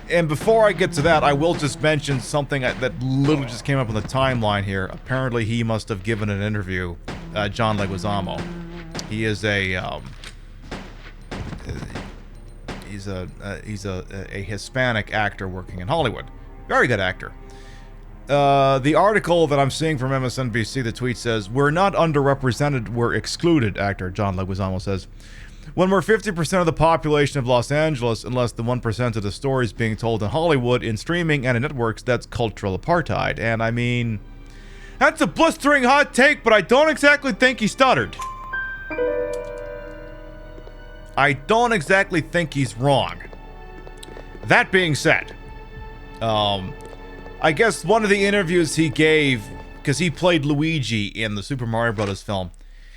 And before I get to that, I will just mention something that literally just came up on the timeline here. Apparently, he must have given an interview, John Leguizamo. He is he's a Hispanic actor working in Hollywood. Very good actor. The article that I'm seeing from MSNBC, the tweet says, "We're not underrepresented, we're excluded," actor John Leguizamo says. "When we're 50% of the population of Los Angeles and less than 1% of the stories being told in Hollywood, in streaming, and in networks, that's cultural apartheid." And I mean, that's a blistering hot take, but I don't exactly think he stuttered. I don't exactly think he's wrong. That being said, I guess one of the interviews he gave, because he played Luigi in the Super Mario Bros. Film,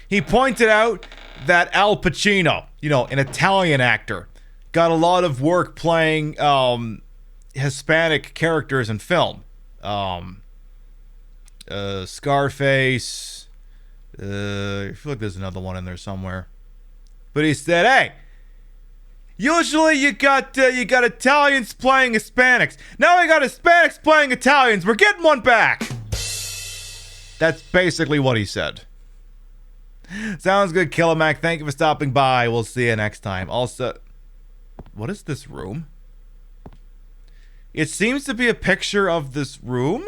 he pointed out that Al Pacino, you know, an Italian actor, got a lot of work playing Hispanic characters in film. Scarface. I feel like there's another one in there somewhere. But he said, "Hey, usually you got Italians playing Hispanics. Now we got Hispanics playing Italians. We're getting one back." That's basically what he said. Sounds good, Killamac. Thank you for stopping by. We'll see you next time. Also, what is this room? It seems to be a picture of this room.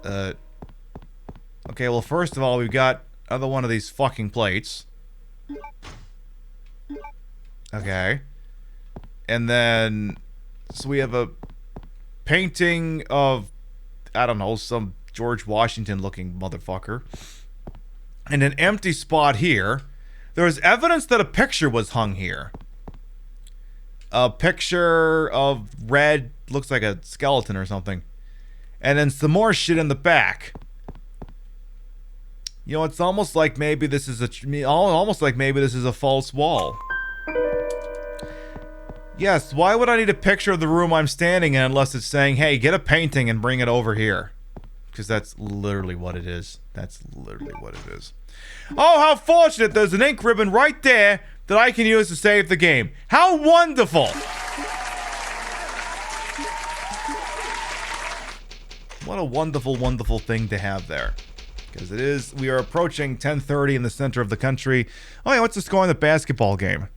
Okay, well, first of all, we've got another one of these fucking plates. Okay. And then, so we have a painting of, I don't know, some George Washington looking motherfucker. And an empty spot here. There's evidence that a picture was hung here. A picture of red, looks like a skeleton or something. And then some more shit in the back. You know, it's almost like maybe this is a false wall. Yes, why would I need a picture of the room I'm standing in unless it's saying, "Hey, get a painting and bring it over here"? Because that's literally what it is. That's literally what it is. Oh, how fortunate! There's an ink ribbon right there that I can use to save the game. How wonderful! What a wonderful, wonderful thing to have there. Because it is, we are approaching 10:30 in the center of the country. Oh yeah, what's the score in the basketball game?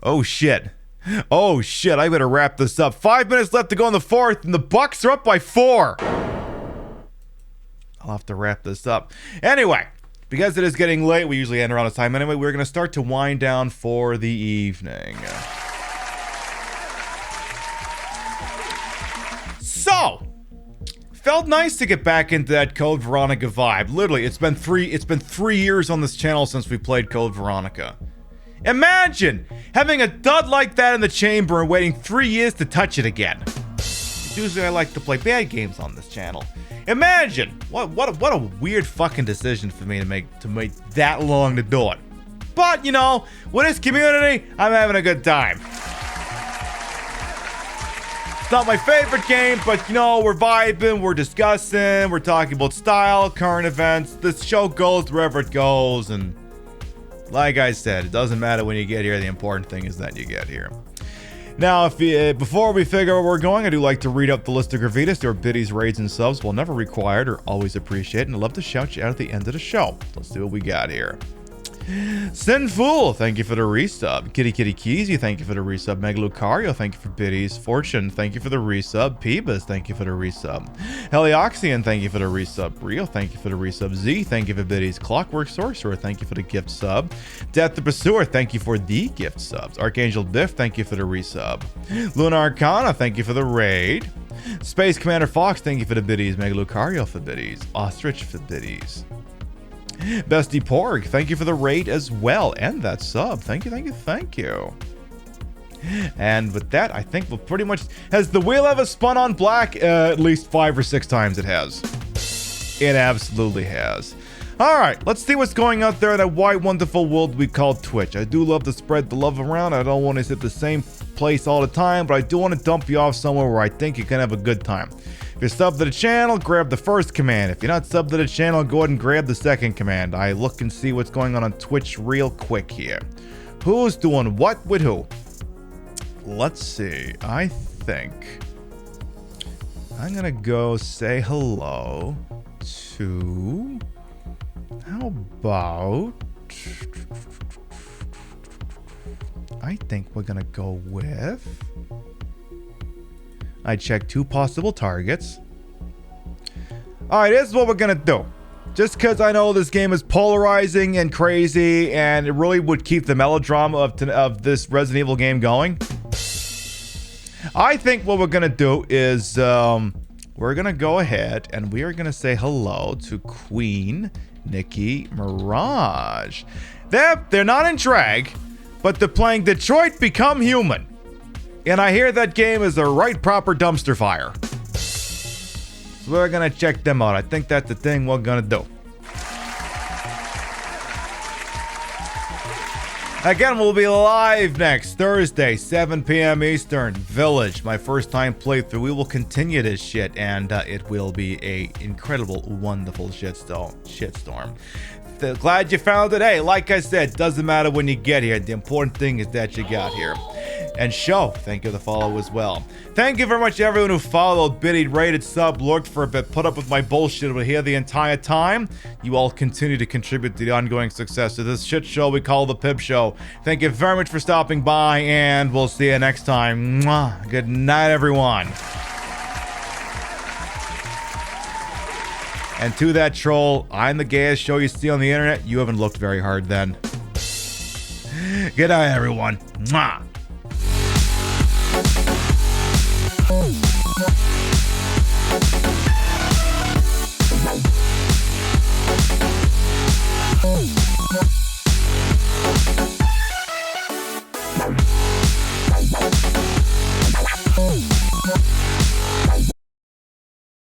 Oh shit. Oh shit, I better wrap this up. 5 minutes left to go in the fourth, and the Bucks are up by 4. I'll have to wrap this up. Anyway, because it is getting late, we usually end around this time anyway, we're going to start to wind down for the evening. So, felt nice to get back into that Code Veronica vibe. Literally, it's been 3 years on this channel since we played Code Veronica. Imagine having a dud like that in the chamber and waiting 3 years to touch it again. Usually I like to play bad games on this channel. Imagine what a weird fucking decision for me to make that long to do it. But you know, with this community, I'm having a good time. It's not my favorite game, but you know, we're vibing, we're discussing, we're talking about style, current events. This show goes wherever it goes, and like I said, it doesn't matter when you get here. The important thing is that you get here. Now, before we figure out where we're going, I do like to read up the list of gratuitous or biddies, raids, and subs. While never required or always appreciated, and I'd love to shout you out at the end of the show. Let's see what we got here. Sinful, thank you for the resub. Kitty Keys, thank you for the resub. Megalucario, thank you for biddies. Fortune, thank you for the resub. Peebas, thank you for the resub. Helioxian, thank you for the resub. Rio, thank you for the resub. Z, thank you for biddies. Clockwork Sorcerer, thank you for the gift sub. Death the Pursuer, thank you for the gift subs. Archangel Biff, thank you for the resub. Luna Arcana, thank you for the raid. Space Commander Fox, thank you for the biddies. Megalucario for biddies. Ostrich for biddies. Bestie Porg, thank you for the raid as well, and that sub. Thank you. And with that, I think we'll pretty much... Has the wheel ever spun on black? At least 5 or 6 times it has. It absolutely has. Alright, let's see what's going out there in that wide, wonderful world we call Twitch. I do love to spread the love around. I don't want to sit the same place all the time, but I do want to dump you off somewhere where I think you can have a good time. If you're subbed to the channel, grab the first command. If you're not subbed to the channel, go ahead and grab the second command. I look and see what's going on Twitch real quick here. Who's doing what with who? Let's see. I think I'm gonna go say hello to... How about... I think we're gonna go with... I checked 2 possible targets. Alright, this is what we're gonna do. Just because I know this game is polarizing and crazy, and it really would keep the melodrama of this Resident Evil game going. I think what we're gonna do is, we're gonna go ahead and we are gonna say hello to Queen Nikki Mirage. They're not in drag, but they're playing Detroit Become Human. And I hear that game is a right proper dumpster fire. So we're gonna check them out. I think that's the thing we're gonna do. Again, we'll be live next Thursday, 7 p.m. Eastern. Village, my first time playthrough. We will continue this shit, and it will be a incredible, wonderful shitstorm. Glad you found it. Hey, like I said, doesn't matter when you get here. The important thing is that you got here. And show, thank you for the follow as well. Thank you very much to everyone who followed, biddied, rated, sub, lurked for a bit, put up with my bullshit over here the entire time. You all continue to contribute to the ongoing success of this shit show we call the Pib Show. Thank you very much for stopping by, and we'll see you next time. Mwah. Good night, everyone. And to that troll, I'm the gayest show you see on the internet. You haven't looked very hard then. Good night, everyone. Mwah.